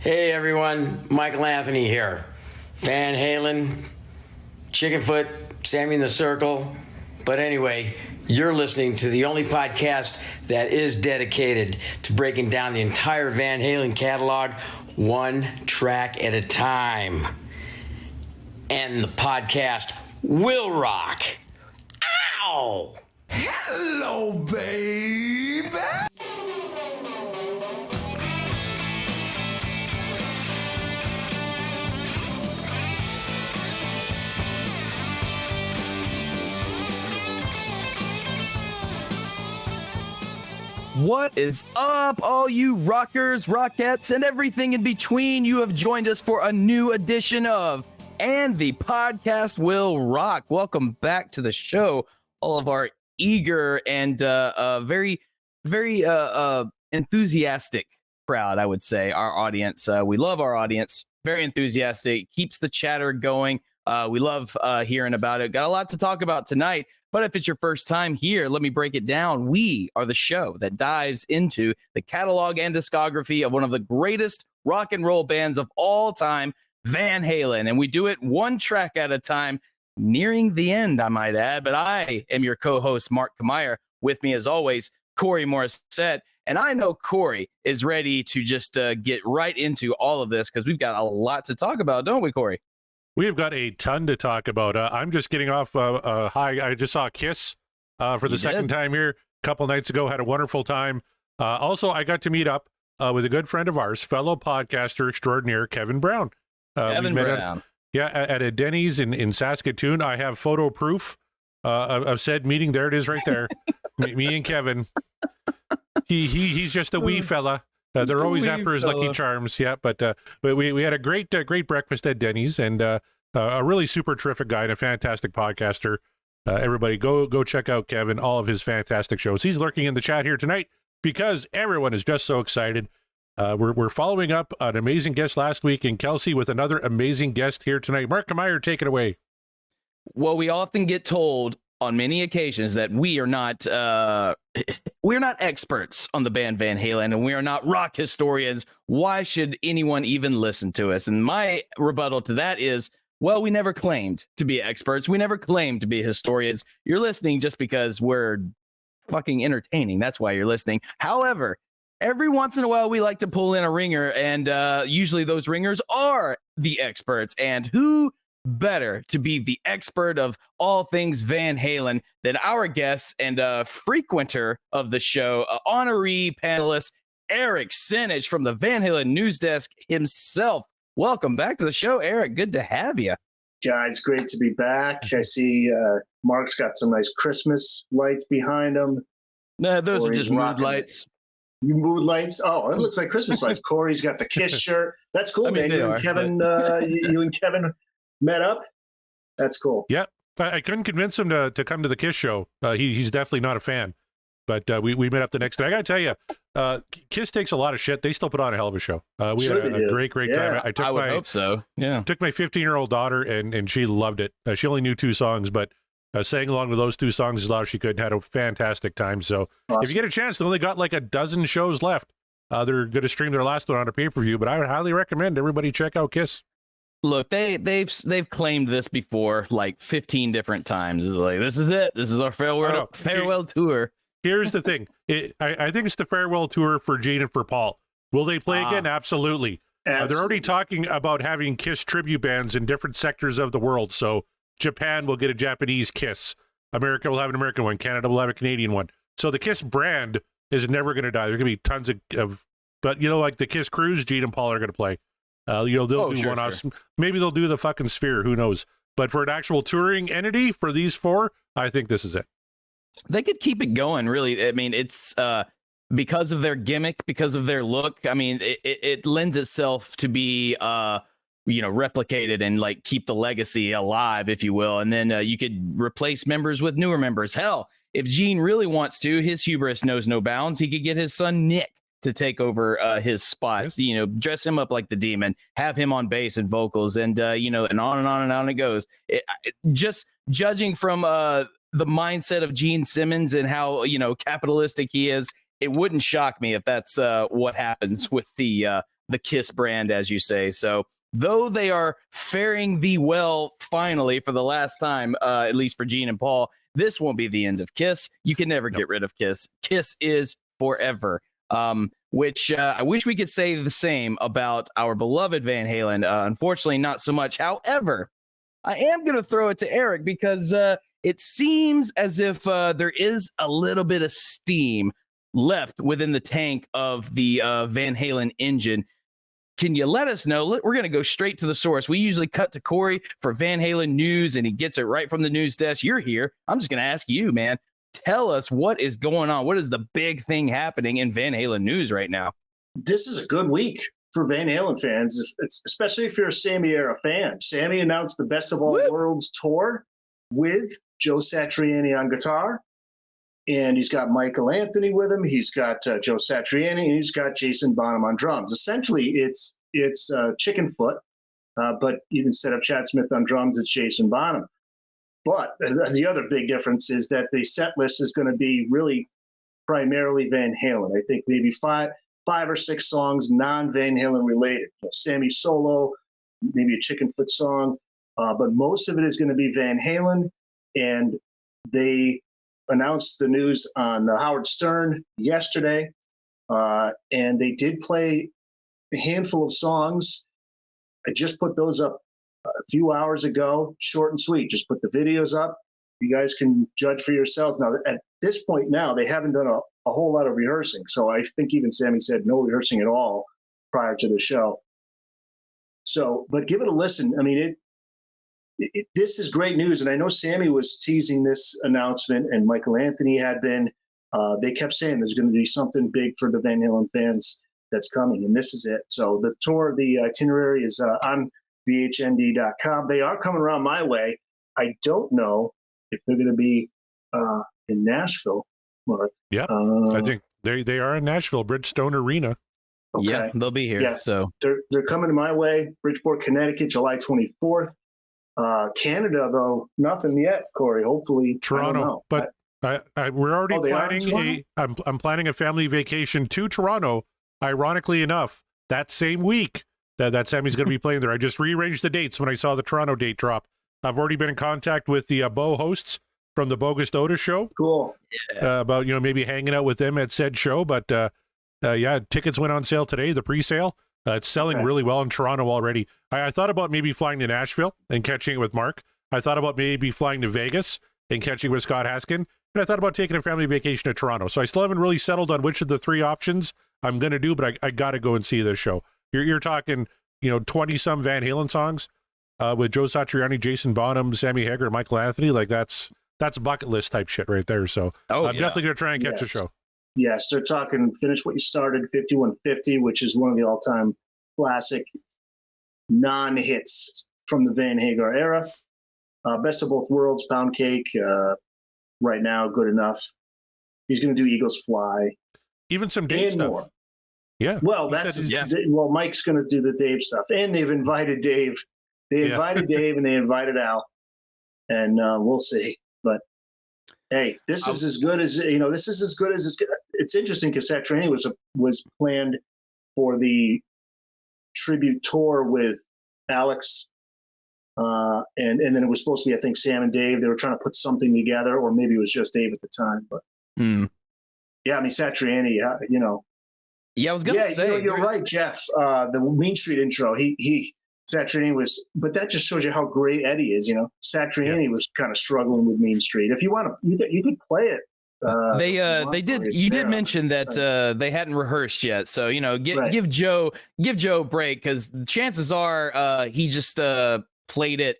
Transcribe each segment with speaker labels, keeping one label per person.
Speaker 1: Hey everyone, Michael Anthony here. Van Halen, Chickenfoot, Sammy in the Circle. But anyway, you're listening to the only podcast that is dedicated to breaking down the entire Van Halen catalog one track at a time. And the podcast will rock. Ow!
Speaker 2: Hello, baby!
Speaker 3: What is up, all you rockers, rockettes, and everything in between? You have joined us for a new edition of And the Podcast Will Rock. Welcome back to the show, all of our eager and very enthusiastic crowd, I would say, our audience. We love our audience, very enthusiastic, keeps the chatter going. We love hearing about it. Got a lot to talk about tonight. But if it's your first time here, let me break it down. We are the show that dives into the catalog and discography of one of the greatest rock and roll bands of all time, Van Halen. And we do it one track at a time, nearing the end, I might add. But I am your co-host, Mark Kamier. With me, as always, Corey Morissette. And I know Corey is ready to just get right into all of this because we've got a lot to talk about, don't we, Corey?
Speaker 4: We've got a ton to talk about. I'm just getting off high. I just saw Kiss for the second time here a couple nights ago. Had a wonderful time. Also, I got to meet up with a good friend of ours, fellow podcaster extraordinaire, Kevin Brown.
Speaker 3: Kevin Brown.
Speaker 4: At a Denny's in Saskatoon. I have photo proof of said meeting. There it is right there. me and Kevin. He's just a wee fella. They're always after his Lucky Charms, yeah. But we had a great breakfast at Denny's, and a really super terrific guy and a fantastic podcaster. Everybody, go check out Kevin, all of his fantastic shows. He's lurking in the chat here tonight because everyone is just so excited. We're following up an amazing guest last week in Kelsey with another amazing guest here tonight. Mark Kamier, take it away.
Speaker 3: Well, we often get told on many occasions that we're not experts on the band Van Halen, and we are not rock historians. Why should anyone even listen to us? And my rebuttal to that is, well, we never claimed to be experts. We never claimed to be historians. You're listening just because we're fucking entertaining. That's why you're listening. However, every once in a while, we like to pull in a ringer, and usually those ringers are the experts. And who better to be the expert of all things Van Halen than our guest and frequenter of the show, honoree panelist Eric Senich from the Van Halen News Desk himself. Welcome back to the show, Eric. Good to have you.
Speaker 5: Guys, great to be back. I see Mark's got some nice Christmas lights behind him.
Speaker 3: No, those are just mood lights.
Speaker 5: Mood lights? Oh, it looks like Christmas lights. Corey's got the Kiss shirt. That's cool, man. You and Kevin met up. That's cool.
Speaker 4: Yeah, I couldn't convince him to come to the Kiss show. He's definitely not a fan, but we met up the next day. I gotta tell you, Kiss takes a lot of shit. They still put on a hell of a show. We had a great time.
Speaker 3: I would hope so. Yeah,
Speaker 4: took my 15-year-old daughter and she loved it. She only knew 2 songs, but sang along with those 2 songs as loud as she could and had a fantastic time. So awesome. If you get a chance, they only got like a dozen shows left. They're going to stream their last one on a pay-per-view, but I would highly recommend everybody check out Kiss.
Speaker 3: Look, they've claimed this before like 15 different times. It's like, this is it. This is our farewell tour.
Speaker 4: Here's the thing. I think it's the farewell tour for Gene and for Paul. Will they play again? Absolutely. They're already talking about having Kiss tribute bands in different sectors of the world. So Japan will get a Japanese Kiss. America will have an American one. Canada will have a Canadian one. So the Kiss brand is never going to die. There's going to be tons of but like the Kiss Cruise, Gene and Paul are going to play. They'll do one. Sure. Maybe they'll do the fucking Sphere. Who knows? But for an actual touring entity for these 4, I think this is it.
Speaker 3: They could keep it going, really. I mean, it's because of their gimmick, because of their look. I mean, it lends itself to be, replicated and like keep the legacy alive, if you will. And then you could replace members with newer members. Hell, if Gene really wants to, his hubris knows no bounds. He could get his son Nick to take over his spots, dress him up like the Demon, have him on bass and vocals, and and on and on and on it goes. Just judging from the mindset of Gene Simmons and how capitalistic he is, it wouldn't shock me if that's what happens with the the Kiss brand, as you say. So though they are faring thee well finally for the last time, at least for Gene and Paul, this won't be the end of Kiss. You can never get rid of Kiss. Kiss is forever. Which I wish we could say the same about our beloved Van Halen. Unfortunately, not so much. However, I am going to throw it to Eric because it seems as if there is a little bit of steam left within the tank of the Van Halen engine. Can you let us know? We're going to go straight to the source. We usually cut to Corey for Van Halen news, and he gets it right from the news desk. You're here. I'm just going to ask you, man. Tell us what is going on. What is the big thing happening in Van Halen news right now?
Speaker 5: This is a good week for Van Halen fans, especially if you're a Sammy era fan. Sammy announced the Best of All Worlds tour with Joe Satriani on guitar, and he's got Michael Anthony with him. He's got Joe Satriani, and he's got Jason Bonham on drums. Essentially, it's Chicken Foot, but instead of Chad Smith on drums, it's Jason Bonham. But the other big difference is that the set list is going to be really primarily Van Halen. I think maybe five or six songs non-Van Halen related. Sammy solo, maybe a Chicken Foot song, but most of it is going to be Van Halen. And they announced the news on Howard Stern yesterday, and they did play a handful of songs. I just put those up a few hours ago, short and sweet. Just put the videos up. You guys can judge for yourselves. Now, at this point now, they haven't done a whole lot of rehearsing. So I think even Sammy said no rehearsing at all prior to the show. So, but give it a listen. I mean, this is great news. And I know Sammy was teasing this announcement, and Michael Anthony had been. They kept saying there's going to be something big for the Van Halen fans that's coming, and this is it. So the tour, the itinerary is on VHND.com. They are coming around my way. I don't know if they're going to be in Nashville, Mark.
Speaker 4: Yeah, I think they are in Nashville, Bridgestone Arena.
Speaker 5: Okay.
Speaker 3: Yeah, they'll be here.
Speaker 5: Yeah.
Speaker 3: So
Speaker 5: they're coming to my way, Bridgeport, Connecticut, July 24th. Canada, though, nothing yet, Corey. Hopefully,
Speaker 4: Toronto. But we're already planning I'm planning a family vacation to Toronto. Ironically enough, that same week that Sammy's going to be playing there. I just rearranged the dates when I saw the Toronto date drop. I've already been in contact with the Bo hosts from the Bogus Otis show.
Speaker 5: Cool.
Speaker 4: About maybe hanging out with them at said show. But yeah, tickets went on sale today. The pre-sale. It's selling really well in Toronto already. I thought about maybe flying to Nashville and catching it with Mark. I thought about maybe flying to Vegas and catching with Scott Haskin. And I thought about taking a family vacation to Toronto. So I still haven't really settled on which of the three options I'm going to do, but I got to go and see this show. You're talking, 20-some Van Halen songs with Joe Satriani, Jason Bonham, Sammy Hagar, Michael Anthony. Like that's bucket list type shit right there. So I'm definitely going to try and catch the show.
Speaker 5: Yes, they're talking Finish What You Started, 5150, which is one of the all-time classic non-hits from the Van Hagar era. Best of Both Worlds, Pound Cake, right now, Good Enough. He's going to do Eagles Fly.
Speaker 4: Even some Dave stuff.
Speaker 5: More.
Speaker 4: Yeah.
Speaker 5: Well, Mike's going to do the Dave stuff. And they've invited Dave. They invited Dave and they invited Al. And we'll see. But hey, this is as good as it's interesting because Satriani was planned for the tribute tour with Alex, and then it was supposed to be, I think, Sam and Dave. They were trying to put something together, or maybe it was just Dave at the time. But yeah, I mean Satriani,
Speaker 3: Yeah, I was gonna say
Speaker 5: you're right, Jeff. The Mean Street intro, Satriani was, but that just shows you how great Eddie is. Satriani was kind of struggling with Mean Street. If you want to, you could play it.
Speaker 3: They did. You did mention that they hadn't rehearsed yet, so give Joe a break because chances are he just played it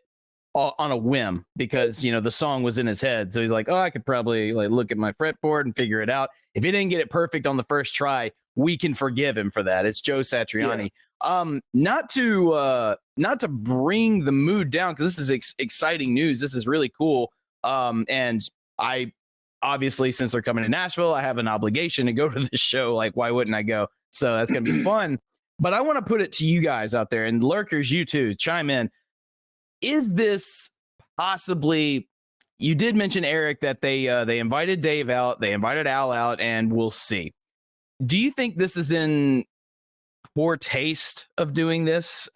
Speaker 3: on a whim because the song was in his head. So he's like, I could probably look at my fretboard and figure it out. If he didn't get it perfect on the first try, we can forgive him for that. It's Joe Satriani. Yeah. Not to bring the mood down because this is exciting news. This is really cool. And I obviously, since they're coming to Nashville, I have an obligation to go to this show. Like, why wouldn't I go? So that's going to be fun. But I want to put it to you guys out there and lurkers, you too, chime in. Is this possibly, you did mention, Eric, that they invited Dave out, they invited Al out, and we'll see. Do you think this is in poor taste of doing this.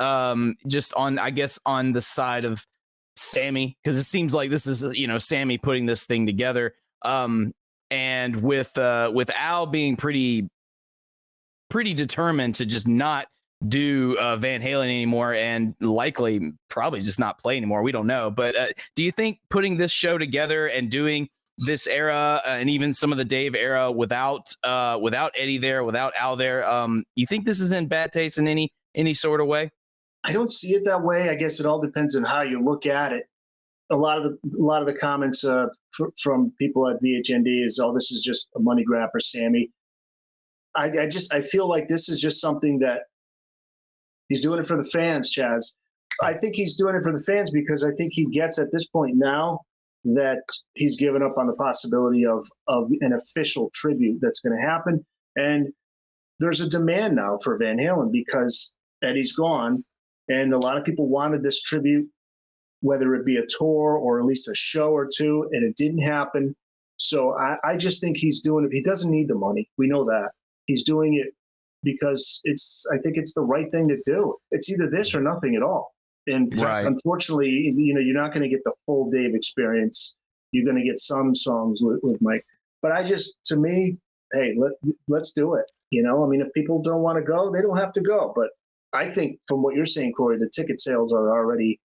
Speaker 3: Just on, I guess, on the side of Sammy, because it seems like this is, Sammy putting this thing together. And with Al being pretty determined to just not do Van Halen anymore, and likely probably just not play anymore. We don't know. But do you think putting this show together and doing this era and even some of the Dave era without Eddie there, without Al there, you think this is in bad taste in any sort of way?
Speaker 5: I don't see it that way. I guess it all depends on how you look at it. A lot of the comments from people at VHND is, "Oh, this is just a money grab for Sammy." I feel like this is just something that he's doing it for the fans, Chaz. I think he's doing it for the fans because I think he gets at this point now that he's given up on the possibility of an official tribute that's going to happen. And there's a demand now for Van Halen because Eddie's gone. And a lot of people wanted this tribute, whether it be a tour or at least a show or two, and it didn't happen. So I just think he's doing it. He doesn't need the money. We know that. He's doing it because I think it's the right thing to do. It's either this or nothing at all. And unfortunately, you're not going to get the full Dave experience. You're going to get some songs with Mike. But to me, hey, let's do it. I mean, if people don't want to go, they don't have to go. But I think from what you're saying, Corey, the ticket sales are already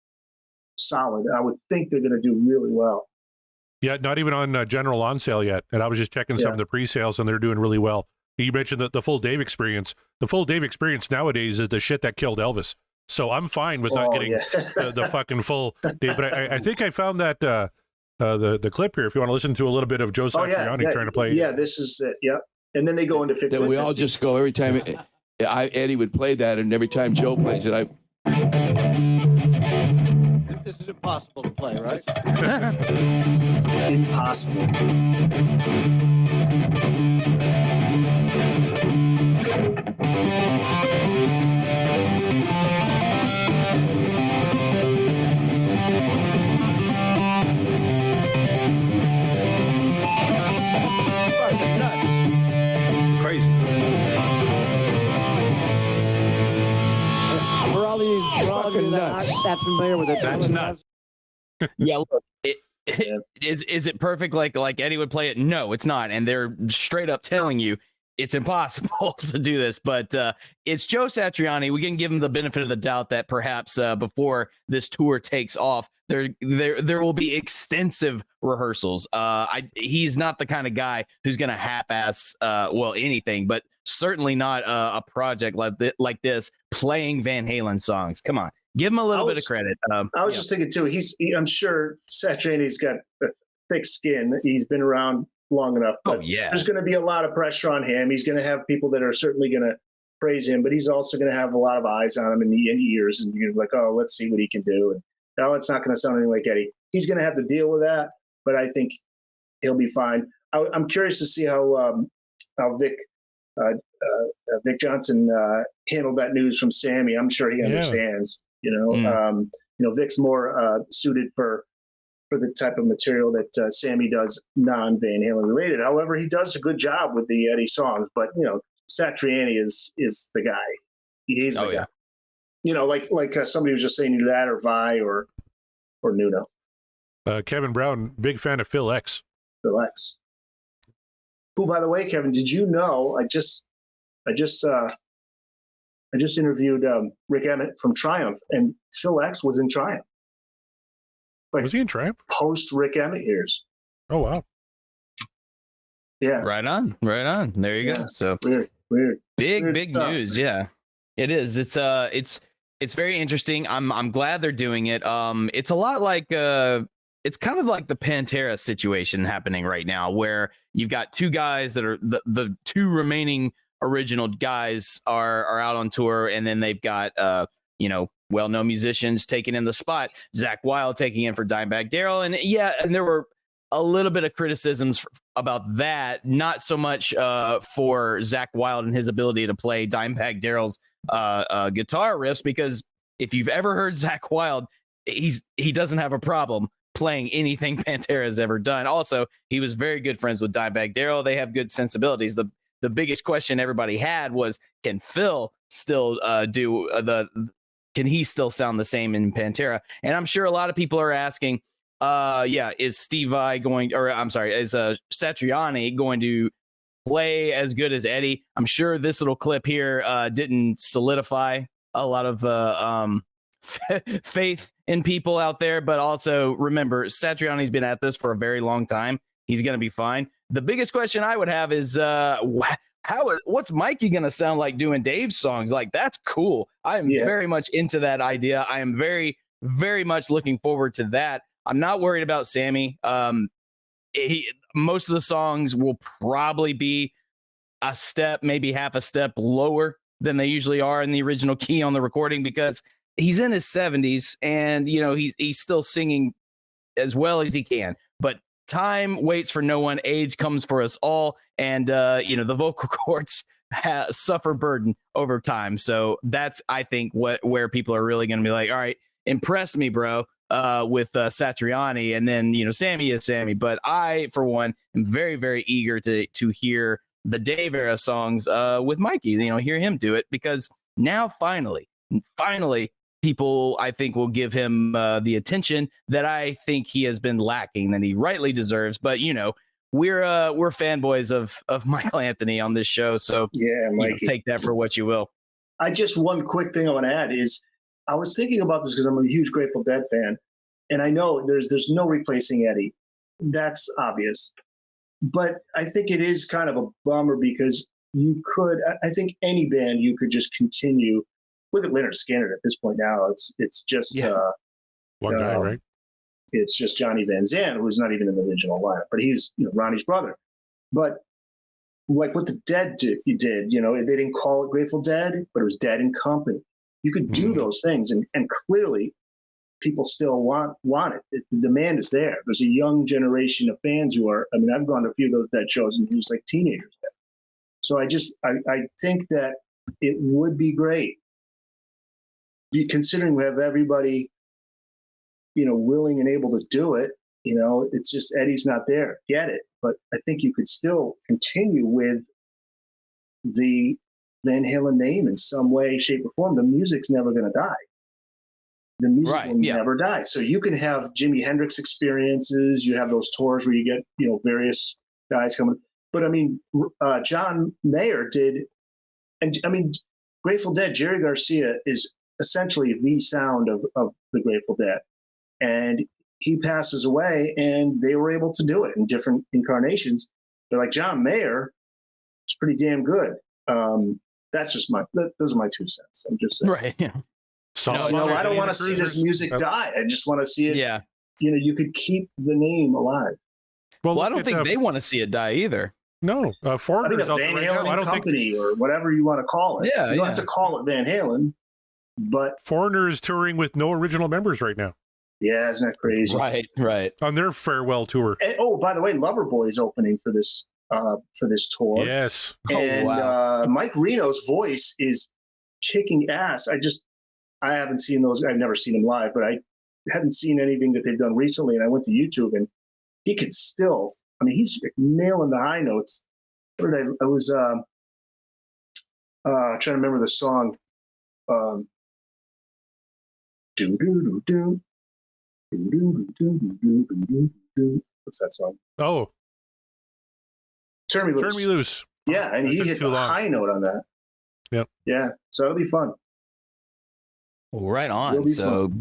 Speaker 5: solid. I would think they're going to do really well.
Speaker 4: Yeah, not even on general on sale yet. And I was just checking some of the pre-sales, and they're doing really well. You mentioned the full Dave experience. The full Dave experience nowadays is the shit that killed Elvis. So I'm fine with not getting the fucking full Dave. But I think I found that the clip here, if you want to listen to a little bit of Joe Satriani trying to play.
Speaker 5: Yeah, this is it. Yeah. And then they go into 50.
Speaker 6: We all just go every time Eddie would play that, and every time Joe plays it,
Speaker 7: This is impossible to play, right?
Speaker 5: Impossible.
Speaker 6: crazy.
Speaker 7: For all of you that aren't that familiar with it,
Speaker 6: That's nuts.
Speaker 3: Yeah, look, is it perfect like Eddie would play it? No, it's not. And they're straight up telling you it's impossible to do this. But it's Joe Satriani. We can give him the benefit of the doubt that perhaps before this tour takes off, there will be extensive rehearsals. He's not the kind of guy who's going to half-ass anything, but certainly not a project like this playing Van Halen songs. Come on. Give him a little bit of credit.
Speaker 5: I was just thinking too. I'm sure Satriani's got a thick skin. He's been around long enough.
Speaker 3: Oh yeah.
Speaker 5: There's going to be a lot of pressure on him. He's going to have people that are certainly going to praise him, but he's also going to have a lot of eyes on him in the ears, and you're like, oh, let's see what he can do. And no, it's not going to sound anything like Eddie. He's going to have to deal with that, but I think he'll be fine. I'm curious to see how Vic Johnson handled that news from Sammy. I'm sure he understands. Vic's more suited for the type of material that Sammy does, non-Van Halen related. However, he does a good job with the Eddie songs. But Satriani is the guy. He's the guy. Like somebody was just saying that, or Vi, or Nuno.
Speaker 4: Kevin Brown, big fan of Phil X.
Speaker 5: Phil X. Who, by the way, Kevin, did you know? I just interviewed Rick Emmett from Triumph, and Phil X was in Triumph.
Speaker 4: Was he in Triumph?
Speaker 5: Post Rick Emmett years.
Speaker 4: Oh wow.
Speaker 5: Yeah.
Speaker 3: Right on. There you go. So
Speaker 5: weird.
Speaker 3: Big
Speaker 5: stuff.
Speaker 3: news. Yeah, it is. It's very interesting. I'm glad they're doing it. It's a lot like it's kind of like the Pantera situation happening right now, where you've got two guys that are the two remaining original guys are out on tour, and then they've got well-known musicians taking in the spot. Zakk Wylde taking in for Dimebag Darrell, and there were a little bit of criticisms about that. Not so much for Zakk Wylde and his ability to play Dimebag Darrell's guitar riffs, because if you've ever heard Zakk Wylde, he doesn't have a problem playing anything Pantera has ever done. Also, he was very good friends with Dimebag Darrell. They have good sensibilities. the biggest question everybody had was, can Phil still can he still sound the same in Pantera? And I'm sure a lot of people are asking, is Steve Vai going, or I'm sorry, is Satriani going to play as good as Eddie? I'm sure this little clip here didn't solidify a lot of faith in people out there, but also remember, Satriani's been at this for a very long time. He's going to be fine. The biggest question I would have is what's Mikey going to sound like doing Dave's songs? Like, that's cool. I am very much into that idea. I am very, very much looking forward to that. I'm not worried about Sammy. Most of the songs will probably be a step, maybe half a step lower than they usually are in the original key on the recording, because he's in his 70s and, you know, he's still singing as well as he can. But time waits for no one. Age comes for us all. And, the vocal cords suffer burden over time. So that's, I think, where people are really going to be like, all right, impress me, bro, with Satriani. And then, Sammy is Sammy. But I, for one, am very, very eager to hear the Dave era songs with Mikey, hear him do it, because now finally, people, I think, will give him the attention that I think he has been lacking, that he rightly deserves. But, we're fanboys of Michael Anthony on this show. So Mikey, take that for what you will.
Speaker 5: One quick thing I want to add is I was thinking about this because I'm a huge Grateful Dead fan. And I know there's no replacing Eddie. That's obvious. But I think it is kind of a bummer because I think any band, you could just continue. Look at Leonard Skinner at this point now. It's just
Speaker 4: one guy, right?
Speaker 5: It's just Johnny Van Zandt, who's not even in the original lineup, but he's Ronnie's brother. But like what the Dead did, they didn't call it Grateful Dead, but it was Dead and Company. You could do those things, and clearly people still want it. The demand is there. There's a young generation of fans who are. I mean, I've gone to a few of those Dead shows, and it was like teenagers there. So I think that it would be great, considering we have everybody, willing and able to do it. It's just Eddie's not there. Get it. But I think you could still continue with the Van Halen name in some way, shape, or form. The music's never going to die. The music will never die. So you can have Jimi Hendrix experiences. You have those tours where you get, various guys coming. But I mean, John Mayer did, and I mean, Grateful Dead, Jerry Garcia is essentially the sound of the Grateful Dead. And he passes away, and they were able to do it in different incarnations. They're like, John Mayer is pretty damn good. That's just those are my 2 cents. I'm just saying.
Speaker 3: Right. Yeah.
Speaker 5: I don't want to see this music die. I just want to see it. Yeah. You could keep the name alive.
Speaker 3: Well, I don't think they want to see it die either.
Speaker 4: No, Foreigner's out there right now. I don't
Speaker 5: Company or whatever you want to call it.
Speaker 3: Yeah,
Speaker 5: you don't have to call it Van Halen, but
Speaker 4: Foreigner is touring with no original members right now.
Speaker 5: Yeah, isn't that crazy?
Speaker 3: Right.
Speaker 4: On their farewell tour.
Speaker 5: And, by the way, Loverboy is opening for this tour.
Speaker 4: Yes.
Speaker 5: And Mike Reno's voice is kicking ass. I haven't seen those. I've never seen him live, but I hadn't seen anything that they've done recently. And I went to YouTube, and he could still. I mean, he's nailing the high notes. What did I was trying to remember the song. Do do do do. What's that song?
Speaker 4: Oh,
Speaker 5: Turn Me Loose.
Speaker 4: Turn Me Loose.
Speaker 5: Yeah, and he hit the high note on that.
Speaker 4: Yep.
Speaker 5: Yeah, so it'll be fun.
Speaker 3: Well, right on. So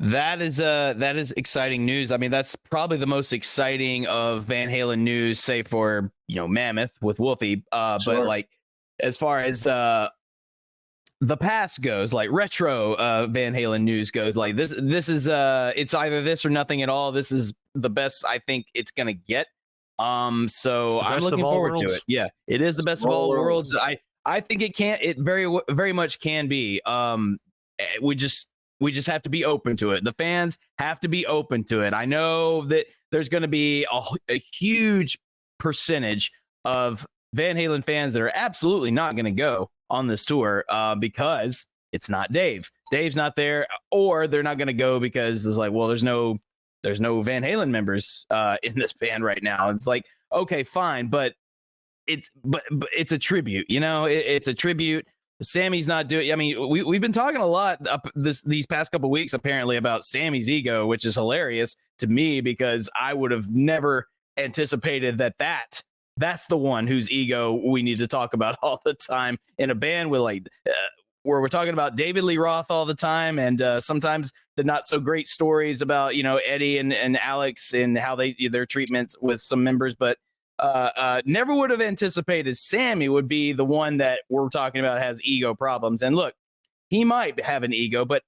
Speaker 3: that is exciting news. I mean, that's probably the most exciting of Van Halen news, say for Mammoth with Wolfie.
Speaker 5: Sure.
Speaker 3: But like as far as the past goes, like retro Van Halen news goes, like this is it's either this or nothing at all. This is the best I think it's gonna get. So I'm looking forward to it. Yeah, it is the best of all worlds. I think it very much can be. We just have to be open to it. The fans have to be open to it. I know that there's going to be a huge percentage of Van Halen fans that are absolutely not going to go on this tour because it's not Dave. Dave's not there, or they're not going to go because it's like, well, there's no Van Halen members in this band right now. It's like, okay, fine, but but it's a tribute, you know, it's a tribute. Sammy's not doing. I mean, we've been talking a lot these past couple of weeks apparently about Sammy's ego, which is hilarious to me because I would have never anticipated that's the one whose ego we need to talk about all the time in a band with like where we're talking about David Lee Roth all the time, and sometimes the not so great stories about, you know, Eddie and Alex and how their treatments with some members, but never would have anticipated Sammy would be the one that we're talking about has ego problems. And look, he might have an ego, but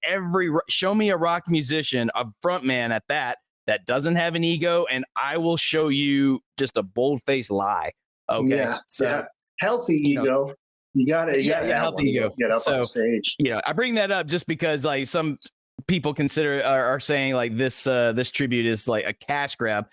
Speaker 3: show me a rock musician, a frontman at that doesn't have an ego, and I will show you just a bold-faced lie. Okay,
Speaker 5: yeah. Healthy ego. You got to
Speaker 3: healthy ego.
Speaker 5: Get up on stage.
Speaker 3: You know, I bring that up just because like some people are saying like this tribute is like a cash grab.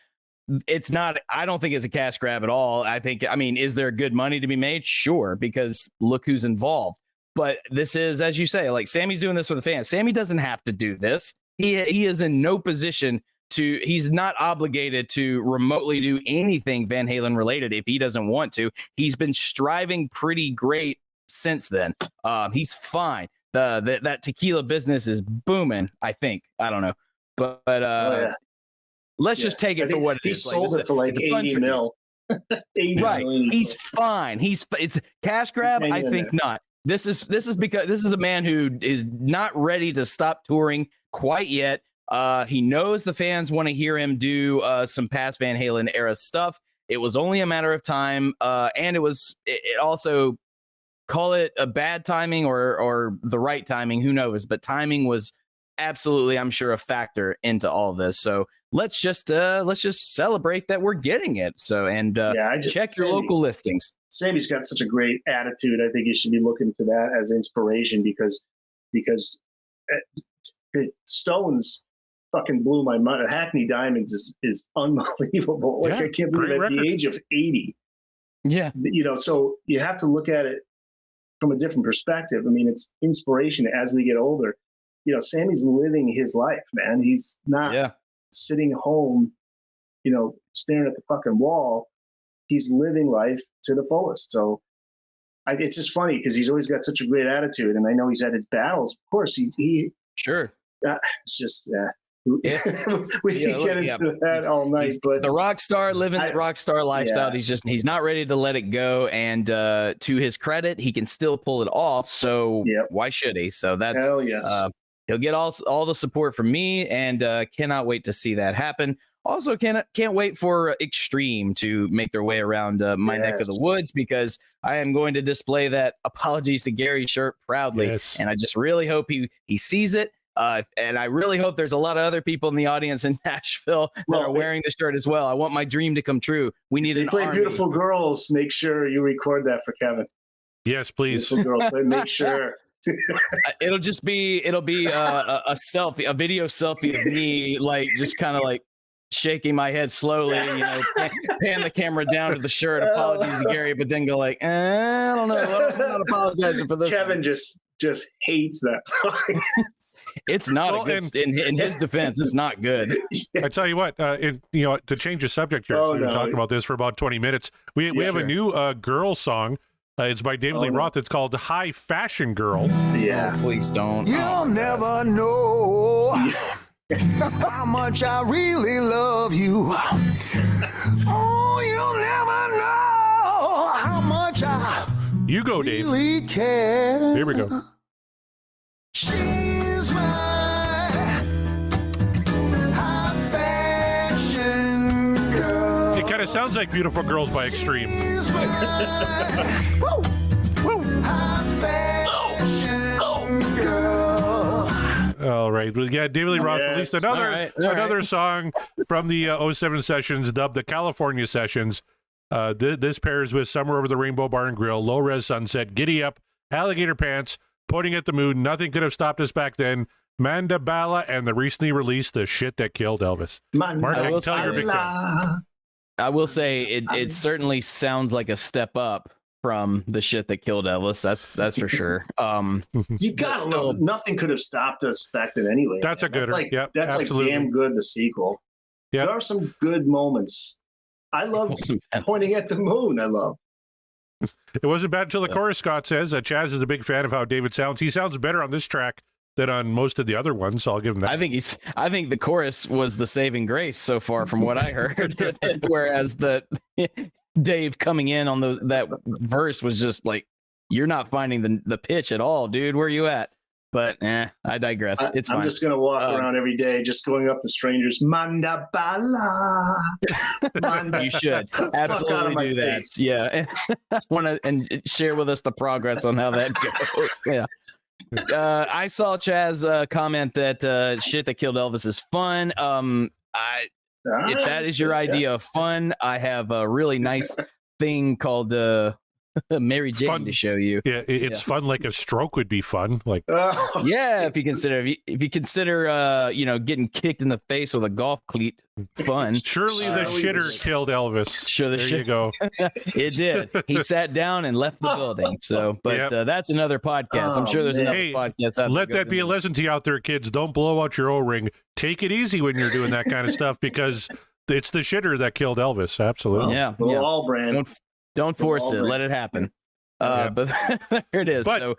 Speaker 3: It's not. I don't think it's a cash grab at all. I mean, is there good money to be made? Sure, because look who's involved. But this is, as you say, like Sammy's doing this for the fans. Sammy doesn't have to do this. He is in no position to. He's not obligated to remotely do anything Van Halen related if he doesn't want to. He's been striving pretty great since then. He's fine. That tequila business is booming. I think. I don't know, but. Let's just take it for what it is.
Speaker 5: He sold it for like 80 mil. 80
Speaker 3: right.
Speaker 5: million.
Speaker 3: He's fine. It's cash grab. I think not. This is because this is a man who is not ready to stop touring quite yet. He knows the fans want to hear him do some past Van Halen era stuff. It was only a matter of time. And it also, call it a bad timing or the right timing. Who knows? But timing was absolutely, I'm sure, a factor into all of this. So let's just celebrate that we're getting it. So check your local listings.
Speaker 5: Sammy's got such a great attitude. I think you should be looking to that as inspiration because the Stones fucking blew my mind. Hackney Diamonds is unbelievable. Like I can't believe at the age of 80.
Speaker 3: Yeah,
Speaker 5: you know, so you have to look at it from a different perspective. I mean, it's inspiration as we get older. You know, Sammy's living his life, man. He's not sitting home, you know, staring at the fucking wall. He's living life to the fullest. So it's just funny because he's always got such a great attitude. And I know he's had his battles. Of course, he
Speaker 3: sure.
Speaker 5: It's just, we can get into that all night. But
Speaker 3: the rock star living the rock star lifestyle. He's not ready to let it go. And to his credit, he can still pull it off. So why should he? So that's
Speaker 5: hell yes.
Speaker 3: He'll get all the support from me, and cannot wait to see that happen. Also, can't wait for Extreme to make their way around my neck of the woods, because I am going to display that Apologies to Gary shirt proudly.
Speaker 4: Yes.
Speaker 3: And I just really hope he sees it. And I really hope there's a lot of other people in the audience in Nashville that are wearing the shirt as well. I want my dream to come true. We need an
Speaker 5: play
Speaker 3: army.
Speaker 5: Beautiful Girls. Make sure you record that for Kevin.
Speaker 4: Yes, please.
Speaker 5: Beautiful Girls. Make sure.
Speaker 3: It'll be a selfie, a video selfie of me, like just kind of like shaking my head slowly, you know, pan the camera down to the shirt. Apologies to Gary, but then go like, I don't know. I'm not apologizing for this.
Speaker 5: Kevin just hates that song.
Speaker 3: It's not a good. In his defense, it's not good.
Speaker 4: I tell you what, to change the subject here, so we've been talking about this for about 20 minutes. We have a new girl song. It's by David Lee Roth. It's called High Fashion Girl.
Speaker 5: Yeah.
Speaker 3: Oh, please don't.
Speaker 2: You'll never know how much I really love you. Oh, you'll never know how much I
Speaker 4: You go, Dave.
Speaker 2: really care.
Speaker 4: Here we go.
Speaker 2: She's my high fashion girl.
Speaker 4: It kind of sounds like Beautiful Girls by Extreme.
Speaker 2: She's my high fashion girl.
Speaker 4: All right. Well, yeah, David Lee Roth released another
Speaker 3: All right.
Speaker 4: song from the 07 sessions, dubbed the California Sessions. This pairs with Summer Over the Rainbow Bar and Grill, Low Res Sunset, Giddy Up, Alligator Pants, Pointing at the Moon, Nothing Could Have Stopped Us Back Then, Mandabala, and the recently released The Shit That Killed Elvis. Mark, I can tell you're a big fan.
Speaker 3: I will say it certainly sounds like a step up from The Shit That Killed Elvis. That's for sure.
Speaker 5: You gotta love Nothing Could Have Stopped Us Back Then anyway.
Speaker 4: That's a gooder.
Speaker 5: That's
Speaker 4: absolutely.
Speaker 5: like damn good, the sequel.
Speaker 4: Yep.
Speaker 5: There are some good moments. I love Pointing at the Moon. I love.
Speaker 4: It wasn't bad until the chorus. Scott says Chaz is a big fan of how David sounds. He sounds better on this track than on most of the other ones, so I'll give him that.
Speaker 3: I think the chorus was the saving grace so far from what I heard. Whereas the Dave coming in on that verse was just like, you're not finding the pitch at all, dude. Where you at? But I digress. It's fine.
Speaker 5: I'm just going to walk around every day, just going up to strangers. Manda bala.
Speaker 3: You should absolutely do that.
Speaker 5: Face.
Speaker 3: Yeah. Want to and share with us the progress on how that goes. Yeah. I saw Chaz comment that shit that killed Elvis is fun. If that is your idea of fun, I have a really nice thing called Mary Jane
Speaker 4: Fun.
Speaker 3: To show you.
Speaker 4: Yeah, it's fun. Like a stroke would be fun. Like,
Speaker 3: Yeah, if you consider getting kicked in the face with a golf cleat, fun.
Speaker 4: surely the shitter killed Elvis.
Speaker 3: Sure,
Speaker 4: there you go.
Speaker 3: It did. He sat down and left the building. So, but that's another podcast. I'm sure there's another podcast out there.
Speaker 4: Let that be a lesson to you out there, kids. Don't blow out your O-ring. Take it easy when you're doing that kind of stuff, because it's the shitter that killed Elvis. Absolutely.
Speaker 3: Yeah.
Speaker 5: The All brand.
Speaker 3: Don't force it. Let it happen. But there it is.
Speaker 4: But-
Speaker 3: So,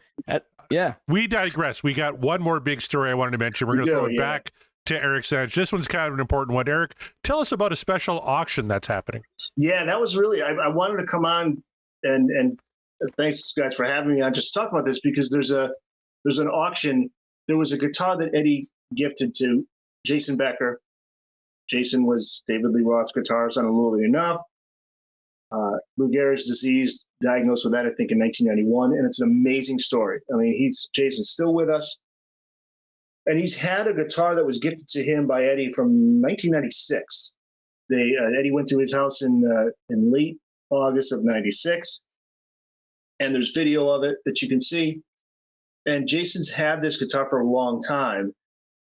Speaker 3: yeah.
Speaker 4: We digress. We got one more big story I wanted to mention. We're going to throw it back to Eric Senich. This one's kind of an important one. Eric, tell us about a special auction that's happening.
Speaker 5: Yeah, that was really, I wanted to come on and thanks guys for having me on just to talk about this, because there's an auction. There was a guitar that Eddie gifted to Jason Becker. Jason was David Lee Roth's guitarist on Unruly Enough. Lou Gehrig's disease, diagnosed with that, I think, in 1991. And it's an amazing story. I mean, Jason's still with us. And he's had a guitar that was gifted to him by Eddie from 1996. Eddie went to his house in late August of 96. And there's video of it that you can see. And Jason's had this guitar for a long time.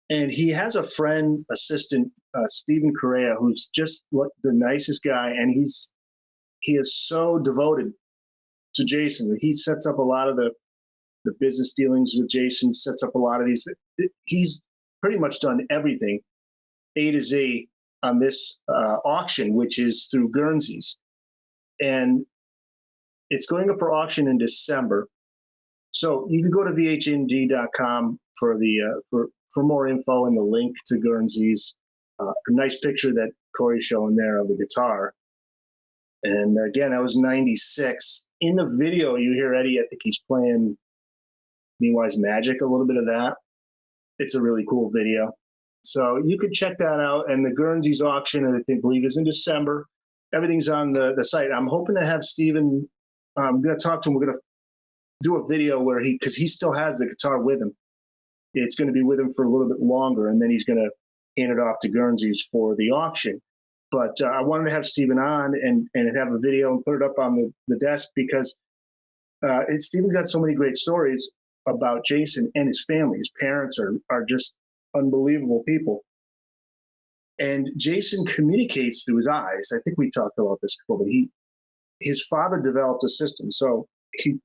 Speaker 5: And he has a friend, assistant, Stephen Correa, who's just the nicest guy. And he is so devoted to Jason. He sets up a lot of the business dealings with Jason, sets up a lot of these. He's pretty much done everything A to Z on this auction, which is through Guernsey's. And it's going up for auction in December. So you can go to vhnd.com for more info and the link to Guernsey's. A nice picture that Corey's showing there of the guitar. And again, that was 96. In the video, you hear Eddie, I think he's playing Meanwhile's Magic, a little bit of that. It's a really cool video. So you could check that out. And the Guernsey's auction, I believe, is in December. Everything's on the site. I'm hoping to have Steven, I'm going to talk to him. We're going to do a video where because he still has the guitar with him. It's going to be with him for a little bit longer, and then he's going to hand it off to Guernsey's for the auction. But I wanted to have Steven on and have a video and put it up on the desk, because Steven's got so many great stories about Jason and his family. His parents are just unbelievable people. And Jason communicates through his eyes. I think we talked about this before, but his father developed a system. So he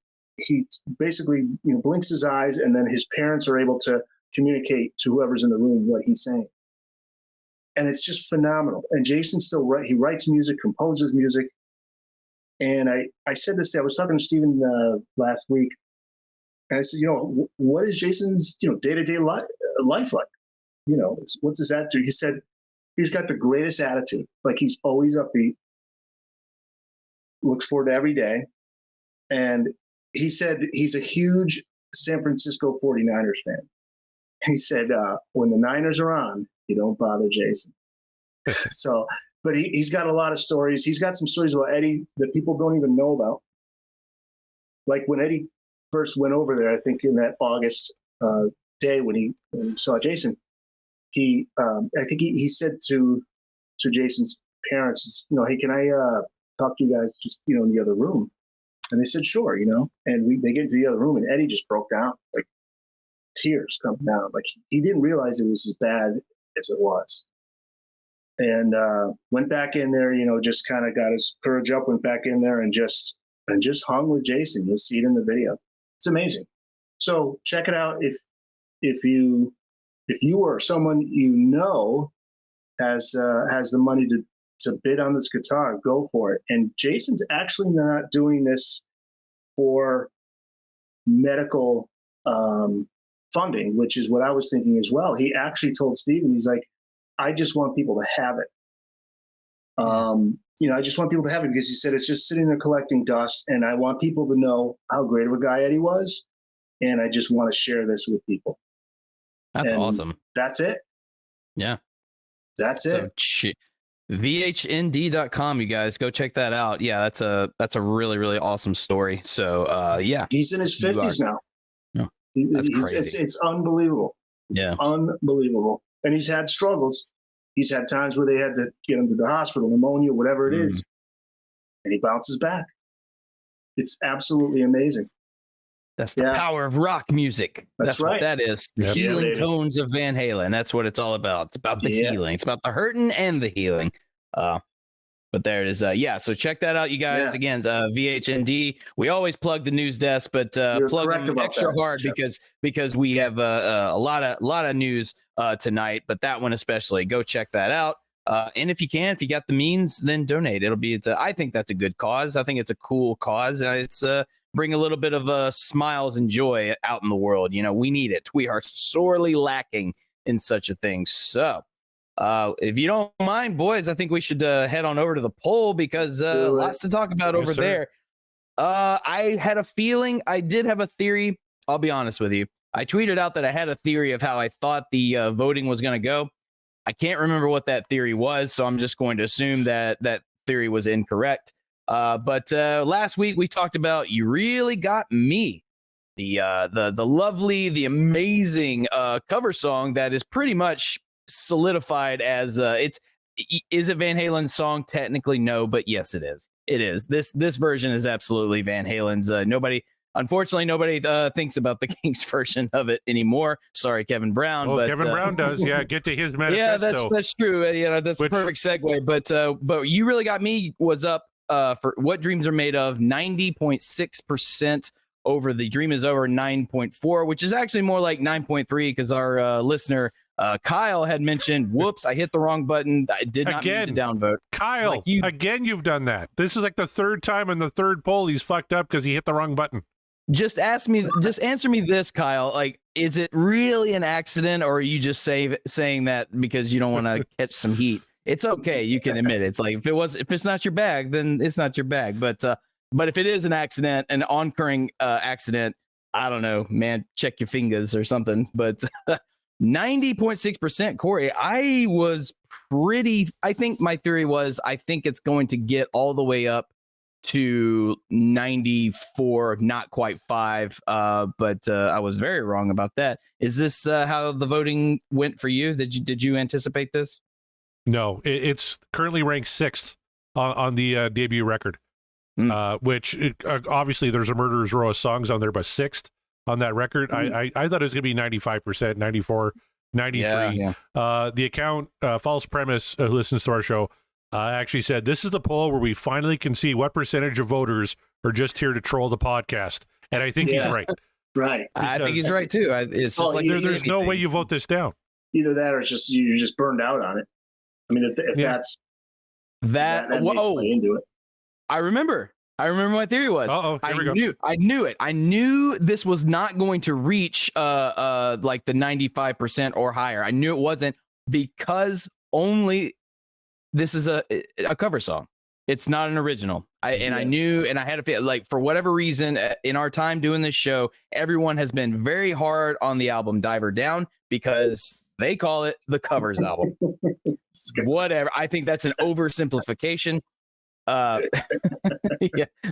Speaker 5: basically blinks his eyes, and then his parents are able to communicate to whoever's in the room what he's saying. And it's just phenomenal. And Jason he writes music, composes music. And I said this, I was talking to Steven last week, and I said, what is Jason's, day-to-day life like? What's his attitude? He said, he's got the greatest attitude. Like, he's always upbeat, looks forward to every day. And he said he's a huge San Francisco 49ers fan. He said, when the Niners are on, you don't bother Jason. So, but he's got a lot of stories. He's got some stories about Eddie that people don't even know about. Like when Eddie first went over there, I think in that August day when he saw Jason, I think he said to Jason's parents, hey, can I talk to you guys just, in the other room? And they said, sure, and they get into the other room, and Eddie just broke down, like tears coming down. Like, he didn't realize it was as bad as it was. And went back in there, just kind of got his courage up, went back in there and just hung with Jason. You'll see it in the video. It's amazing. So check it out. If you or someone has the money to bid on this guitar, go for it. And Jason's actually not doing this for medical funding, which is what I was thinking as well. He actually told Steven, he's like, I just want people to have it. I just want people to have it because he said it's just sitting there collecting dust, and I want people to know how great of a guy Eddie was, and I just want to share this with people.
Speaker 3: That's
Speaker 5: And
Speaker 3: awesome.
Speaker 5: That's it.
Speaker 3: Yeah.
Speaker 5: That's it.
Speaker 3: VHND.com, you guys go check that out. Yeah, that's a really, really awesome story. So yeah.
Speaker 5: He's in his 50s now.
Speaker 3: Yeah. That's crazy.
Speaker 5: It's unbelievable.
Speaker 3: Yeah.
Speaker 5: Unbelievable. And he's had struggles. He's had times where they had to get him to the hospital, pneumonia, whatever it is, and he bounces back. It's absolutely amazing.
Speaker 3: That's the power of rock music. That's
Speaker 5: right.
Speaker 3: What that is. The healing tones of Van Halen. That's what it's all about. It's about the healing. It's about the hurting and the healing. But there it is. So check that out, you guys.
Speaker 5: Yeah.
Speaker 3: Again, VHND. We always plug the news desk, but plug them extra hard because we have a lot of news tonight. But that one especially, go check that out. And if you got the means, then donate. I think that's a good cause. I think it's a cool cause. It's bring a little bit of smiles and joy out in the world. We need it. We are sorely lacking in such a thing. So. If you don't mind, boys, I think we should head on over to the poll because lots to talk about over there. I had a feeling, I did have a theory. I'll be honest with you. I tweeted out that I had a theory of how I thought the voting was going to go. I can't remember what that theory was, so I'm just going to assume that that theory was incorrect. But last week we talked about You Really Got Me, the lovely, the amazing cover song that is pretty much solidified as is it Van Halen's song? Technically no, but yes it is. This version is absolutely Van Halen's. Unfortunately nobody thinks about the King's version of it anymore. Sorry, Kevin Brown.
Speaker 4: Oh,
Speaker 3: but
Speaker 4: Kevin Brown does. Get to his manifesto.
Speaker 3: Yeah, that's true. That's a perfect segue. But You Really Got Me was up for What Dreams Are Made Of, 90.6% over The Dream Is Over, 9.4, which is actually more like 9.3 because our listener Kyle had mentioned, whoops, I hit the wrong button. I did not mean to downvote.
Speaker 4: Kyle, again, you've done that. This is like the third time in the third poll he's fucked up because he hit the wrong button. Just answer me this, Kyle. Like, is it really an accident, or are you just saying that because you don't want to catch some heat? It's okay. You can admit it. It's like, if it's not your bag, then it's not your bag. But if it is an accident, an occurring accident, I don't know, man, check your fingers or something. But 90.6%, Corey. I think my theory was, I think it's going to get all the way up to 94, not quite 5. But I was very wrong about that. Is this how the voting went for you? Did you anticipate this? No, it's currently ranked 6th on the debut record, which obviously there's a Murderer's Row of songs on there, but 6th on that record. I thought it was going to be 95%, 94, 93. Yeah. The account, False Premise, who listens to our show, actually said, this is the poll where we finally can see what percentage of voters are just here to troll the podcast. And I think he's right.
Speaker 5: Right.
Speaker 3: I think he's right, too. It's just like
Speaker 4: there's no way you vote this down.
Speaker 5: Either that or it's just you're just burned out on it. I mean, if that's that into it.
Speaker 3: I remember my theory was.
Speaker 4: Here we go.
Speaker 3: I knew it. I knew this was not going to reach like the 95% or higher. I knew it wasn't, because only this is a cover song. It's not an original. I knew, and I had a feel like, for whatever reason in our time doing this show, everyone has been very hard on the album Diver Down because they call it the covers album. Whatever. I think that's an oversimplification. Yeah,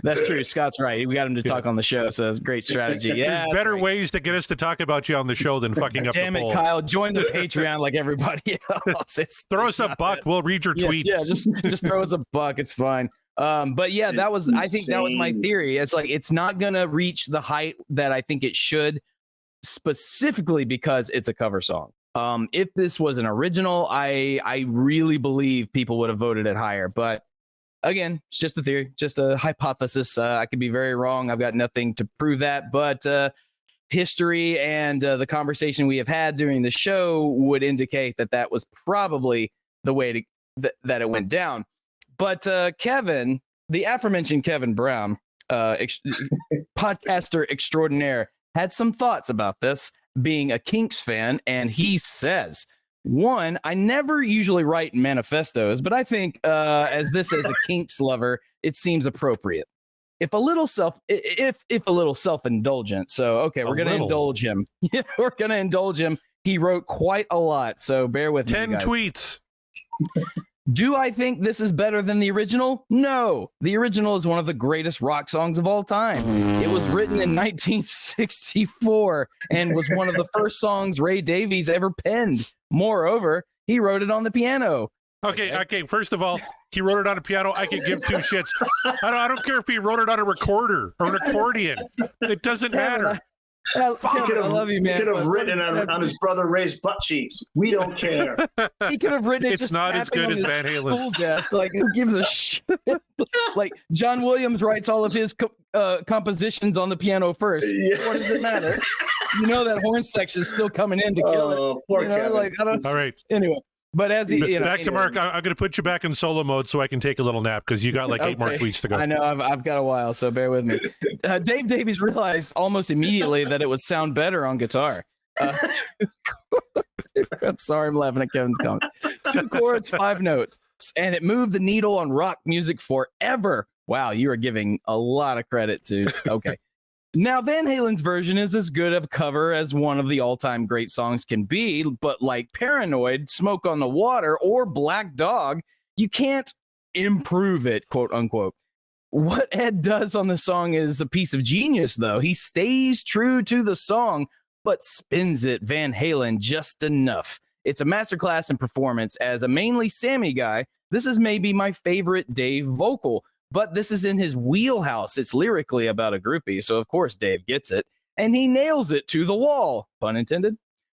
Speaker 3: that's true. Scott's right. We got him to talk on the show, so it's a great strategy. Yeah,
Speaker 4: there's better ways to get us to talk about you on the show than fucking up
Speaker 3: Damn
Speaker 4: the poll.
Speaker 3: Damn it, Kyle. Join the Patreon like everybody else.
Speaker 4: Throw us a buck. We'll read your tweet.
Speaker 3: Yeah, just throw us a buck. It's fine. But yeah, that was, I think that was my theory. It's like, it's not going to reach the height that I think it should, specifically because it's a cover song. If this was an original, I really believe people would have voted it higher. But again, it's just a theory, just a hypothesis. I could be very wrong. I've got nothing to prove that. But history and the conversation we have had during the show would indicate that that was probably the way that it went down. But Kevin, the aforementioned Kevin Brown, podcaster extraordinaire, had some thoughts about this, being a Kinks fan, and he says, one, I never usually write manifestos, but I think as a Kinks lover, it seems appropriate. If a little self-indulgent. So okay, we're gonna indulge him. Yeah, we're gonna indulge him. He wrote quite a lot, so bear with me.
Speaker 4: 10 tweets.
Speaker 3: Do I think this is better than the original? No. The original is one of the greatest rock songs of all time. It was written in 1964 and was one of the first songs Ray Davies ever penned. Moreover, he wrote it on the piano.
Speaker 4: Okay. First of all, he wrote it on a piano. I could give two shits. I don't care if he wrote it on a recorder or an accordion. It doesn't matter.
Speaker 5: He could have written it on his brother Ray's butt cheeks. We don't care.
Speaker 3: He could have written it.
Speaker 4: It's not as good as Van Halen.
Speaker 3: Desk. Like, who gives a shit? Like, John Williams writes all of his compositions on the piano first. Yeah. What does it matter? You know that horn section is still coming in to kill it.
Speaker 5: Poor Kevin.
Speaker 3: Like, I don't.
Speaker 4: All right.
Speaker 3: Anyway. But as he,
Speaker 4: back to Mark, I'm going to put you back in solo mode so I can take a little nap because you got like 8 more tweets to go.
Speaker 3: I know I've got a while, so bear with me. Dave Davies realized almost immediately that it would sound better on guitar. I'm sorry, I'm laughing at Kevin's comments. 2 chords, 5 notes, and it moved the needle on rock music forever. Wow, you are giving a lot of credit to. Okay. Now, Van Halen's version is as good of a cover as one of the all-time great songs can be, but like Paranoid, Smoke on the Water, or Black Dog, you can't improve it, quote unquote. What Ed does on the song is a piece of genius, though. He stays true to the song, but spins it Van Halen just enough. It's a masterclass in performance. As a mainly Sammy guy, this is maybe my favorite Dave vocal. But this is in his wheelhouse. It's lyrically about a groupie, so of course Dave gets it. And he nails it to the wall, pun intended.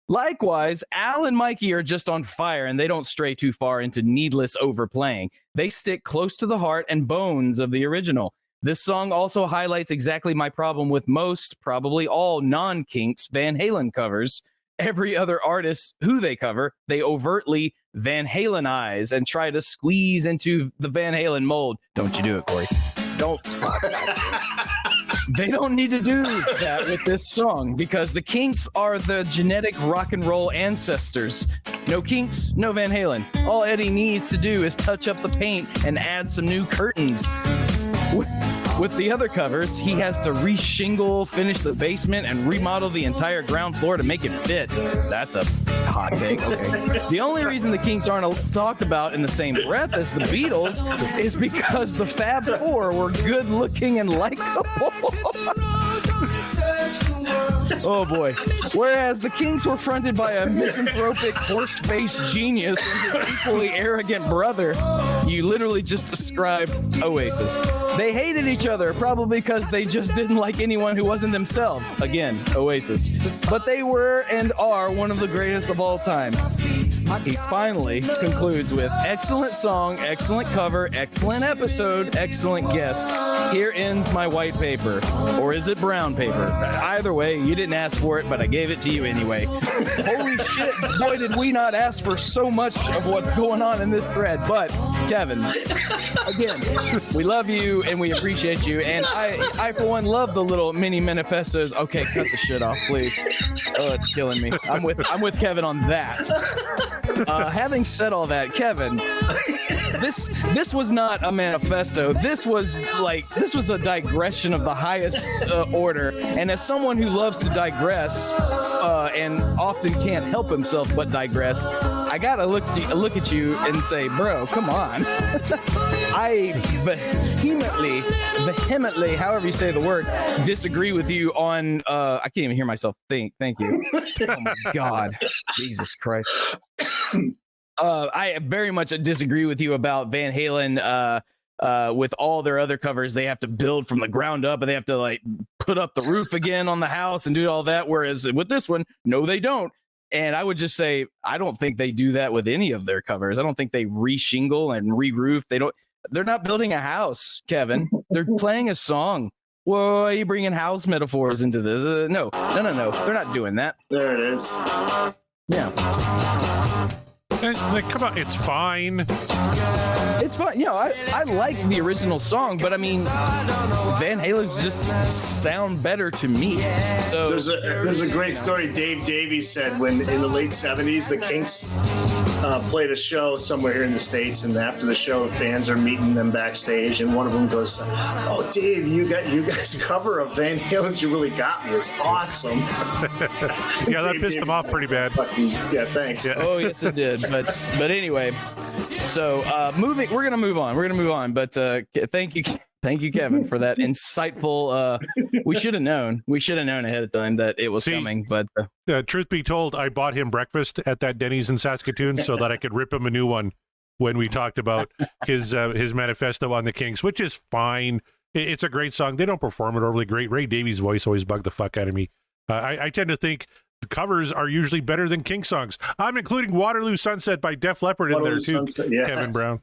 Speaker 3: Likewise, Al and Mikey are just on fire, and they don't stray too far into needless overplaying. They stick close to the heart and bones of the original. This song also highlights exactly my problem with most, probably all non-Kinks Van Halen covers. Every other artist who they cover, they overtly Van Halenize and try to squeeze into the Van Halen mold. Don't you do it, Corey. Don't. They don't need to do that with this song because the Kinks are the genetic rock and roll ancestors. No Kinks, no Van Halen. All Eddie needs to do is touch up the paint and add some new curtains. With the other covers, he has to re-shingle, finish the basement, and remodel the entire ground floor to make it fit. That's a hot take. Okay. The only reason the Kinks aren't talked about in the same breath as the Beatles is because the Fab Four were good-looking and likable. Oh boy. Whereas the Kinks were fronted by a misanthropic, horse-faced genius and his equally arrogant brother, you literally just described Oasis. They hated each other, probably because they just didn't like anyone who wasn't themselves. Again, Oasis. But they were and are one of the greatest of all time. He finally concludes with excellent song, excellent cover, excellent episode, excellent guest. Here ends my white paper. Or is it brown paper? Either way, you didn't ask for it, but I gave it to you anyway. Holy shit, boy, did we not ask for so much of what's going on in this thread. But, Kevin, again, we love you and we appreciate you. And I for one, love the little mini manifestos. Okay, cut the shit off, please. Oh, it's killing me. I'm with Kevin on that. Having said all that, Kevin, this was not a manifesto. This was a digression of the highest order. And as someone who loves to digress and often can't help himself but digress, I gotta look at you and say, bro, come on. I vehemently, however you say the word, disagree with you on. I can't even hear myself think. Thank you. Oh my God, Jesus Christ. I very much disagree with you about Van Halen. With all their other covers, they have to build from the ground up, and they have to like put up the roof again on the house and do all that. Whereas with this one, no, they don't. And I would just say, I don't think they do that with any of their covers. I don't think they re-shingle and re-roof. They're not building a house, Kevin. They're playing a song. Whoa, are you bringing house metaphors into this? No. They're not doing that.
Speaker 5: There it is.
Speaker 3: Yeah.
Speaker 4: Like, come on, it's fine.
Speaker 3: It's fun. You know, I like the original song, but I mean, Van Halen's just sound better to me. So
Speaker 5: there's a great story Dave Davies said when in the late 70s the Kinks played a show somewhere here in the States, and after the show the fans are meeting them backstage, and one of them goes, "Oh, Dave, you guys cover of Van Halen's You Really Got Me is awesome."
Speaker 4: Yeah, that pissed them off pretty bad.
Speaker 5: Yeah, thanks.
Speaker 4: Yeah.
Speaker 3: oh yes, it did. But anyway, so we're gonna move on. But thank you, Kevin, for that insightful. We should have known ahead of time that it was coming. But
Speaker 4: truth be told, I bought him breakfast at that Denny's in Saskatoon so that I could rip him a new one when we talked about his manifesto on the Kinks, which is fine. It's a great song. They don't perform it overly great. Ray Davies' voice always bugged the fuck out of me. I tend to think the covers are usually better than King songs. I'm including Waterloo Sunset by Def Leppard in there too,
Speaker 5: Sunset, yes.
Speaker 4: Kevin Brown.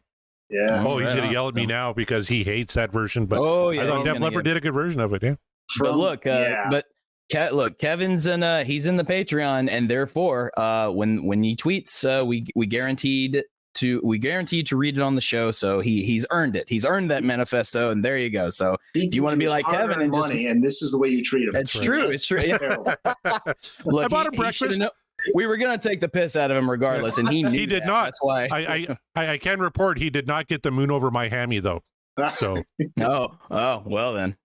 Speaker 5: Yeah.
Speaker 4: Oh, he's going to yell at me now because he hates that version. But I thought Def Leppard did a good version of it. Yeah.
Speaker 3: But look, Kevin's he's in the Patreon, and therefore, when he tweets, we guaranteed to read it on the show. So he's earned it. He's earned that manifesto, and there you go. So if you want to be like Kevin and
Speaker 5: money, and this is the way you treat him.
Speaker 3: It's true. It's true. Yeah. Look,
Speaker 4: I bought him breakfast.
Speaker 3: We were gonna take the piss out of him regardless, and he knew
Speaker 4: he did
Speaker 3: that.
Speaker 4: not.
Speaker 3: That's why
Speaker 4: I can report he did not get the moon over my hammy though. So
Speaker 3: oh well then.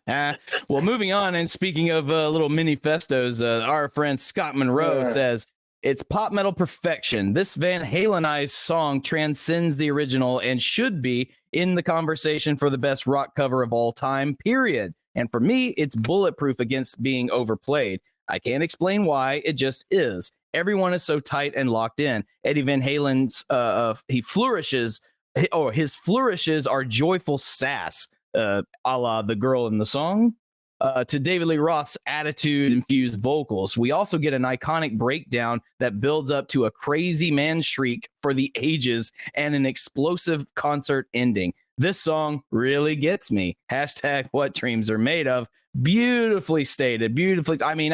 Speaker 3: Well, moving on, and speaking of little mini festos, our friend Scott Monroe says it's pop metal perfection. This Van Halenized song transcends the original and should be in the conversation for the best rock cover of all time, period. And for me, it's bulletproof against being overplayed. I can't explain why, it just is. Everyone is so tight and locked in. Eddie Van Halen's his flourishes are joyful sass, a la the girl in the song, to David Lee Roth's attitude-infused vocals. We also get an iconic breakdown that builds up to a crazy man shriek for the ages and an explosive concert ending. This song really gets me. Hashtag what dreams are made of. Beautifully stated. Beautifully. I mean,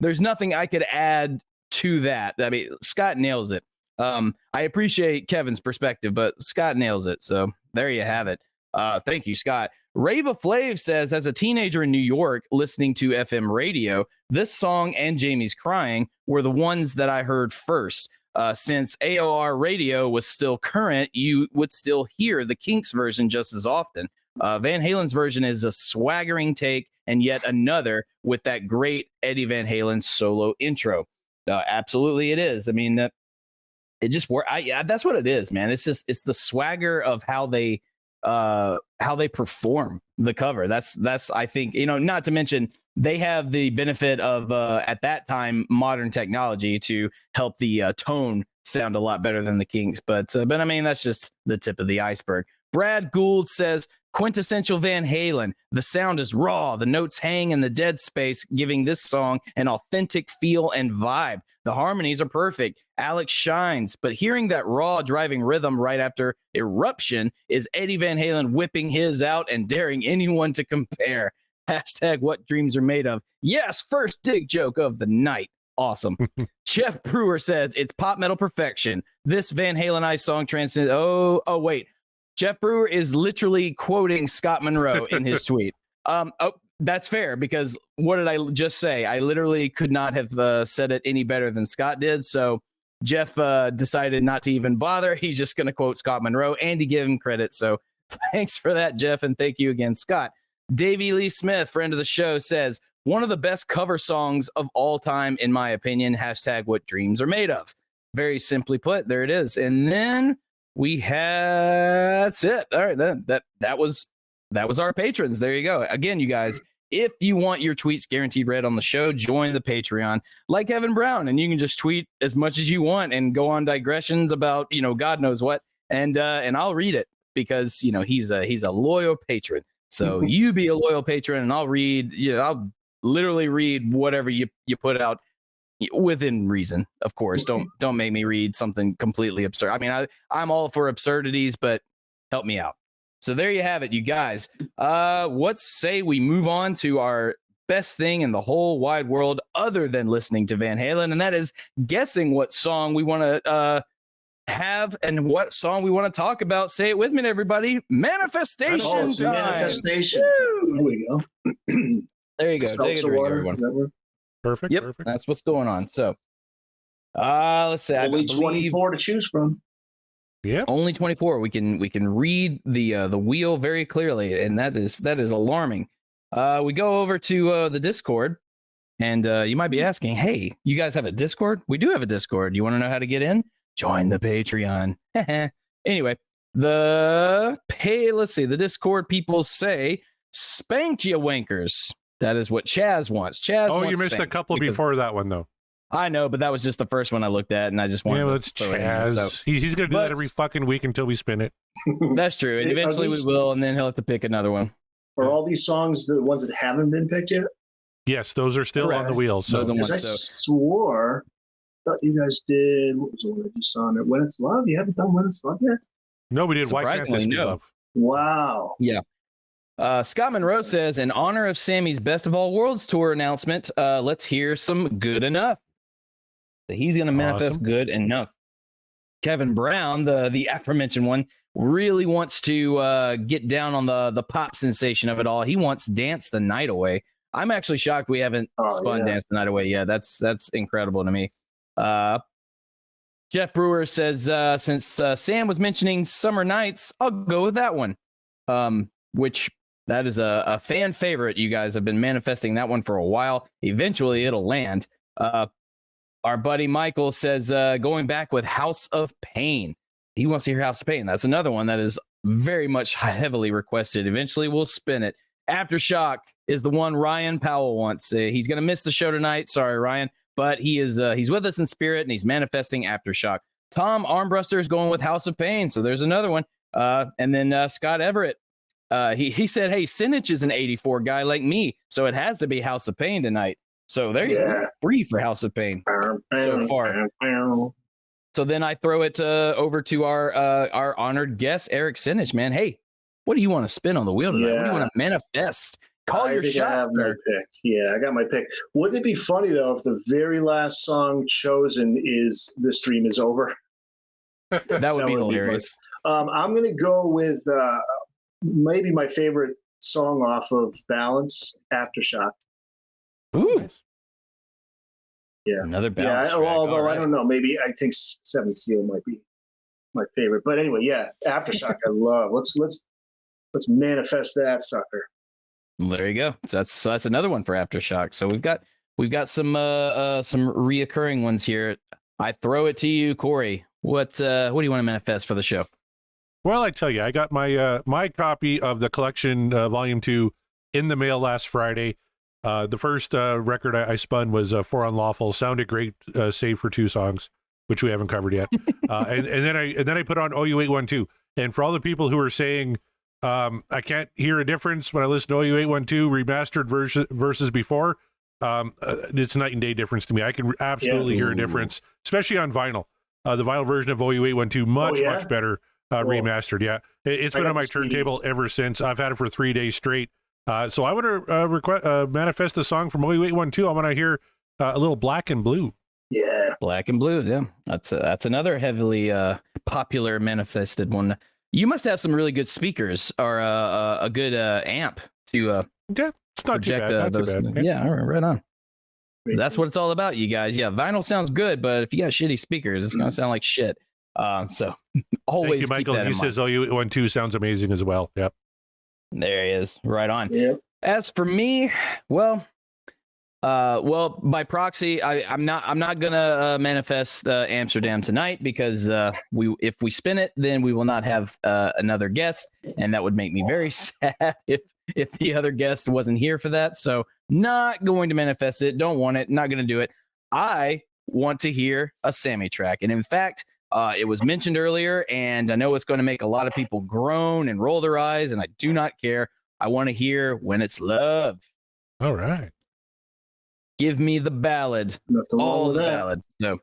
Speaker 3: there's nothing I could add to that. I mean, Scott nails it. I appreciate Kevin's perspective, but Scott nails it. So there you have it. Thank you, Scott. Rava Flav says, as a teenager in New York listening to FM radio, this song and Jamie's Crying were the ones that I heard first. Since AOR radio was still current, you would still hear the Kinks version just as often. Van Halen's version is a swaggering take, and yet another with that great Eddie Van Halen solo intro. Absolutely, it is. I mean, it just works. That's what it is, man. It's the swagger of how they perform the cover. That's I think, not to mention they have the benefit of at that time modern technology to help the tone sound a lot better than the Kinks. But I mean, that's just the tip of the iceberg. Brad Gould says, quintessential Van Halen. The sound is raw. The notes hang in the dead space, giving this song an authentic feel and vibe. The harmonies are perfect. Alex shines, but hearing that raw driving rhythm right after Eruption is Eddie Van Halen whipping his out and daring anyone to compare. Hashtag what dreams are made of. Yes, first dig joke of the night. Awesome. Jeff Brewer says it's pop metal perfection. This Van Halenized song transcends. Oh, wait. Jeff Brewer is literally quoting Scott Monroe in his tweet. That's fair, because what did I just say? I literally could not have said it any better than Scott did. So Jeff decided not to even bother. He's just going to quote Scott Monroe, and he gave him credit. So thanks for that, Jeff. And thank you again, Scott. Davey Lee Smith, friend of the show, says, one of the best cover songs of all time, in my opinion. Hashtag what dreams are made of. Very simply put, there it is. And then we had, that's it. All right, that was our patrons. There you go. Again, you guys, if you want your tweets guaranteed read on the show, join the Patreon like Evan Brown, and you can just tweet as much as you want and go on digressions about, God knows what. And I'll read it because, he's a loyal patron. So you be a loyal patron, and I'll read, I'll literally read whatever you put out within reason. Of course, don't make me read something completely absurd. I mean, I'm all for absurdities, but help me out. So there you have it, you guys. What say we move on to our best thing in the whole wide world other than listening to Van Halen, and that is guessing what song we want to have and what song we want to talk about. Say it with me, everybody. Manifestation
Speaker 5: Oh, it's
Speaker 3: time.
Speaker 5: manifestation.
Speaker 3: Woo!
Speaker 5: There we go.
Speaker 3: There you go. Take a
Speaker 5: Seltzer
Speaker 3: drink,
Speaker 5: water.
Speaker 3: everyone.
Speaker 5: Does that work?
Speaker 4: Perfect.
Speaker 3: Yep,
Speaker 4: Perfect.
Speaker 3: that's what's going on. So, let's see. I
Speaker 5: Only
Speaker 3: believe
Speaker 5: 24 to choose from.
Speaker 4: Yep.
Speaker 3: only 24. We can read the wheel very clearly, and that is alarming. We go over to the Discord, and you might be asking, "Hey, you guys have a Discord?" We do have a Discord. You want to know how to get in? Join the Patreon. Anyway, let's see. The Discord people say, "Spanked you wankers." That is what Chaz wants. Chaz.
Speaker 4: Oh,
Speaker 3: wants
Speaker 4: you missed a
Speaker 3: spanked
Speaker 4: couple
Speaker 3: because-
Speaker 4: before that one, though.
Speaker 3: I know, but that was just the first one I looked at, and I just wanted.
Speaker 4: Yeah, well,
Speaker 3: to
Speaker 4: it's
Speaker 3: throw it in there,
Speaker 4: Chaz.
Speaker 3: so-
Speaker 4: He's going to do that
Speaker 3: But-
Speaker 4: every fucking week until we spin it.
Speaker 3: That's true, and
Speaker 5: Are
Speaker 3: eventually
Speaker 5: these-
Speaker 3: we will, and then he'll have to pick another one.
Speaker 5: Are all these songs the ones that haven't been picked yet?
Speaker 4: Yes, those are still on the
Speaker 3: Correct.
Speaker 4: wheel. So
Speaker 3: Those are
Speaker 5: Because I
Speaker 3: So-
Speaker 5: swore, thought you guys did. What was the one that you saw on it? When It's Love? You haven't done When It's Love yet?
Speaker 4: no, we did. Why can't this
Speaker 3: Surprisingly,
Speaker 4: be
Speaker 3: no.
Speaker 4: love?
Speaker 5: Wow.
Speaker 3: Scott Monroe says, in honor of Sammy's Best of All Worlds tour announcement, let's hear some Good Enough. So he's going to manifest
Speaker 4: Awesome.
Speaker 3: Good Enough. Kevin Brown, the aforementioned one, really wants to get down on the pop sensation of it all. He wants Dance the Night Away. I'm actually shocked we haven't spun
Speaker 5: yeah.
Speaker 3: Dance the Night Away yet. That's incredible to me. Jeff Brewer says, since Sam was mentioning Summer Nights, I'll go with that one. Which that is a fan favorite. You guys have been manifesting that one for a while. Eventually it'll land. Our buddy Michael says, going back with House of Pain. He wants to hear House of Pain. That's another one that is very much heavily requested. Eventually we'll spin it. Aftershock is the one Ryan Powell wants. He's going to miss the show tonight. Sorry, Ryan. But he's with us in spirit, and he's manifesting Aftershock. Tom Armbruster is going with House of Pain. So there's another one. And then Scott Everett. He said, hey, Senich is an 84 guy like me, so it has to be House of Pain tonight. So there you go. Free for House of Pain so far. So then I throw it over to our honored guest, Eric Senich, man. Hey, what do you want to spin on the wheel tonight? What do you want to manifest? Call your
Speaker 5: I
Speaker 3: shots,
Speaker 5: have my
Speaker 3: sir.
Speaker 5: pick. Yeah, I got my pick. Wouldn't it be funny, though, if the very last song chosen is This Dream Is Over?
Speaker 3: That would be hilarious.
Speaker 5: I'm going to go with maybe my favorite song off of Balance, Aftershock.
Speaker 3: Ooh.
Speaker 5: Yeah.
Speaker 3: Another balance. track.
Speaker 5: Although
Speaker 3: All right.
Speaker 5: I don't know, maybe I think Seven Seal might be my favorite. But anyway, yeah, Aftershock I love. Let's manifest that sucker.
Speaker 3: There you go. So that's another one for Aftershock. So we've got some reoccurring ones here. I throw it to you, Corey. What do you want to manifest for the show?
Speaker 4: Well, I tell you, I got my my copy of the collection, Volume 2, in the mail last Friday. The first record I spun was For Unlawful. Sounded great, save for 2 songs, which we haven't covered yet. And then I put on OU812. And for all the people who are saying I can't hear a difference when I listen to OU812 remastered versus before, it's night and day difference to me. I can absolutely hear a difference, especially on vinyl. The vinyl version of OU812 much better remastered. Yeah, it's been on my turntable ever since. I've had it for 3 days straight. So I want to manifest a song from OU812. I want to hear a little Black and Blue.
Speaker 5: Yeah,
Speaker 3: Black and Blue. Yeah, that's another heavily popular manifested one. You must have some really good speakers or a good amp to
Speaker 4: Yeah, it's not too
Speaker 3: project
Speaker 4: bad. Not
Speaker 3: those.
Speaker 4: too bad.
Speaker 3: Yeah, all right on. That's what it's all about, you guys. Yeah, vinyl sounds good, but if you got shitty speakers, it's gonna sound like shit. So always
Speaker 4: Thank you, Michael.
Speaker 3: keep that
Speaker 4: He
Speaker 3: in mind.
Speaker 4: says OU812 sounds amazing as well. Yep.
Speaker 3: There he is. Right on.
Speaker 5: yeah.
Speaker 3: As for me, well, by proxy, I'm not gonna manifest Amsterdam tonight because if we spin it, then we will not have another guest, and that would make me very sad if the other guest wasn't here for that. So not going to manifest it. Don't want it. Not gonna do it. I want to hear a Sammy track, and in fact, it was mentioned earlier, and I know it's going to make a lot of people groan and roll their eyes, and I do not care. I want to hear When It's Love.
Speaker 4: All right.
Speaker 3: Give me the ballad,
Speaker 5: Nothing wrong
Speaker 3: all
Speaker 5: with
Speaker 3: the
Speaker 5: that.
Speaker 3: ballads. So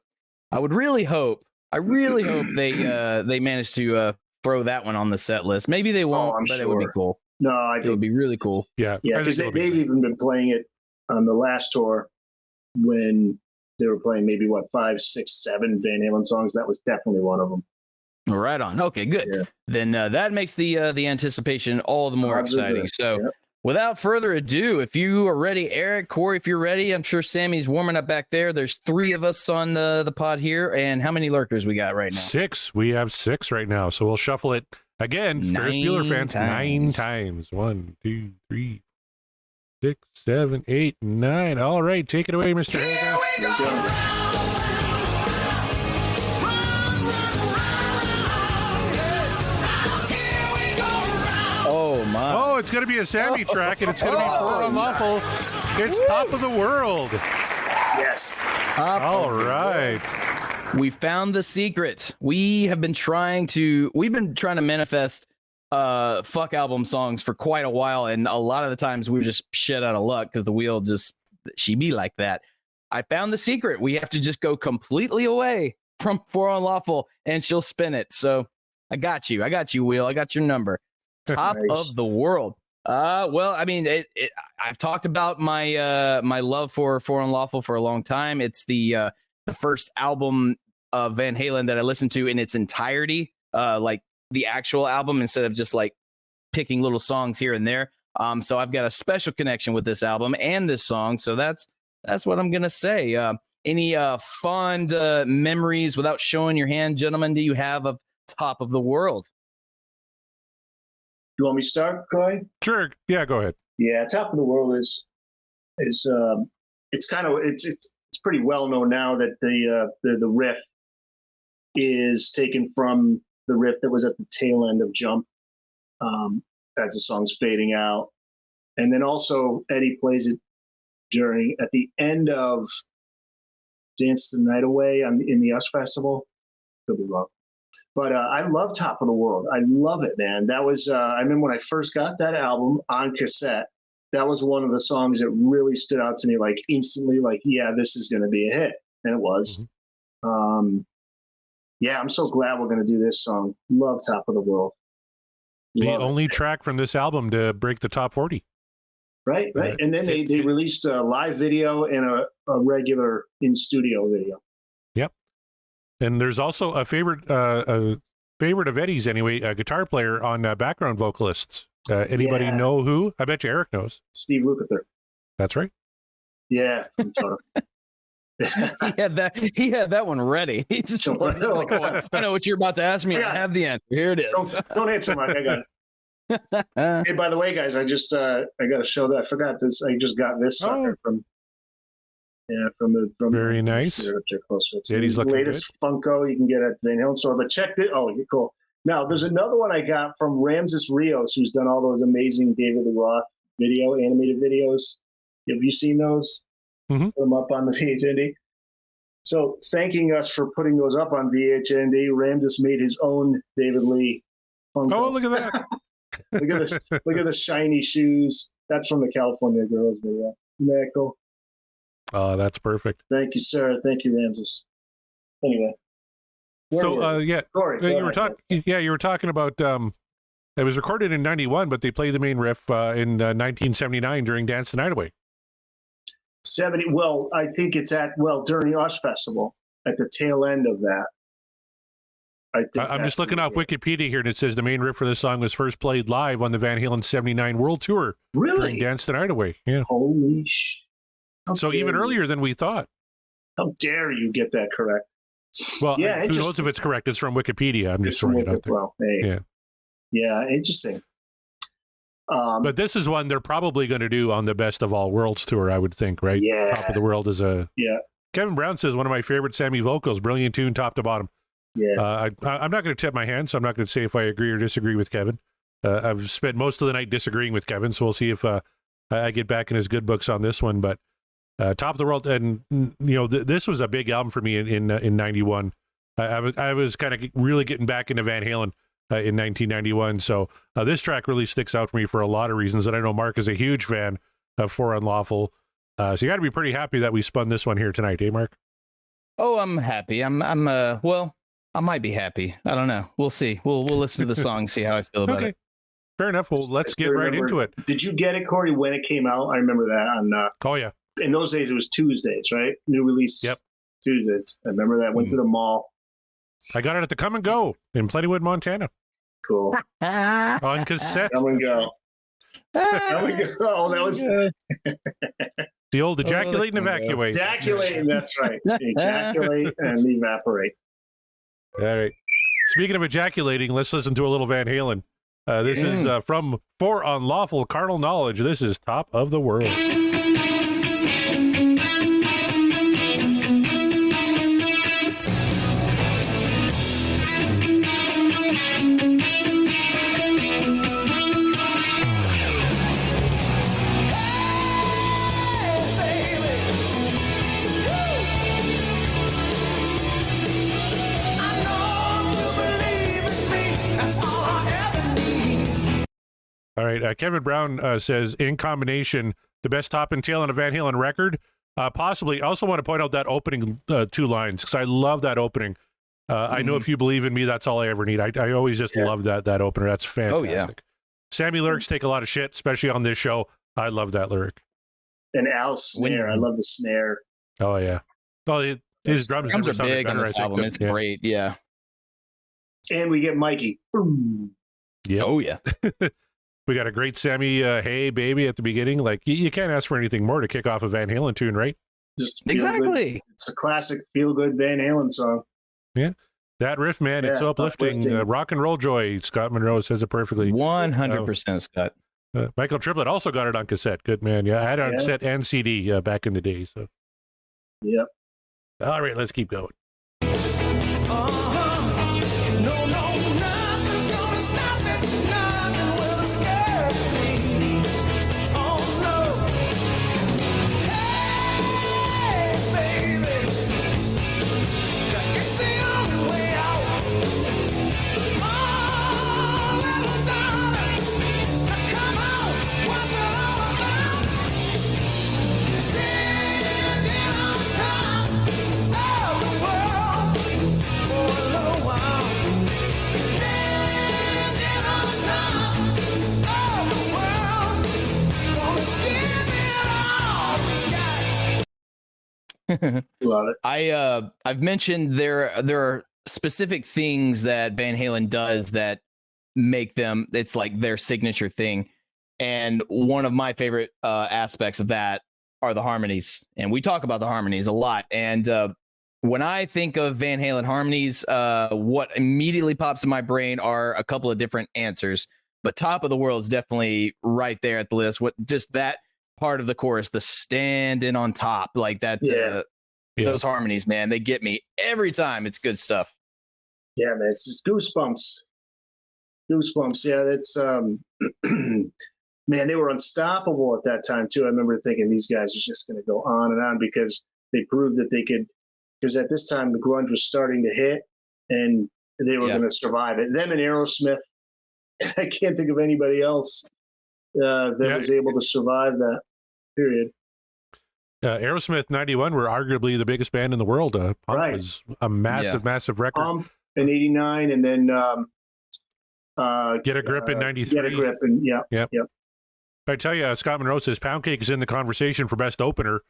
Speaker 3: I really hope they manage to throw that one on the set list. Maybe they won't,
Speaker 5: I'm
Speaker 3: but it would be
Speaker 5: sure.
Speaker 3: cool.
Speaker 5: No, I
Speaker 3: It would
Speaker 5: think
Speaker 3: be really cool.
Speaker 4: Yeah.
Speaker 5: yeah,
Speaker 4: I think
Speaker 5: because
Speaker 4: it'll be
Speaker 5: they've
Speaker 4: good.
Speaker 5: even been playing it on the last tour when they were playing maybe 5, 6, 7 Van Halen songs. That was definitely one of them.
Speaker 3: Right on. Okay, good.
Speaker 5: Yeah.
Speaker 3: Then that makes the anticipation all the more
Speaker 5: Odds are
Speaker 3: exciting.
Speaker 5: good.
Speaker 3: So,
Speaker 5: Yep.
Speaker 3: without further ado, if you are ready, Eric, Corey, if you're ready, I'm sure Sammy's warming up back there. There's 3 of us on the pod here, and how many lurkers we got right now?
Speaker 4: 6. We have 6 right now, so we'll shuffle it again. Ferris Bueller fans, 9 times. 1, 2, 3, 6, 7, 8, 9. All right, take it away, Mr. Hagar.
Speaker 3: Oh my!
Speaker 4: Oh, it's going to be a Sammy track, and it's going to be For Unlawful. It's Top of the World.
Speaker 5: Yes.
Speaker 4: All right.
Speaker 3: We found the secret. We've been trying to manifest fuck album songs for quite a while, and a lot of the times we were just shit out of luck because the wheel she be like that. I found the secret. We have to just go completely away from For Unlawful, and she'll spin it. So I got you, wheel. I got your number. Top
Speaker 5: Nice.
Speaker 3: of the World. Well, I mean, I've talked about my my love for Unlawful for a long time. It's the first album of Van Halen that I listened to in its entirety, like the actual album, instead of just like picking little songs here and there. So I've got a special connection with this album and this song. So that's what I'm gonna say. Any fond memories, without showing your hand, gentlemen, do you have of Top of the World?
Speaker 5: You want me to start, Corey?
Speaker 4: Sure. Yeah, go ahead.
Speaker 5: Yeah, Top of the World is it's pretty well known now that the riff is taken from the riff that was at the tail end of Jump, as the song's fading out, and then also Eddie plays it at the end of Dance the Night Away in the US Festival. Could be wrong. But I love Top of the World. I love it, man. That was, I remember when I first got that album on cassette, that was one of the songs that really stood out to me, like instantly, like, yeah, this is going to be a hit. And it was. Mm-hmm. Yeah, I'm so glad we're going to do this song. Love Top of the World.
Speaker 4: The only track from this album to break the top 40.
Speaker 5: Right. And then they released a live video and a regular in-studio video.
Speaker 4: Yep. And there's also a favorite of Eddie's anyway, a guitar player on background vocalists. Anybody know who? I bet you Eric knows.
Speaker 5: Steve Lukather.
Speaker 4: That's right.
Speaker 5: Yeah.
Speaker 3: He had that one ready. He just like, I know what you're about to ask me. I have the answer. Here it is.
Speaker 5: Don't answer, Mike. I got it. Hey, by the way, guys, I got to show that. I forgot this. I just got this sucker from
Speaker 4: very nice.
Speaker 5: It's
Speaker 4: Eddie's
Speaker 5: the latest Funko you can get at Van Halen store. But check it. Oh, you're cool. Now, there's another one I got from Ramses Rios, who's done all those amazing David Lee Roth animated videos. Have you seen those?
Speaker 4: Mm-hmm.
Speaker 5: Put them up on the VHND. So, thanking us for putting those up on VHND, Ramses made his own David Lee Funko.
Speaker 4: Oh, look at that.
Speaker 5: Look at this. Look at the shiny shoes. That's from the California Girls video. Isn't that cool?
Speaker 4: Oh, that's perfect.
Speaker 5: Thank you, sir. Thank you, Ramses. Anyway.
Speaker 4: So,
Speaker 5: Corey,
Speaker 4: you were talking about, it was recorded in 91, but they played the main riff in 1979 during Dance the Night Away.
Speaker 5: 70. Well, I think it's during the Arts Festival at the tail end of that.
Speaker 4: I'm just looking off Wikipedia here, and it says the main riff for this song was first played live on the Van Halen 79 World Tour.
Speaker 5: Really?
Speaker 4: During Dance the Night Away. Yeah.
Speaker 5: Holy sh!
Speaker 4: So even earlier than we thought.
Speaker 5: How dare you get that correct?
Speaker 4: Well, who knows if it's correct? It's from Wikipedia. I'm just throwing it out there.
Speaker 5: Well, hey. Yeah, interesting.
Speaker 4: But this is one they're probably going to do on the Best of All Worlds tour, I would think, right?
Speaker 5: Yeah.
Speaker 4: Top of the World is a...
Speaker 5: Yeah.
Speaker 4: Kevin Brown says one of my favorite Sammy vocals, brilliant tune, top to bottom.
Speaker 5: Yeah.
Speaker 4: I'm not going to tip my hand, so I'm not going to say if I agree or disagree with Kevin. I've spent most of the night disagreeing with Kevin, so we'll see if I get back in his good books on this one. But Top of the World, and this was a big album for me in 91. I was kind of really getting back into Van Halen in 1991, so this track really sticks out for me for a lot of reasons. And I know Mark is a huge fan of For Unlawful, so you got to be pretty happy that we spun this one here tonight, eh, Mark?
Speaker 3: Oh, I'm happy. Well, I might be happy. I don't know. We'll see. We'll listen to the song, see how I feel about it.
Speaker 4: Fair enough. Well, let's get right into it.
Speaker 5: Did you get it, Corey, when it came out? I remember that on.
Speaker 4: Oh yeah.
Speaker 5: In those days, it was Tuesdays, right? New release.
Speaker 4: Yep.
Speaker 5: Tuesdays. I remember that. Went to the mall.
Speaker 4: I got it at the Come and Go in Plentywood, Montana,
Speaker 5: Cool.
Speaker 4: on cassette.
Speaker 5: Come and go. Come and go. Oh, that was
Speaker 4: The old ejaculate and evacuate.
Speaker 5: ejaculating. That's right. Ejaculate and evaporate.
Speaker 4: All right. Speaking of ejaculating, let's listen to a little Van Halen. This is from For Unlawful Carnal Knowledge. This is Top of the World. All right. Kevin Brown says, in combination, the best top and tail on a Van Halen record. Possibly. I also want to point out that opening 2 lines because I love that opening. I know if you believe in me, that's all I ever need. I always just love that opener. That's fantastic.
Speaker 3: Oh, yeah.
Speaker 4: Sammy lyrics take a lot of shit, especially on this show. I love that lyric.
Speaker 5: And Al's snare. I love the snare.
Speaker 4: Oh, yeah. Oh, his drums
Speaker 3: Drums
Speaker 4: never
Speaker 3: are
Speaker 4: sounded
Speaker 3: big on
Speaker 4: better,
Speaker 3: this
Speaker 4: I think,
Speaker 3: album. It's great. Yeah.
Speaker 5: And we get Mikey. Boom.
Speaker 4: Yep.
Speaker 3: Oh, yeah.
Speaker 4: We got a great Sammy, hey, baby, at the beginning. Like, you can't ask for anything more to kick off a Van Halen tune, right?
Speaker 5: Just feel
Speaker 3: Exactly.
Speaker 5: good. It's a classic feel-good Van Halen song.
Speaker 4: Yeah. That riff, man, it's
Speaker 5: Yeah,
Speaker 4: uplifting.
Speaker 5: uplifting.
Speaker 4: Rock and roll joy. Scott Monroe says it perfectly.
Speaker 3: 100%, Scott.
Speaker 4: Michael Triplett also got it on cassette. Good man. Yeah, I had it on
Speaker 5: Yeah.
Speaker 4: cassette and CD back in the day. So,
Speaker 5: Yep.
Speaker 4: all right, let's keep going.
Speaker 5: Love it.
Speaker 3: I've mentioned there are specific things that Van Halen does that make them, it's like their signature thing. And one of my favorite aspects of that are the harmonies. And we talk about the harmonies a lot. And when I think of Van Halen harmonies, what immediately pops in my brain are a couple of different answers. But Top of the World is definitely right there at the list. What just that part of the chorus, the standing on top, like that.
Speaker 5: Yeah.
Speaker 3: Those harmonies, man, they get me every time. It's good stuff.
Speaker 5: Yeah, man, it's just goosebumps. Goosebumps. Yeah, that's man, they were unstoppable at that time too. I remember thinking these guys are just going to go on and on because they proved that they could. Because at this time the grunge was starting to hit, and they were going to survive it. Them and Aerosmith. I can't think of anybody else that was able to survive that period.
Speaker 4: Aerosmith 91 were arguably the biggest band in the world. Pump was a massive record.
Speaker 5: Pump in 89, and then
Speaker 4: Get a Grip in 93.
Speaker 5: Get a Grip, and yep.
Speaker 4: I tell you, Scott Monroe says Pound Cake is in the conversation for best opener.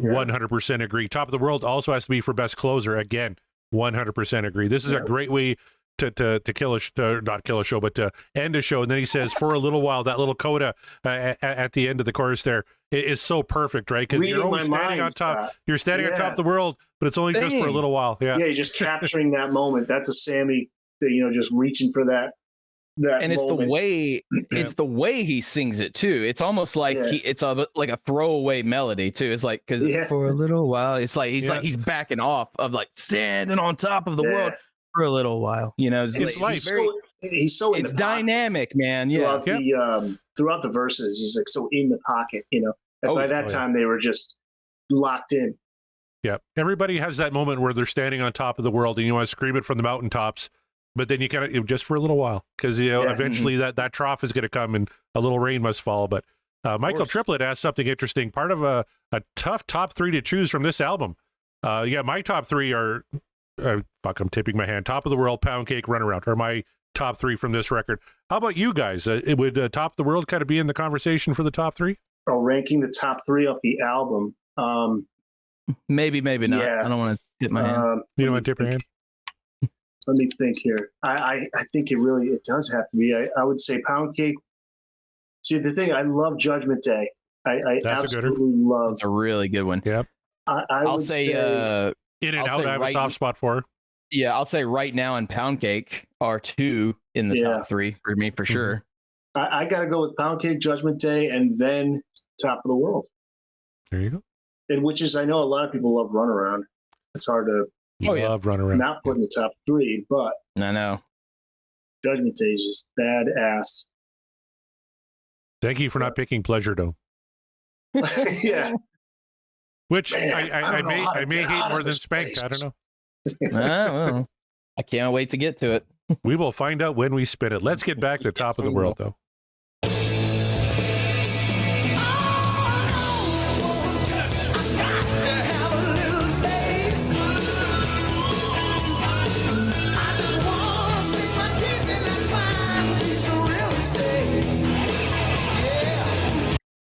Speaker 4: 100% agree. Top of the World also has to be for best closer. Again, 100% agree. This is a great way to kill not kill a show, but to end a show. And then he says, for a little while, that little coda at the end of the chorus there is so perfect, right? Because you're always standing on top. Scott. You're standing on top of the world, but it's only just for a little while. Yeah, you're just capturing that moment. That's a Sammy, just reaching for that. And it's
Speaker 3: moment. It's the way he sings it too. It's almost like it's like a throwaway melody too. It's like because for a little while, it's like he's backing off of like standing on top of the world for a little while. He's so it's dynamic, man.
Speaker 5: Throughout the verses, he's like so in the pocket. And by that time, they were just locked in.
Speaker 4: Yeah, everybody has that moment where they're standing on top of the world, and you want to scream it from the mountaintops. But then you kind of just for a little while, because eventually that trough is going to come and a little rain must fall. But Michael Triplett asked something interesting. Part of a tough top three to choose from this album. My top three are I'm tipping my hand. Top of the World, Pound Cake, Runaround are my top three from this record. How about you guys? Would Top of the World kind of be in the conversation for the top three?
Speaker 5: Oh, ranking the top three off the album.
Speaker 3: Maybe not. I don't want to tip my hand.
Speaker 4: You don't want to tip your hand?
Speaker 5: Let me think here. I think it does have to be. I would say Pound Cake. See, the thing, I love Judgment Day. I
Speaker 4: That's a gooder.
Speaker 5: absolutely love.
Speaker 3: It's a really good one.
Speaker 4: Yep.
Speaker 3: I'll
Speaker 5: would
Speaker 3: say,
Speaker 4: In and
Speaker 3: I'll
Speaker 4: Out,
Speaker 3: say
Speaker 4: I have a
Speaker 3: right-
Speaker 4: soft spot for.
Speaker 3: yeah, I'll say Right Now and Pound Cake are two in the top three for me for sure.
Speaker 5: I got to go with Pound Cake, Judgment Day, and then Top of the World.
Speaker 4: There you go.
Speaker 5: And which is, I know a lot of people love Runaround. It's hard to
Speaker 4: Love Run Around.
Speaker 5: not put in the top three, but
Speaker 3: I know.
Speaker 5: Judgment Day is just badass.
Speaker 4: Thank you for not picking Pleasure Dome,
Speaker 5: Yeah.
Speaker 4: which
Speaker 5: Man,
Speaker 4: I
Speaker 5: don't know how to
Speaker 4: may
Speaker 5: get
Speaker 4: hate
Speaker 5: out of
Speaker 4: more than
Speaker 5: this
Speaker 4: Spanked.
Speaker 5: place.
Speaker 4: I don't know.
Speaker 3: Well, I can't wait to get to it.
Speaker 4: We will find out when we spin it. Let's get back to Top of the World, though.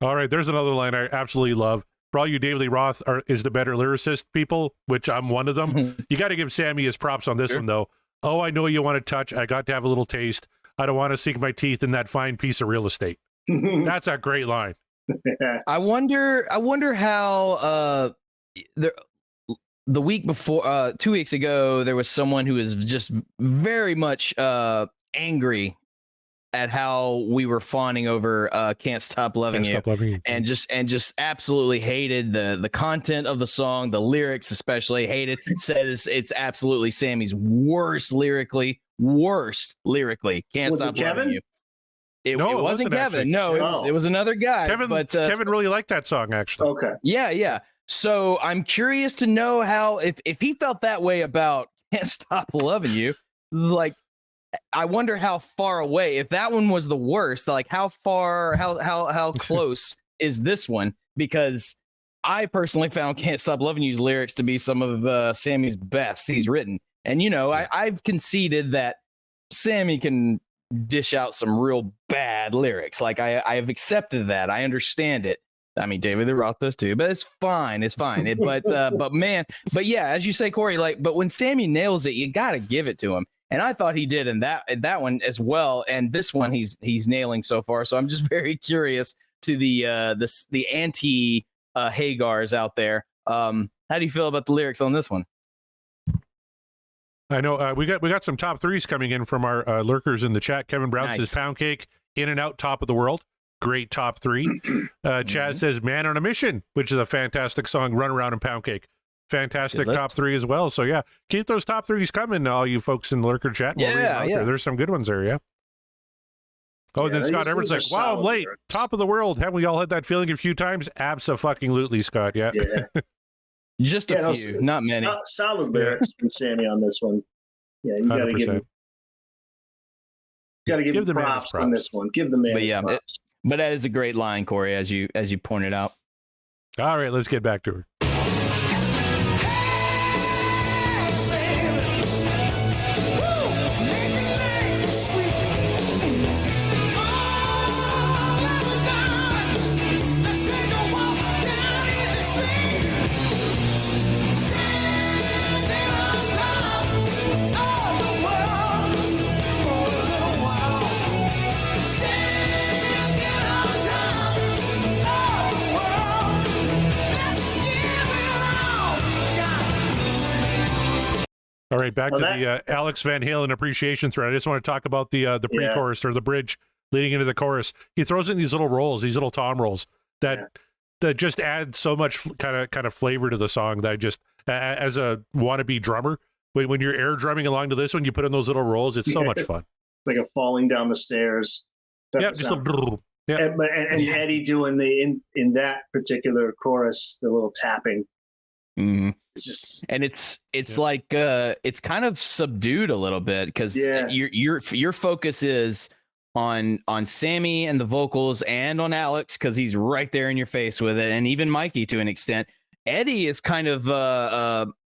Speaker 4: All right, there's another line I absolutely love. For all you David Lee Roth is the better lyricist people, which I'm one of them, you got to give Sammy his props on this one, though. Oh, I know you want to touch. I got to have a little taste. I don't want to sink my teeth in that fine piece of real estate. That's a great line.
Speaker 3: I wonder how the week before 2 weeks ago there was someone who was just very much angry at how we were fawning over Can't Stop Loving
Speaker 4: Can't
Speaker 3: You.
Speaker 4: Stop Loving You.
Speaker 3: And just absolutely hated the content of the song, the lyrics especially hated. Says it's absolutely Sammy's worst lyrically. Can't
Speaker 5: Was it
Speaker 3: Stop
Speaker 5: Kevin?
Speaker 3: Loving You. It
Speaker 4: No, it
Speaker 3: wasn't
Speaker 4: wasn't
Speaker 3: Kevin.
Speaker 4: actually.
Speaker 3: No,
Speaker 5: Oh.
Speaker 3: it was another guy.
Speaker 4: Kevin really liked that song, actually.
Speaker 5: Okay.
Speaker 3: Yeah. So I'm curious to know how if he felt that way about Can't Stop Loving You, like I wonder how far away, if that one was the worst, like how close is this one? Because I personally found Can't Stop Loving You's lyrics to be some of Sammy's best he's written. And I've conceded that Sammy can dish out some real bad lyrics. Like I have accepted that. I understand it. I mean, David Lee Roth does too, but it's fine. But yeah, as you say, Corey, but when Sammy nails it, you got to give it to him. And I thought he did in that one as well. And this one he's nailing so far. So I'm just very curious to the anti Hagars out there. How do you feel about the lyrics on this one?
Speaker 4: I know we got some top threes coming in from our lurkers in the chat. Kevin Brown says
Speaker 3: Nice.
Speaker 4: Pound Cake, In and Out, Top of the World. Great top three. Chaz says Man on a Mission, which is a fantastic song. Run Around and Pound Cake. Fantastic
Speaker 3: Good
Speaker 4: top three as well. So yeah, keep those top threes coming, all you folks in the lurker chat. We'll read them out there. There's some good ones there, yeah. Oh,
Speaker 5: Yeah,
Speaker 4: then Scott
Speaker 5: these
Speaker 4: Everett's
Speaker 5: are
Speaker 4: like, wow, I'm
Speaker 5: solid
Speaker 4: late.
Speaker 5: lyrics.
Speaker 4: Top of the world. Haven't we all had that feeling a few times? Abso-fucking-lutely, Scott. Yeah.
Speaker 5: Yeah.
Speaker 3: Just a few, not many.
Speaker 5: Solid lyrics from Sammy on this one. Yeah, you got to give
Speaker 4: 100%.
Speaker 5: him. Got to give
Speaker 4: Give
Speaker 5: him
Speaker 4: the man his
Speaker 5: props on
Speaker 4: props.
Speaker 5: this one. Give the man
Speaker 3: But
Speaker 5: his
Speaker 3: yeah,
Speaker 5: props.
Speaker 3: But that is a great line, Corey, as you pointed out.
Speaker 4: All right, let's get back to her. All right, back to the Alex Van Halen appreciation thread. I just want to talk about the pre-chorus or the bridge leading into the chorus. He throws in these little rolls, these little tom rolls that just add so much kind of flavor to the song that I just, as a wannabe drummer, when you're air drumming along to this one, you put in those little rolls. It's so much fun.
Speaker 5: Like a falling down the stairs.
Speaker 4: Yeah, just a yeah.
Speaker 5: And Eddie doing the in that particular chorus, the little tapping.
Speaker 3: Mm-hmm.
Speaker 5: It's just,
Speaker 3: and it's like it's kind of subdued a little bit because your focus is on Sammy and the vocals and on Alex because he's right there in your face with it, and even Mikey to an extent. Eddie is kind of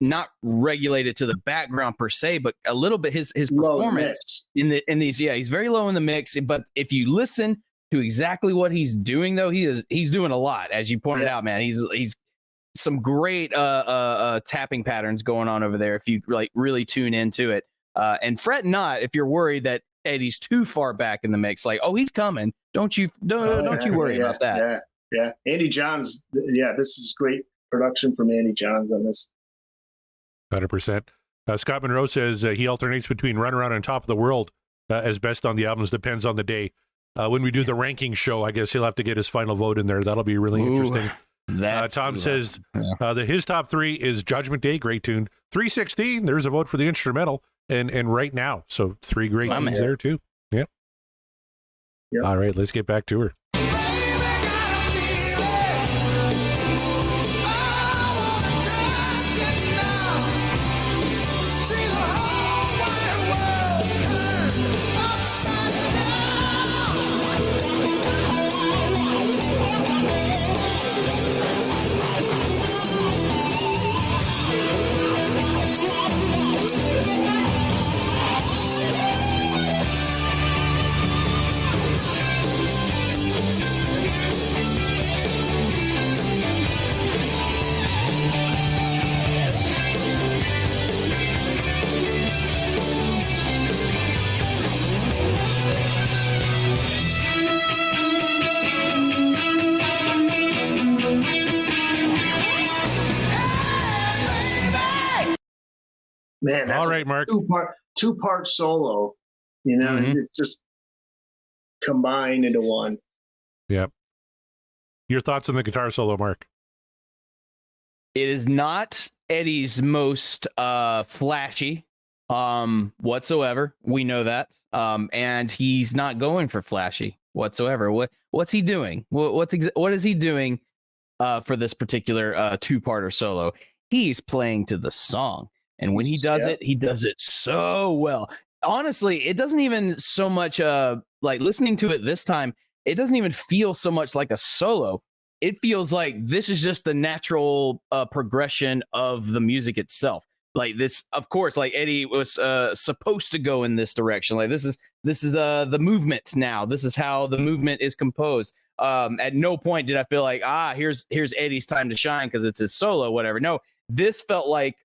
Speaker 3: not regulated to the background per se, but a little bit his performance in these he's very low in the mix. But if you listen to exactly what he's doing, though, he's doing a lot, as you pointed out, man. He's some great tapping patterns going on over there if you really tune into it. And fret not if you're worried that Eddie's too far back in the mix. Like, oh, he's coming. Don't you worry about that.
Speaker 5: Yeah. Andy Johns. Yeah, this is great production from Andy Johns on this.
Speaker 4: 100%. Scott Monroe says he alternates between Runaround and Top of the World as best on the albums. Depends on the day. When we do the ranking show, I guess he'll have to get his final vote in there. That'll be really interesting. Tom says his top 3 is Judgment Day, great tune. 316, there's a vote for the instrumental, and Right Now. So 3 great tunes there too. Yep. All right, let's get back to her.
Speaker 5: Man, that's
Speaker 4: all right, Mark.
Speaker 5: Two-part solo. You know, it just combined into one.
Speaker 4: Yep. Your thoughts on the guitar solo, Mark?
Speaker 3: It is not Eddie's most flashy whatsoever. We know that. And he's not going for flashy whatsoever. What's he doing? What is he doing for this particular 2-parter solo? He's playing to the song. And when he does it, he does it so well. Honestly, it doesn't even so much like listening to it this time, it doesn't even feel so much like a solo. It feels like this is just the natural progression of the music itself. Like this, of course, like Eddie was supposed to go in this direction. Like this is the movement now. This is how the movement is composed. At no point did I feel like, here's Eddie's time to shine because it's his solo, whatever. No, this felt like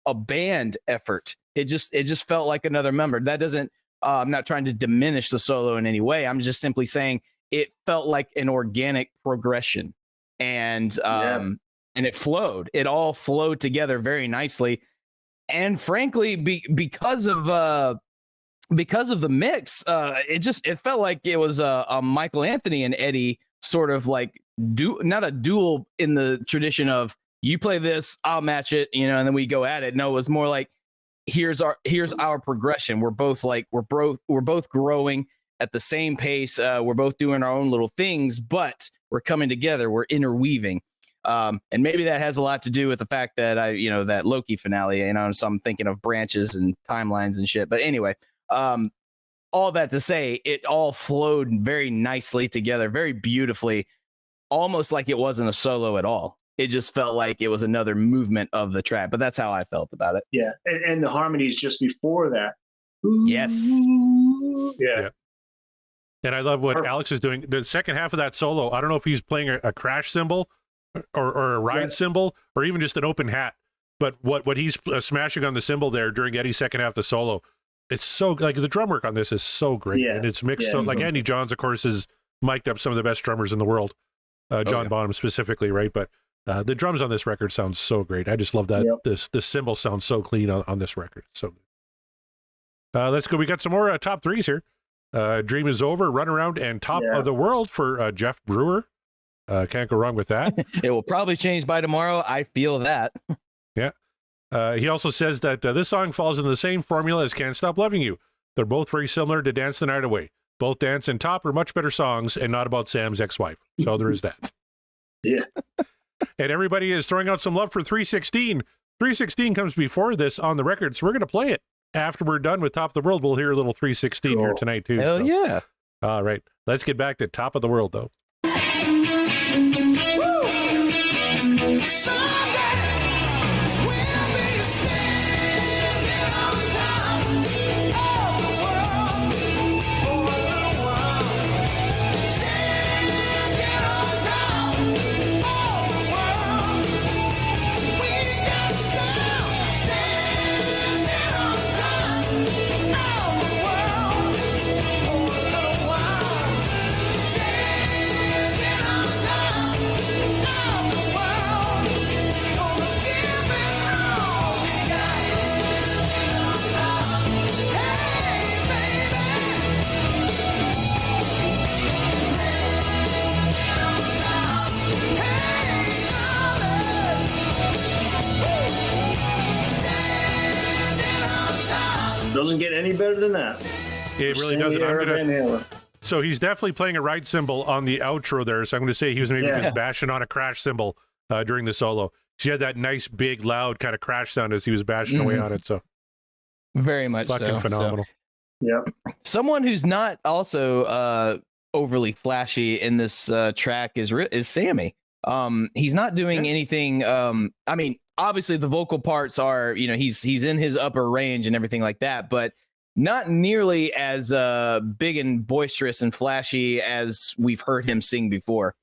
Speaker 3: a band effort. It just felt like another member. That doesn't, I'm not trying to diminish the solo in any way. I'm just simply saying it felt like an organic progression, and it flowed. It all flowed together very nicely. And frankly, because of the mix, it felt like it was a Michael Anthony and Eddie sort of like not a duel in the tradition of you play this, I'll match it, and then we go at it. No, it was more like here's our progression. We're both growing at the same pace. We're both doing our own little things, but we're coming together. We're interweaving. And maybe that has a lot to do with the fact that that Loki finale, so I'm thinking of branches and timelines and shit. But anyway, all that to say, it all flowed very nicely together, very beautifully, almost like it wasn't a solo at all. It just felt like it was another movement of the track, but that's how I felt about it.
Speaker 5: Yeah, and the harmonies just before that.
Speaker 3: Yes.
Speaker 5: Yeah.
Speaker 4: And I love what Alex is doing. The second half of that solo, I don't know if he's playing a crash cymbal or a ride cymbal or even just an open hat, but what he's smashing on the cymbal there during Eddie's second half of the solo, it's so, like, the drum work on this is so great. And it's mixed so, like, Andy Johns, of course, has mic'd up some of the best drummers in the world, John Bonham specifically, right? But the drums on this record sound so great. I just love that this cymbal sounds so clean on this record. So let's go. We got some more top 3s here. Dream Is Over, Runaround, and Top of the World for Jeff Brewer. Can't go wrong with that.
Speaker 3: It will probably change by tomorrow. I feel that.
Speaker 4: Yeah. He also says that this song falls in the same formula as Can't Stop Loving You. They're both very similar to Dance the Night Away. Both Dance and Top are much better songs and not about Sam's ex-wife. So there is that.
Speaker 5: Yeah.
Speaker 4: And everybody is throwing out some love for 316. 316 comes before this on the record, so we're going to play it. After we're done with Top of the World, we'll hear a little 316 here tonight, too.
Speaker 3: Hell yeah.
Speaker 4: All right. Let's get back to Top of the World, though.
Speaker 5: Doesn't get any better than that.
Speaker 4: It really
Speaker 5: Sammy
Speaker 4: doesn't.
Speaker 5: Hagar, Van Halen.
Speaker 4: So he's definitely playing a ride cymbal on the outro there. So I'm going to say he was maybe
Speaker 5: Yeah.
Speaker 4: just bashing on a crash cymbal during the solo. She had that nice, big, loud kind of crash sound as he was bashing away on it. So
Speaker 3: Very much
Speaker 4: fucking
Speaker 3: so.
Speaker 4: phenomenal.
Speaker 5: Yep.
Speaker 3: Someone who's not also overly flashy in this track is Sammy. He's not doing anything. I mean, obviously the vocal parts are, he's in his upper range and everything like that, but not nearly as big and boisterous and flashy as we've heard him sing before.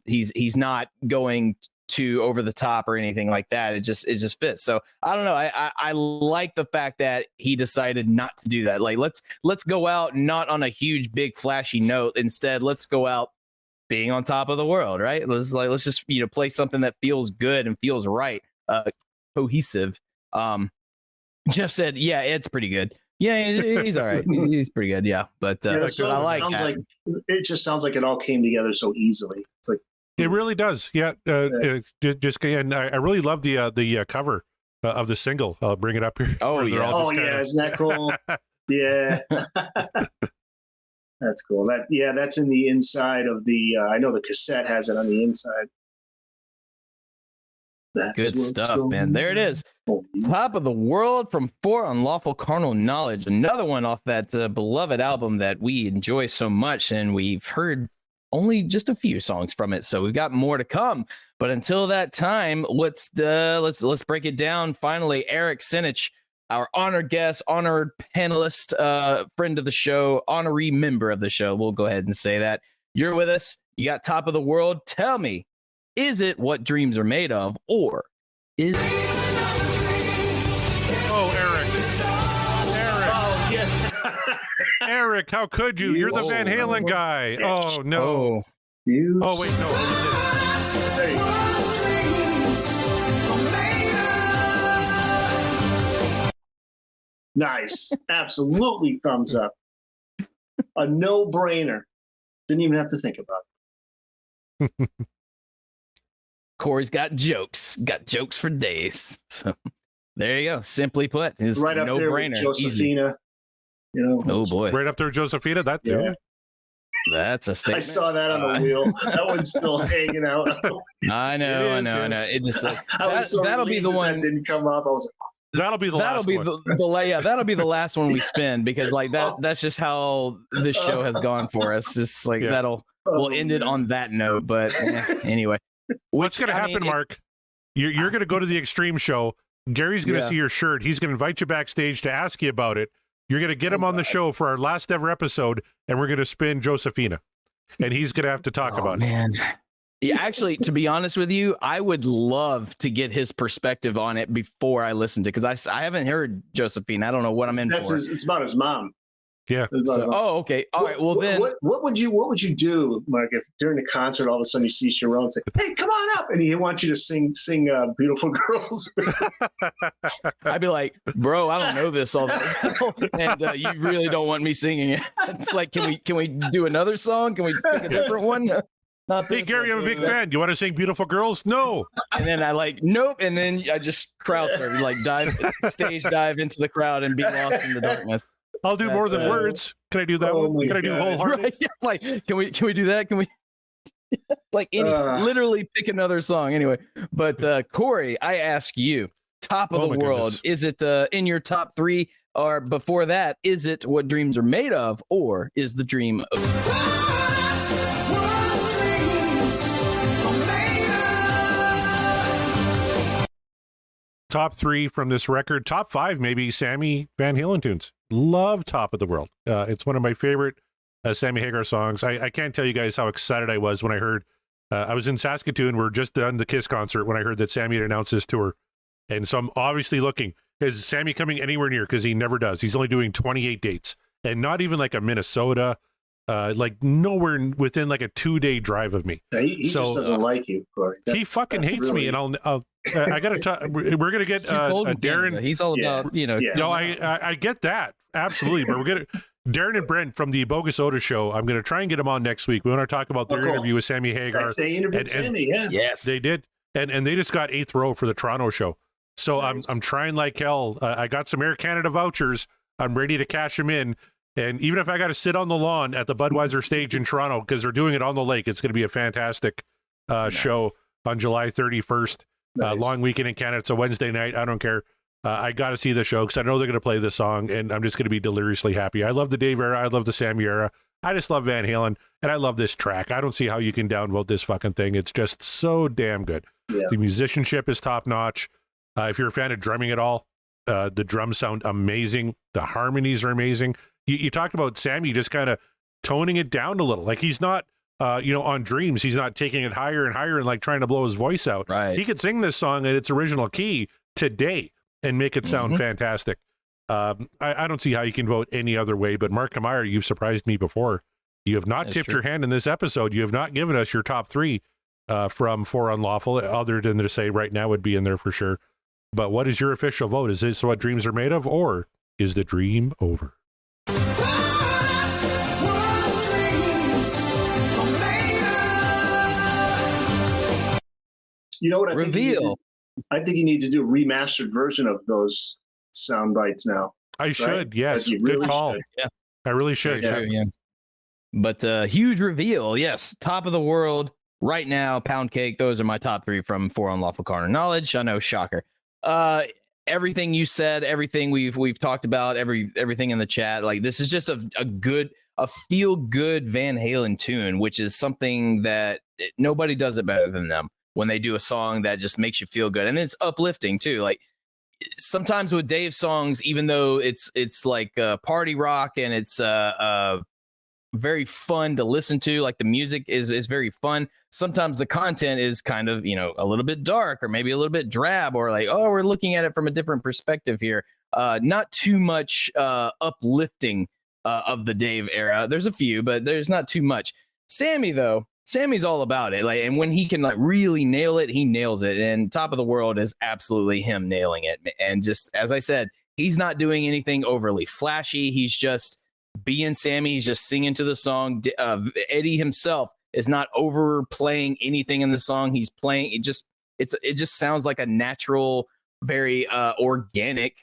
Speaker 3: He's not going too over the top or anything like that. It just fits. So I don't know. I like the fact that he decided not to do that. Like let's go out not on a huge big flashy note. Instead, let's go out being on top of the world, right? Let's just play something that feels good and feels right, cohesive. Jeff said, yeah, it's pretty good. Yeah, he's all right. He's pretty good. Yeah, but I like that.
Speaker 5: It just sounds like it all came together so easily. It's like
Speaker 4: It really does. Yeah. And I really love the cover of the single. I'll bring it up here.
Speaker 3: Oh,
Speaker 4: where they're
Speaker 3: yeah.
Speaker 4: all just kinda-
Speaker 5: isn't that cool? Yeah. That's cool. That's in the inside of the. I know the cassette has it on the inside. That's
Speaker 3: Good
Speaker 5: what's
Speaker 3: stuff,
Speaker 5: going
Speaker 3: man. There it is.
Speaker 5: on.
Speaker 3: Top of the World from For Unlawful Carnal Knowledge. Another one off that beloved album that we enjoy so much, and we've heard only just a few songs from it, so we've got more to come. But until that time, let's break it down. Finally, Eric Senich, our honored guest, honored panelist, friend of the show, honorary member of the show. We'll go ahead and say that. You're with us. You got Top of the World. Tell me, is it what dreams are made of, or is it?
Speaker 4: Oh, Eric.
Speaker 5: Oh yeah.
Speaker 4: Eric, how could you? You're the Van Halen guy. Oh, no.
Speaker 3: Oh,
Speaker 4: Oh, wait, no. Who's this?
Speaker 5: There you go. Nice. Absolutely thumbs up. A no-brainer. Didn't even have to think about it.
Speaker 3: Corey's got jokes for days. So there you go. Simply put, it's
Speaker 5: Right up
Speaker 3: no
Speaker 5: there
Speaker 3: brainer.
Speaker 5: with Josephina.
Speaker 3: Oh boy,
Speaker 4: Right up there, Josephina. That too.
Speaker 5: Yeah.
Speaker 3: that's a
Speaker 5: I
Speaker 3: statement.
Speaker 5: saw that on the wheel. That one's still hanging out.
Speaker 3: I know. It just like
Speaker 5: I was so
Speaker 3: that'll be
Speaker 5: relieved
Speaker 3: the
Speaker 5: that
Speaker 3: one.
Speaker 5: That didn't come up. I was
Speaker 4: That'll be the
Speaker 3: That'll
Speaker 4: last
Speaker 3: be
Speaker 4: one.
Speaker 3: that'll be the last one we spin, because like that's just how this show has gone for us. Just like
Speaker 4: Yeah.
Speaker 3: we'll end it on that note. But anyway,
Speaker 4: What's going to happen, Mark? You're going to go to the Extreme show. Gary's going to
Speaker 3: Yeah.
Speaker 4: see your shirt. He's going to invite you backstage to ask you about it. You're going to get him on the show for our last ever episode, and we're going to spin Josephina. And he's going to have to talk about it.
Speaker 3: man. Yeah, actually, to be honest with you, I would love to get his perspective on it before I listen to it, because I haven't heard Josephine. I don't know what I'm in for.
Speaker 5: it's about his mom.
Speaker 4: Yeah.
Speaker 5: It's about his
Speaker 3: So,
Speaker 5: mom.
Speaker 3: okay. All right. Well, then.
Speaker 5: what would you do, Mark, if during the concert all of a sudden you see Sharon and say, "Hey, come on up," and he wants you to sing "Beautiful Girls"?
Speaker 3: I'd be like, bro, I don't know this all that well, and you really don't want me singing it. It's like, can we do another song? Can we pick a different one? Not
Speaker 4: Hey,
Speaker 3: this
Speaker 4: Gary,
Speaker 3: one.
Speaker 4: I'm a big fan. You want to sing Beautiful Girls? No.
Speaker 3: And then I like, nope. And then I just crowd surf, like stage dive into the crowd and be lost in the darkness.
Speaker 4: I'll do more
Speaker 3: That's,
Speaker 4: than words. Can I do that
Speaker 5: Oh
Speaker 4: one?
Speaker 5: my
Speaker 4: Can I do
Speaker 5: God.
Speaker 4: Wholehearted?
Speaker 3: Right? It's like, can we do that? Can we like literally pick another song anyway? But Corey, I ask you, Top of
Speaker 4: Oh
Speaker 3: the
Speaker 4: my
Speaker 3: World,
Speaker 4: goodness.
Speaker 3: is it in your top 3, or before that, is it What Dreams Are Made Of, or is the dream over?
Speaker 4: Top 3 from this record. Top 5, maybe, Sammy Van Halen tunes. Love Top of the World. It's one of my favorite Sammy Hagar songs. I can't tell you guys how excited I was when I heard. I was in Saskatoon. We're just done the Kiss concert when I heard that Sammy had announced his tour. And so I'm obviously looking. Is Sammy coming anywhere near? Because he never does. He's only doing 28 dates. And not even like a Minnesota. Like nowhere within like a 2-day drive of me.
Speaker 5: He just doesn't like you, Corey.
Speaker 4: He fucking hates me, and I gotta talk. We're gonna get
Speaker 3: It's too cold in
Speaker 4: Darren.
Speaker 3: Canada. He's all
Speaker 5: Yeah.
Speaker 3: about,
Speaker 5: Yeah.
Speaker 4: No, I get that absolutely, but we're gonna Darren and Brent from the Bogus Oda show. I'm gonna try and get them on next week. We want to talk about their
Speaker 5: cool.
Speaker 4: interview with Sammy Hagar.
Speaker 5: They interviewed
Speaker 4: and-
Speaker 5: Sammy, yeah.
Speaker 3: yes.
Speaker 4: They did, and they just got 8th row for the Toronto show. So
Speaker 5: Nice.
Speaker 4: I'm trying like hell. I got some Air Canada vouchers. I'm ready to cash them in. And even if I got to sit on the lawn at the Budweiser stage in Toronto, because they're doing it on the lake, it's going to be a fantastic show on July 31st.
Speaker 5: Nice.
Speaker 4: Long weekend in Canada. It's a Wednesday night. I don't care. I got to see the show because I know they're going to play this song, and I'm just going to be deliriously happy. I love the Dave era. I love the Sammy era. I just love Van Halen, and I love this track. I don't see how you can downvote this fucking thing. It's just so damn good.
Speaker 5: Yeah.
Speaker 4: The musicianship is top-notch. If you're a fan of drumming at all, the drums sound amazing. The harmonies are amazing. You talked about Sammy just kind of toning it down a little. Like, he's not, on Dreams, he's not taking it higher and higher and, like, trying to blow his voice out.
Speaker 3: Right.
Speaker 4: He could sing this song in its original key today and make it sound fantastic. I don't see how you can vote any other way, but Mark Meyer, you've surprised me before. You have not tipped your hand in this episode. You have not given us your top three from For Unlawful, other than to say right now would be in there for sure. But what is your official vote? Is this what dreams are made of, or is the dream over?
Speaker 5: You know what I
Speaker 3: Reveal.
Speaker 5: I think you need to do a remastered version of those sound bites now.
Speaker 4: I should, yes.
Speaker 5: You
Speaker 4: Good
Speaker 5: really
Speaker 4: call.
Speaker 5: should.
Speaker 3: Yeah.
Speaker 4: I really should.
Speaker 3: Very true, yeah. But huge reveal. Yes. Top of the world right now. Pound cake. Those are my top three from For Unlawful Carnal Knowledge. I know, shocker. Everything you said, everything we've talked about, everything in the chat. Like, this is just a feel good Van Halen tune, which is something that nobody does it better than them. When they do a song that just makes you feel good, and it's uplifting too. Like, sometimes with Dave's songs, even though it's like party rock and it's very fun to listen to, like the music is very fun. Sometimes the content is kind of, a little bit dark or maybe a little bit drab, or like, oh, we're looking at it from a different perspective here. Not too much uplifting of the Dave era. There's a few, but there's not too much. Sammy, though. Sammy's all about it. Like, and when he can like really nail it, he nails it. And Top of the World is absolutely him nailing it. And just as I said, he's not doing anything overly flashy. He's just being Sammy. He's just singing to the song. Eddie himself is not overplaying anything in the song. He's playing it just sounds like a natural, very organic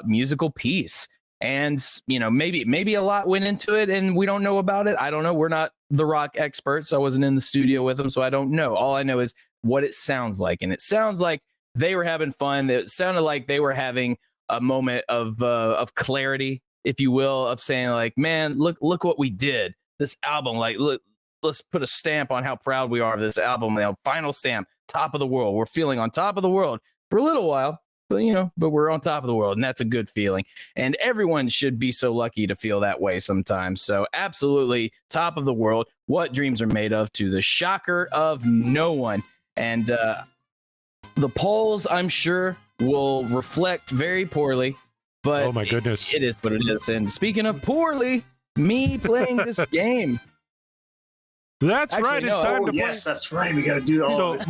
Speaker 3: musical piece. And maybe a lot went into it and we don't know about it. I don't know. We're not the rock experts. I wasn't in the studio with them, so I don't know. All I know is what it sounds like, and it sounds like they were having fun. It sounded like they were having a moment of clarity, if you will, of saying like, man, look what we did. This album, like, look, let's put a stamp on how proud we are of this album. Final stamp, top of the world. We're feeling on top of the world for a little while. But we're on top of the world, and that's a good feeling. And everyone should be so lucky to feel that way sometimes. So absolutely, top of the world, what dreams are made of, to the shocker of no one. And the polls, I'm sure, will reflect very poorly. But
Speaker 4: oh my goodness,
Speaker 3: it is what it is. And speaking of poorly, me playing this game.
Speaker 4: That's right. It's time to play.
Speaker 5: Yes, that's right. We got to do all
Speaker 4: So,
Speaker 5: this.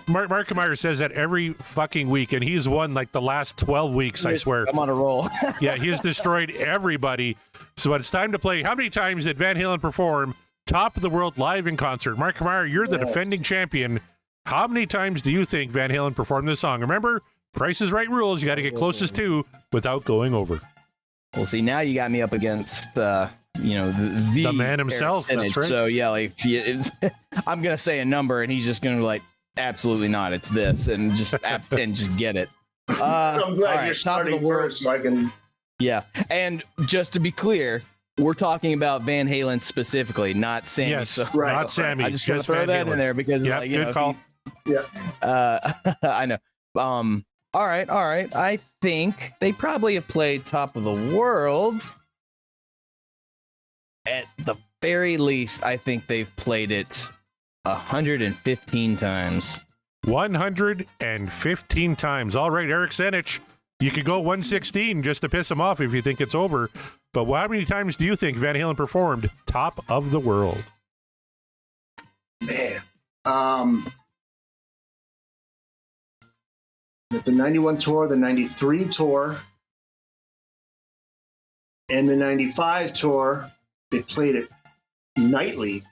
Speaker 4: Mark Meyer says that every fucking week, and he's won like the last 12 weeks, I swear.
Speaker 3: I'm on a roll.
Speaker 4: Yeah, he has destroyed everybody. So it's time to play. How many times did Van Halen perform Top of the World live in concert? Mark Meyer, you're the defending champion. How many times do you think Van Halen performed this song? Remember, Price is Right rules. You got to get closest to without going over.
Speaker 3: Well, see, now you got me up against the
Speaker 4: man himself.
Speaker 3: Eric Senich.
Speaker 4: That's right.
Speaker 3: So yeah, like I'm gonna say a number, and he's just gonna be like, absolutely not. It's this, and just get it.
Speaker 5: I'm glad you're starting first, so I can.
Speaker 3: Yeah, and just to be clear, we're talking about Van Halen specifically, not Sammy.
Speaker 4: Yes,
Speaker 3: so,
Speaker 5: right.
Speaker 4: Not Sammy.
Speaker 3: I just gotta
Speaker 4: Just
Speaker 3: throw
Speaker 4: Van
Speaker 3: that
Speaker 4: Halen.
Speaker 3: in there because,
Speaker 4: Yep, good call.
Speaker 3: I know. All right. I think they probably have played Top of the World. At the very least, I think they've played it 115 times.
Speaker 4: 115 times. All right, Eric Senich. You could go 116 just to piss him off if you think it's over. But how many times do you think Van Halen performed Top of the World?
Speaker 5: Man. The 91 tour, the 93 tour, and the 95 tour, they played it nightly.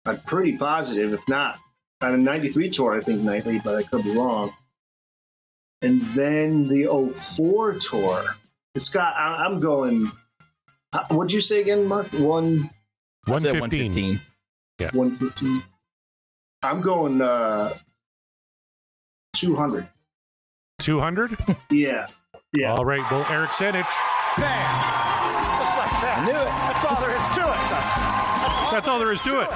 Speaker 5: I'm pretty positive, if not. On the 93 tour, I think nightly, but I could be wrong. And then the 04 tour. Scott, I'm going. What'd you say again, Mark?
Speaker 4: 115.
Speaker 5: 115. I'm going 200.
Speaker 4: 200?
Speaker 5: Yeah.
Speaker 4: All right. Well, Eric Senich.
Speaker 2: Bam! Just like that. I knew it. That's all there is to it.
Speaker 4: That's all there is to it.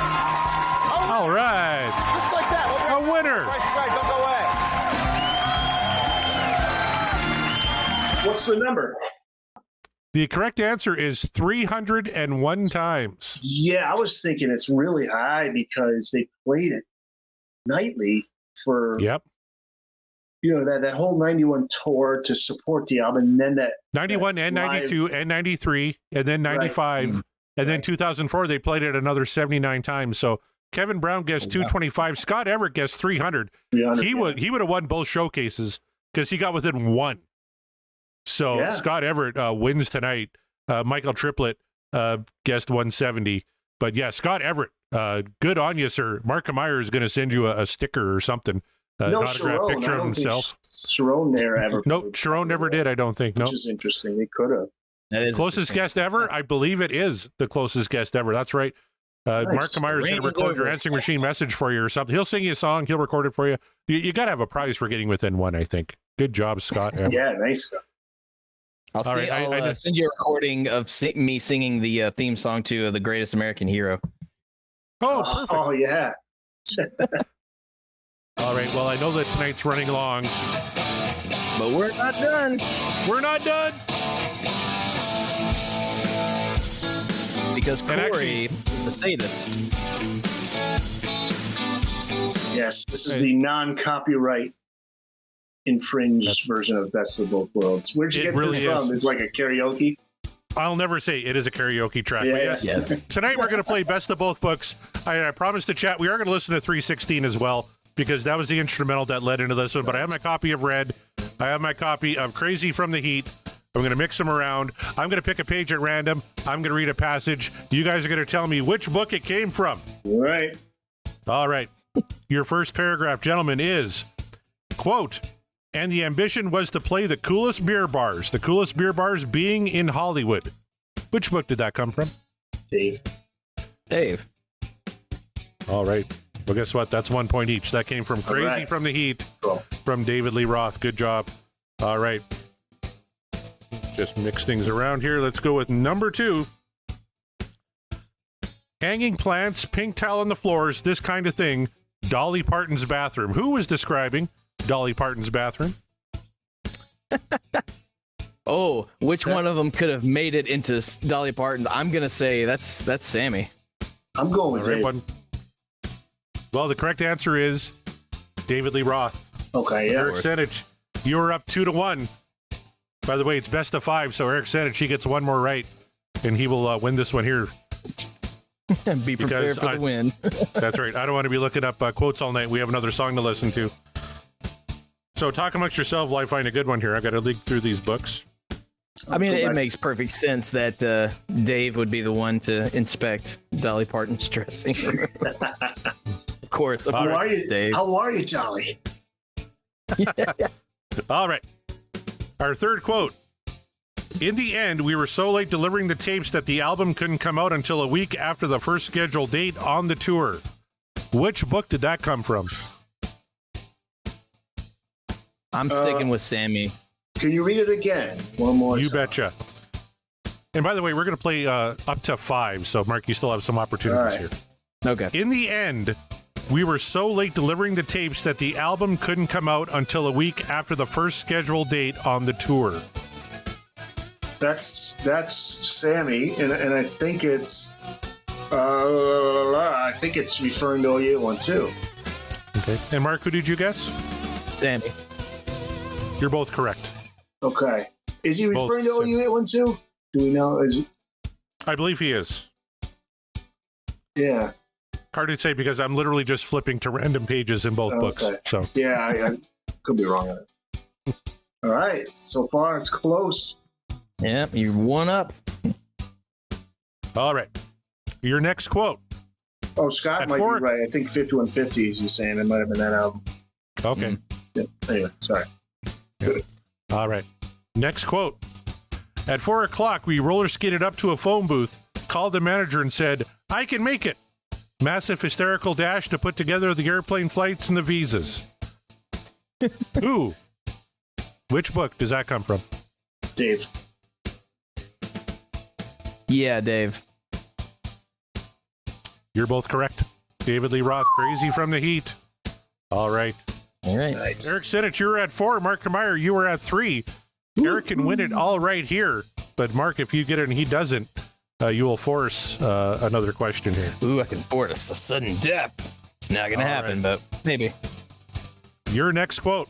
Speaker 4: All right.
Speaker 2: Just like that.
Speaker 4: A winner.
Speaker 2: Right, don't go away.
Speaker 5: What's the number?
Speaker 4: The correct answer is 301 times.
Speaker 5: Yeah, I was thinking it's really high because they played it nightly for
Speaker 4: Yep.
Speaker 5: that whole 91 tour to support the album, and then that
Speaker 4: 91 and 92 and 93 and then 95
Speaker 5: Right.
Speaker 4: and then 2004 they played it another 79 times. So Kevin Brown guessed 225. Scott Everett guessed 300.
Speaker 5: 300,
Speaker 4: He would have won both showcases because he got within one. So
Speaker 5: Yeah.
Speaker 4: Scott Everett wins tonight. Michael Triplett guessed 170. But yeah, Scott Everett, good on you, sir. Mark Meyer is going to send you a sticker or something. An
Speaker 5: no
Speaker 4: autographed
Speaker 5: Sharon.
Speaker 4: picture
Speaker 5: I
Speaker 4: of
Speaker 5: don't think
Speaker 4: himself.
Speaker 5: Sharon there ever.
Speaker 4: Nope, Sharon never did, I don't think. No.
Speaker 5: Which is interesting. They could have.
Speaker 3: That is
Speaker 4: Closest guest ever? I believe it is the closest guest ever. That's right. Mark Meyer is going to record your answering machine message for you or something. He'll sing you a song. He'll record it for you. You got to have a prize for getting within one, I think. Good job, Scott.
Speaker 5: Yeah, nice.
Speaker 3: I'll send you a recording of me singing the theme song to The Greatest American Hero.
Speaker 4: Oh, perfect.
Speaker 5: Oh, yeah.
Speaker 4: All right. Well, I know that tonight's running long.
Speaker 3: But we're not done.
Speaker 4: We're not done.
Speaker 3: Because
Speaker 4: And
Speaker 3: Corey is a sadist.
Speaker 5: Yes, this is the non-copyright infringed
Speaker 4: That's-
Speaker 5: version of Best of Both Worlds. Where'd you
Speaker 4: It
Speaker 5: get
Speaker 4: really
Speaker 5: this from?
Speaker 4: is.
Speaker 5: It's like a karaoke?
Speaker 4: I'll never say it is a karaoke track.
Speaker 5: Yeah,
Speaker 4: But yes,
Speaker 3: Yeah.
Speaker 4: tonight we're going to play Best of Both Books. I promised to chat. We are going to listen to 316 as well because that was the instrumental that led into this one. But I have my copy of Red. I have my copy of Crazy from the Heat. I'm going to mix them around. I'm going to pick a page at random. I'm going to read a passage. You guys are going to tell me which book it came from.
Speaker 5: Right.
Speaker 4: All right. Your first paragraph, gentlemen, is, quote, and the ambition was to play the coolest beer bars being in Hollywood. Which book did that come from?
Speaker 5: Dave.
Speaker 3: Dave.
Speaker 4: All right. Well, guess what? That's 1 point each. That came from Crazy
Speaker 5: right.
Speaker 4: from the Heat
Speaker 5: Cool.
Speaker 4: from David Lee Roth. Good job. All right. Just mix things around here. Let's go with number 2. Hanging plants, pink towel on the floors, this kind of thing. Dolly Parton's bathroom. Who was describing Dolly Parton's bathroom?
Speaker 3: Oh, which one of them could have made it into Dolly Parton? I'm gonna say that's Sammy.
Speaker 5: I'm going with
Speaker 4: All right,
Speaker 5: Dave.
Speaker 4: one. Well, the correct answer is David Lee Roth.
Speaker 5: Okay, yeah.
Speaker 4: Eric Senich, you're up 2-1. By the way, it's best of 5, so Eric Senich, he gets one more right, and he will win this one here.
Speaker 3: Be prepared
Speaker 4: Because
Speaker 3: for the win.
Speaker 4: That's right. I don't want to be looking up quotes all night. We have another song to listen to. So talk amongst yourself while I find a good one here. I got to dig through these books.
Speaker 3: I mean, it makes perfect sense that Dave would be the one to inspect Dolly Parton's dressing room. Of course,
Speaker 5: How are
Speaker 3: it's
Speaker 5: you,
Speaker 3: Dave.
Speaker 5: How are you, Dolly?
Speaker 4: All right. Our third quote. In the end, we were so late delivering the tapes that the album couldn't come out until a week after the first scheduled date on the tour. Which book did that come from?
Speaker 3: I'm sticking with Sammy.
Speaker 5: Can you read it again? One more
Speaker 4: You
Speaker 5: time.
Speaker 4: betcha. And by the way, we're going to play up to 5. So, Mark, you still have some opportunities
Speaker 5: All right.
Speaker 4: here.
Speaker 3: Okay.
Speaker 4: In the end, we were so late delivering the tapes that the album couldn't come out until a week after the first scheduled date on the tour.
Speaker 5: That's Sammy, and I think it's referring to 081
Speaker 4: Okay. And Mark, who did you guess?
Speaker 3: Sammy.
Speaker 4: You're both correct.
Speaker 5: Okay. Is he
Speaker 4: Both
Speaker 5: referring to
Speaker 4: Sam.
Speaker 5: 081 Do we know?
Speaker 4: I believe he is.
Speaker 5: Yeah.
Speaker 4: Hard to say because I'm literally just flipping to random pages in both books.
Speaker 5: Okay.
Speaker 4: So,
Speaker 5: Yeah, I could be wrong on it. All right. So far, it's close.
Speaker 3: Yeah, you're 1 up.
Speaker 4: all right. Your next quote.
Speaker 5: Oh, Scott
Speaker 4: At
Speaker 5: might
Speaker 4: 4
Speaker 5: be right. I think 5150 is he's saying. It might have been that album.
Speaker 4: Okay.
Speaker 5: Yeah. Anyway, sorry.
Speaker 4: All right. Next quote. At 4 o'clock, we roller skated up to a phone booth, called the manager and said, I can make it. Massive hysterical dash to put together the airplane flights and the visas. Who? Which book does that come from?
Speaker 5: Dave.
Speaker 3: Yeah, Dave.
Speaker 4: You're both correct. David Lee Roth, Crazy from the Heat. All right.
Speaker 3: All right.
Speaker 5: Nice.
Speaker 4: Eric Senich, you were at 4. Mark Meyer, you were at 3. Eric can win it all right here. But Mark, if you get it and he doesn't, you will force another question here.
Speaker 3: Ooh, I can force a sudden death. It's not going to happen, but maybe.
Speaker 4: Your next quote.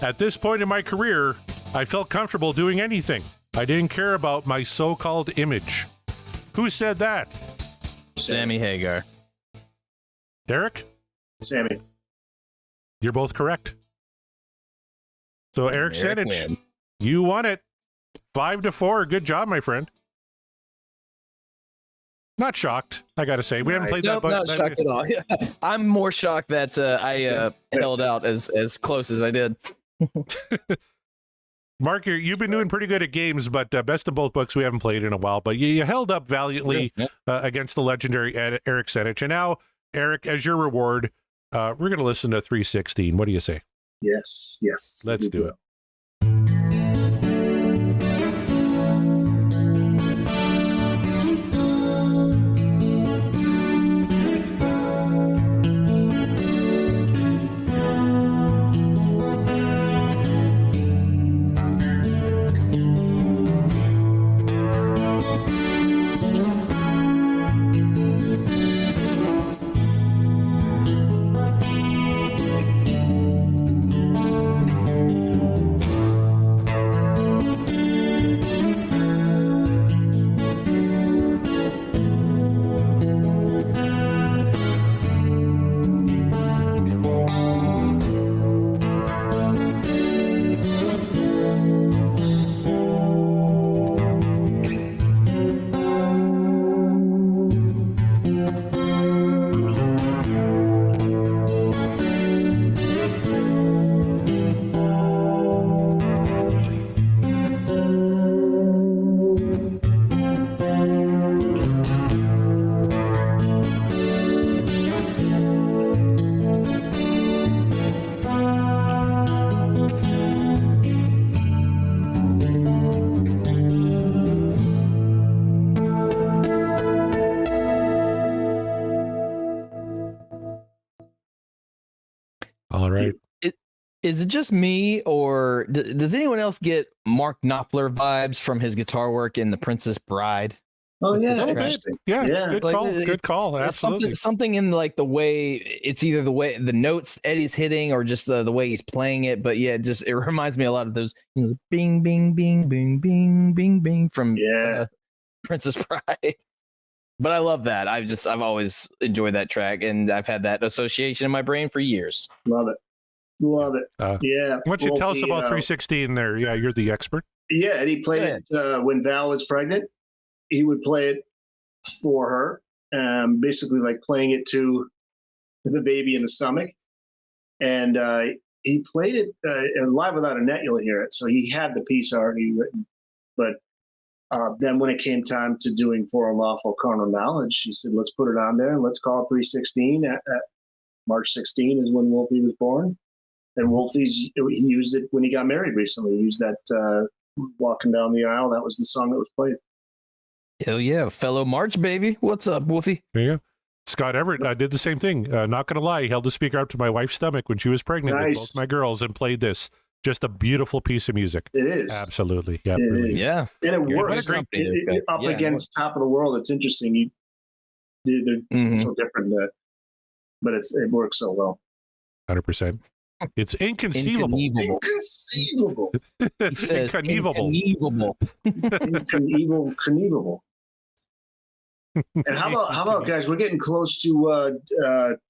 Speaker 4: At this point in my career, I felt comfortable doing anything. I didn't care about my so-called image. Who said that?
Speaker 3: Sammy Hagar.
Speaker 4: Eric?
Speaker 5: Sammy.
Speaker 4: You're both correct. So Eric Senich,
Speaker 3: win.
Speaker 4: you won it. 5-4. Good job, my friend. Not shocked, I got to say. We haven't played
Speaker 3: Nope,
Speaker 4: that book.
Speaker 3: not shocked at all. I'm more shocked that I held out as close as I did.
Speaker 4: Mark, you've been doing pretty good at games, but best of both books we haven't played in a while. But you held up valiantly against the legendary Eric Senich. And now, Eric, as your reward, we're going to listen to 316. What do you say?
Speaker 5: Yes.
Speaker 4: Let's do it. All right.
Speaker 3: Is it just me, or does anyone else get Mark Knopfler vibes from his guitar work in The Princess Bride?
Speaker 5: Oh yeah,
Speaker 3: This
Speaker 5: interesting.
Speaker 4: Yeah,
Speaker 5: Yeah.
Speaker 4: good
Speaker 3: Like,
Speaker 4: call. Good call. Absolutely.
Speaker 3: Something in like the way it's either the way the notes Eddie's hitting or just the way he's playing it. But yeah, it reminds me a lot of those bing, bing, bing, bing, bing, bing, bing from Princess Bride. But I love that. I've always enjoyed that track, and I've had that association in my brain for years.
Speaker 5: Love it. Yeah.
Speaker 4: Why don't you tell us about 316 there? Yeah, you're the expert.
Speaker 5: Yeah, and he played it when Val was pregnant. He would play it for her, basically like playing it to the baby in the stomach. And he played it live without a net, you'll hear it. So he had the piece already written. But then when it came time to doing For Unlawful Carnal Knowledge, he said, let's put it on there and let's call it 316. At March 16 is when Wolfie was born. And he used it when he got married recently. He used that walking down the aisle. That was the song that was played.
Speaker 3: Hell yeah, fellow March baby. What's up, Wolfie?
Speaker 4: There you go. Scott Everett did the same thing. Not going to lie, he held the speaker up to my wife's stomach when she was pregnant with both my girls and played this. Just a beautiful piece of music.
Speaker 5: It is.
Speaker 4: Absolutely. Yeah.
Speaker 5: It is.
Speaker 3: Yeah.
Speaker 5: And it
Speaker 3: You're
Speaker 5: works.
Speaker 3: right.
Speaker 5: Up against Top of the World. It's interesting. They're so different, but it works so well.
Speaker 4: 100%. It's inconceivable.
Speaker 5: Inconceivable.
Speaker 3: He says
Speaker 4: Inconceivable.
Speaker 5: Knievel. And how about guys? We're getting close to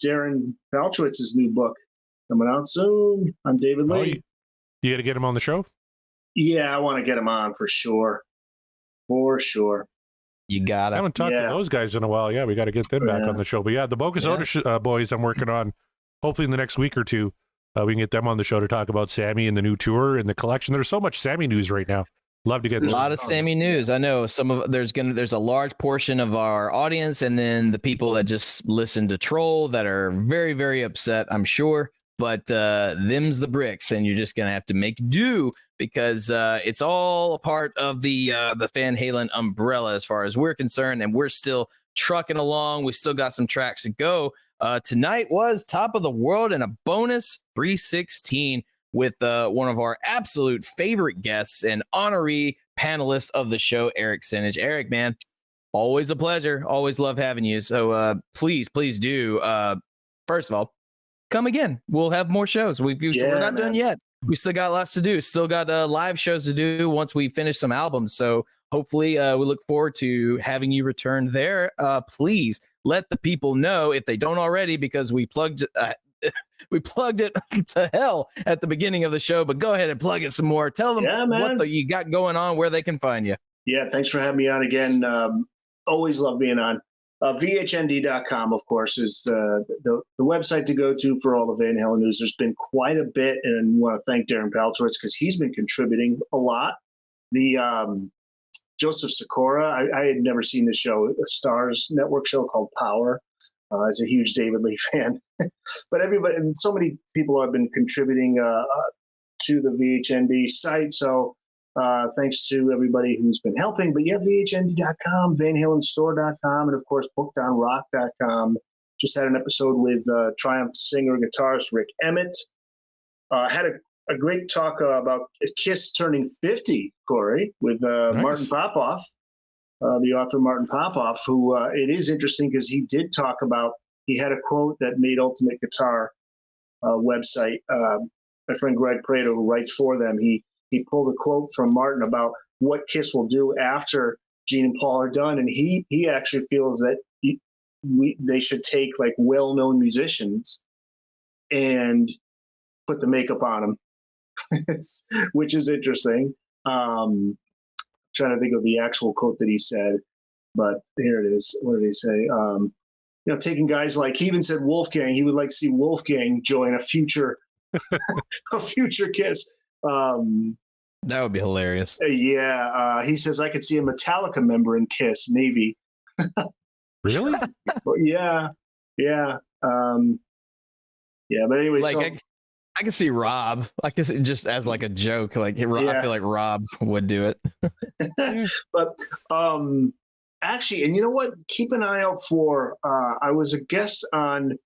Speaker 5: Darren Balchowitz's new book coming out soon. I'm David Lee.
Speaker 4: You got to get him on the show?
Speaker 5: Yeah, I want to get him on for sure. For sure.
Speaker 3: You got it.
Speaker 4: I haven't talked to those guys in a while. Yeah, we got to get them back on the show. But yeah, the Bogus Otis boys I'm working on hopefully in the next week or two. we can get them on the show to talk about Sammy and the new tour and the collection. There's so much Sammy news right now. Love to get
Speaker 3: A lot of Sammy news. I know there's a large portion of our audience, and then the people that just listen to troll that are very, very upset, I'm sure. But them's the bricks, and you're just gonna have to make do because it's all a part of the Van Halen umbrella as far as we're concerned, and we're still trucking along. We still got some tracks to go. Tonight was Top of the World and a bonus 316 with one of our absolute favorite guests and honorary panelist of the show, Eric Senich. Eric, man, always a pleasure. Always love having you. So please do. First of all, come again. We'll have more shows. We're not done yet. We still got lots to do. Still got live shows to do once we finish some albums. So hopefully we look forward to having you return there. Please let the people know if they don't already, because we plugged it to hell at the beginning of the show, but go ahead and plug it some more. Tell them what you got going on, where they can find you.
Speaker 5: Yeah, thanks for having me on again. Always love being on. VHND.com, of course, is the website to go to for all the Van Halen news. There's been quite a bit, and I want to thank Darren Paltrowitz because he's been contributing a lot. The Joseph Sikora, I had never seen the show, a Stars Network show called Power. As a huge David Lee fan, but everybody and so many people have been contributing to the VHND site. So thanks to everybody who's been helping. But yeah, VHND.com, VanHalenStore.com, and of course BookdownRock.com. Just had an episode with Triumph singer guitarist Rick Emmett. Had a great talk about Kiss turning 50, Corey, with nice. Martin Popoff. The author Martin Popoff, who it is interesting because he did talk about, he had a quote that made Ultimate Guitar website. My friend Greg Prato, who writes for them, he pulled a quote from Martin about what Kiss will do after Gene and Paul are done. And he actually feels that they should take like well-known musicians and put the makeup on them, which is interesting. Trying to think of the actual quote that he said, but here it is. What did he say? Taking guys like, he even said Wolfgang. He would like to see Wolfgang join a future Kiss.
Speaker 3: That would be hilarious.
Speaker 5: He says I could see a Metallica member in Kiss, maybe.
Speaker 4: Really?
Speaker 5: Yeah. But anyway,
Speaker 3: I can see Rob. I guess just as like a joke. I feel like Rob would do it.
Speaker 5: But actually, and you know what? Keep an eye out for. I was a guest on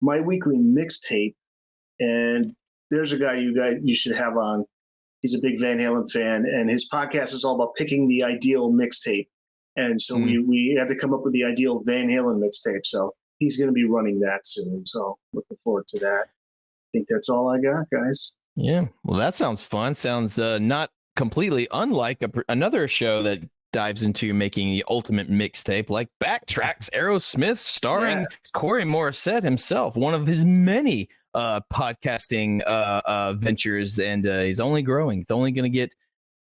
Speaker 5: my weekly mixtape, and there's a guy you should have on. He's a big Van Halen fan, and his podcast is all about picking the ideal mixtape. And so we had to come up with the ideal Van Halen mixtape. So he's going to be running that soon. So looking forward to that. I think that's all I got, guys.
Speaker 3: Yeah, well, that sounds fun. Sounds not completely unlike another show that dives into making the ultimate mixtape, like Backtracks Aerosmith, starring Corey Morissette himself, one of his many podcasting ventures, and he's only growing. It's only going to get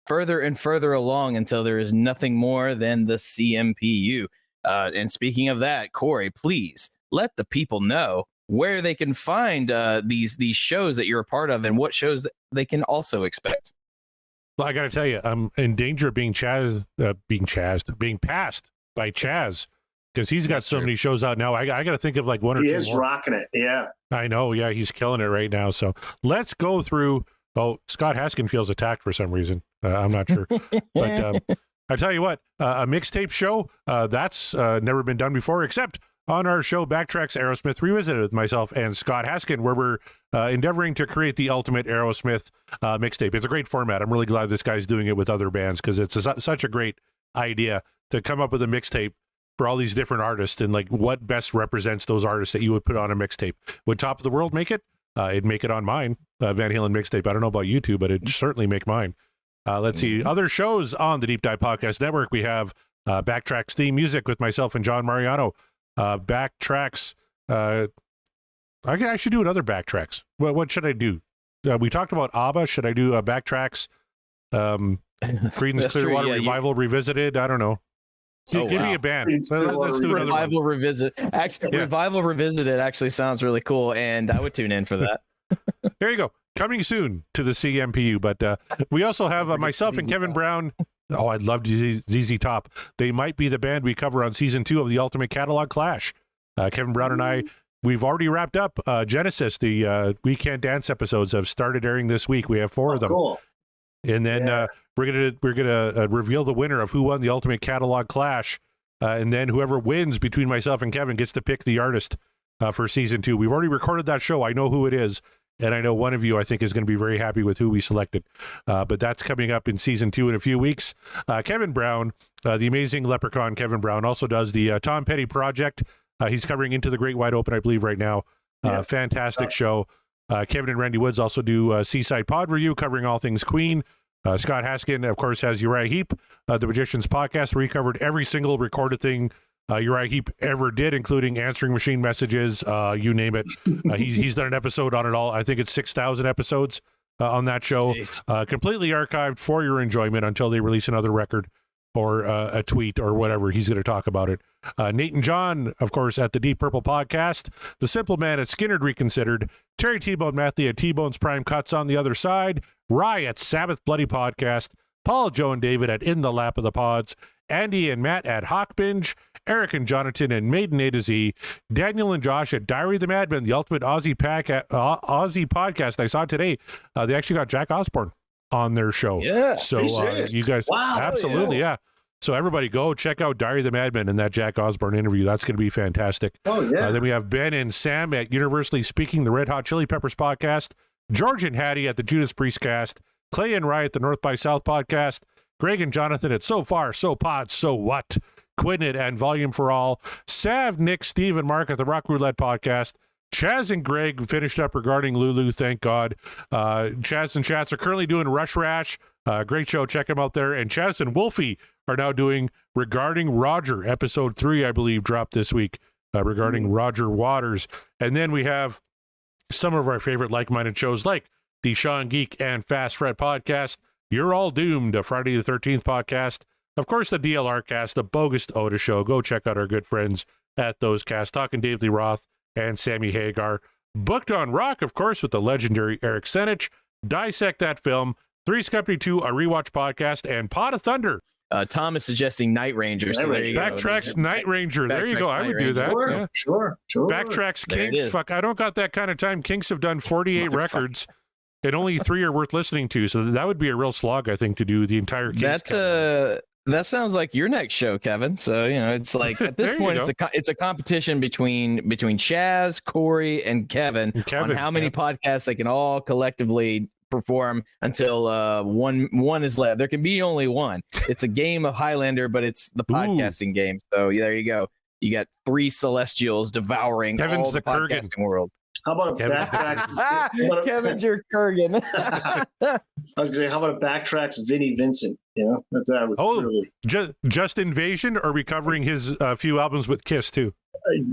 Speaker 3: further and further along until there is nothing more than the CMPU. And speaking of that, Corey, please let the people know where they can find these shows that you're a part of and what shows they can also expect.
Speaker 4: Well, I got to tell you, I'm in danger of being passed by Chaz, because he's got so many shows out now. I got to think of like one or two more. He is
Speaker 5: rocking it. Yeah.
Speaker 4: I know. Yeah, he's killing it right now. So let's go through. Oh, Scott Haskin feels attacked for some reason. I'm not sure. But I tell you what, a mixtape show, that's never been done before, except on our show, Backtracks Aerosmith Revisited, with myself and Scott Haskin, where we're endeavoring to create the ultimate Aerosmith mixtape. It's a great format. I'm really glad this guy's doing it with other bands, because it's such a great idea to come up with a mixtape for all these different artists, and like what best represents those artists that you would put on a mixtape. Would Top of the World make it? It'd make it on mine, Van Halen mixtape. I don't know about you two, but it'd certainly make mine. Let's see. Other shows on the Deep Dive Podcast Network. We have Backtracks theme music with myself and John Mariano. Backtracks. I should do another Backtracks. What should I do? We talked about ABBA. Should I do Backtracks? Creedence Clearwater Revival Revisited. I don't know. Give me a band. Let's do another
Speaker 3: Revival
Speaker 4: one.
Speaker 3: Revisit. Actually, Revival Revisited actually sounds really cool, and I would tune in for that.
Speaker 4: There you go. Coming soon to the CMPU. But we also have myself and Kevin Brown. Oh, I love ZZ Top. They might be the band we cover on season 2 of the Ultimate Catalog Clash. Kevin Brown and I, we've already wrapped up Genesis. The We Can't Dance episodes have started airing this week. We have 4 of them.
Speaker 5: Cool.
Speaker 4: And then we're gonna reveal the winner of who won the Ultimate Catalog Clash. And then whoever wins between myself and Kevin gets to pick the artist for season 2. We've already recorded that show. I know who it is. And I know one of you, I think, is going to be very happy with who we selected. But that's coming up in season 2 in a few weeks. Kevin Brown, the amazing leprechaun Kevin Brown, also does the Tom Petty Project. He's covering Into the Great Wide Open, I believe, right now. Fantastic show. Kevin and Randy Woods also do Seaside Pod Review, covering all things Queen. Scott Haskin, of course, has Uriah Heep, the Magicians Podcast, where he covered every single recorded thing Uriah Heep ever did, including answering machine messages, you name it. He's done an episode on it all. I think it's 6,000 episodes on that show, completely archived for your enjoyment until they release another record or a tweet or whatever. He's going to talk about it. Nate and John, of course, at the Deep Purple Podcast, The Simple Man at Skinnerd Reconsidered, Terry T-Bone Mathley at T-Bone's Prime Cuts on the Other Side, Rye at Sabbath Bloody Podcast, Paul, Joe, and David at In the Lap of the Pods, Andy and Matt at Hawk Binge, Eric and Jonathan and Maiden A to Z, Daniel and Josh at Diary of the Madman, the Ultimate Aussie Podcast. I saw today, they actually got Jack Osborne on their show.
Speaker 5: Yeah.
Speaker 4: So you guys, absolutely, yeah. So everybody go check out Diary of the Madman and that Jack Osborne interview. That's going to be fantastic.
Speaker 5: Oh, yeah.
Speaker 4: Then we have Ben and Sam at Universally Speaking, the Red Hot Chili Peppers Podcast, George and Hattie at the Judas Priest Cast, Clay and Rye at the North by South Podcast, Greg and Jonathan at So Far, So Pod, So What, Quinn and Volume for All, Sav, Nick, Steve, and Mark at the Rock Roulette Podcast, Chaz and Greg finished up regarding Lulu, thank God. Chaz and Chats are currently doing Rush Rash. Great show, check them out there. And Chaz and Wolfie are now doing Regarding Roger, episode 3, I believe, dropped this week, regarding Roger Waters. And then we have some of our favorite like-minded shows like the Sean Geek and Fast Fred Podcast, You're All Doomed, a Friday the 13th podcast. Of course, the DLR Cast, the Bogus Oda Show. Go check out our good friends at those casts. Talking Dave Lee Roth and Sammy Hagar. Booked on Rock, of course, with the legendary Eric Senich. Dissect That Film. Three's Company 2, a rewatch podcast, and Pot of Thunder.
Speaker 3: Tom is suggesting Night Ranger. So there you
Speaker 4: Backtracks
Speaker 3: go.
Speaker 4: Night Ranger. There you go. I would do that.
Speaker 5: Sure,
Speaker 4: Yeah.
Speaker 5: sure.
Speaker 4: Backtracks Kinks. Fuck, I don't got that kind of time. Kinks have done 48 records, and only 3 are worth listening to. So that would be a real slog, I think, to do the entire Kinks.
Speaker 3: That sounds like your next show, Kevin. So it's like at this point, it's a competition between Chaz, Corey, and Kevin on how many podcasts they can all collectively perform until one is left. There can be only one. It's a game of Highlander, but it's the podcasting game. So there you go. You got 3 Celestials devouring
Speaker 4: Kevin's
Speaker 3: all the podcasting world.
Speaker 5: How about a backtracks?
Speaker 3: Kevin's your Kurgan.
Speaker 5: I was gonna say, how about a backtracks Vinnie Vincent? That's that.
Speaker 4: Just Invasion, or recovering his few albums with Kiss too.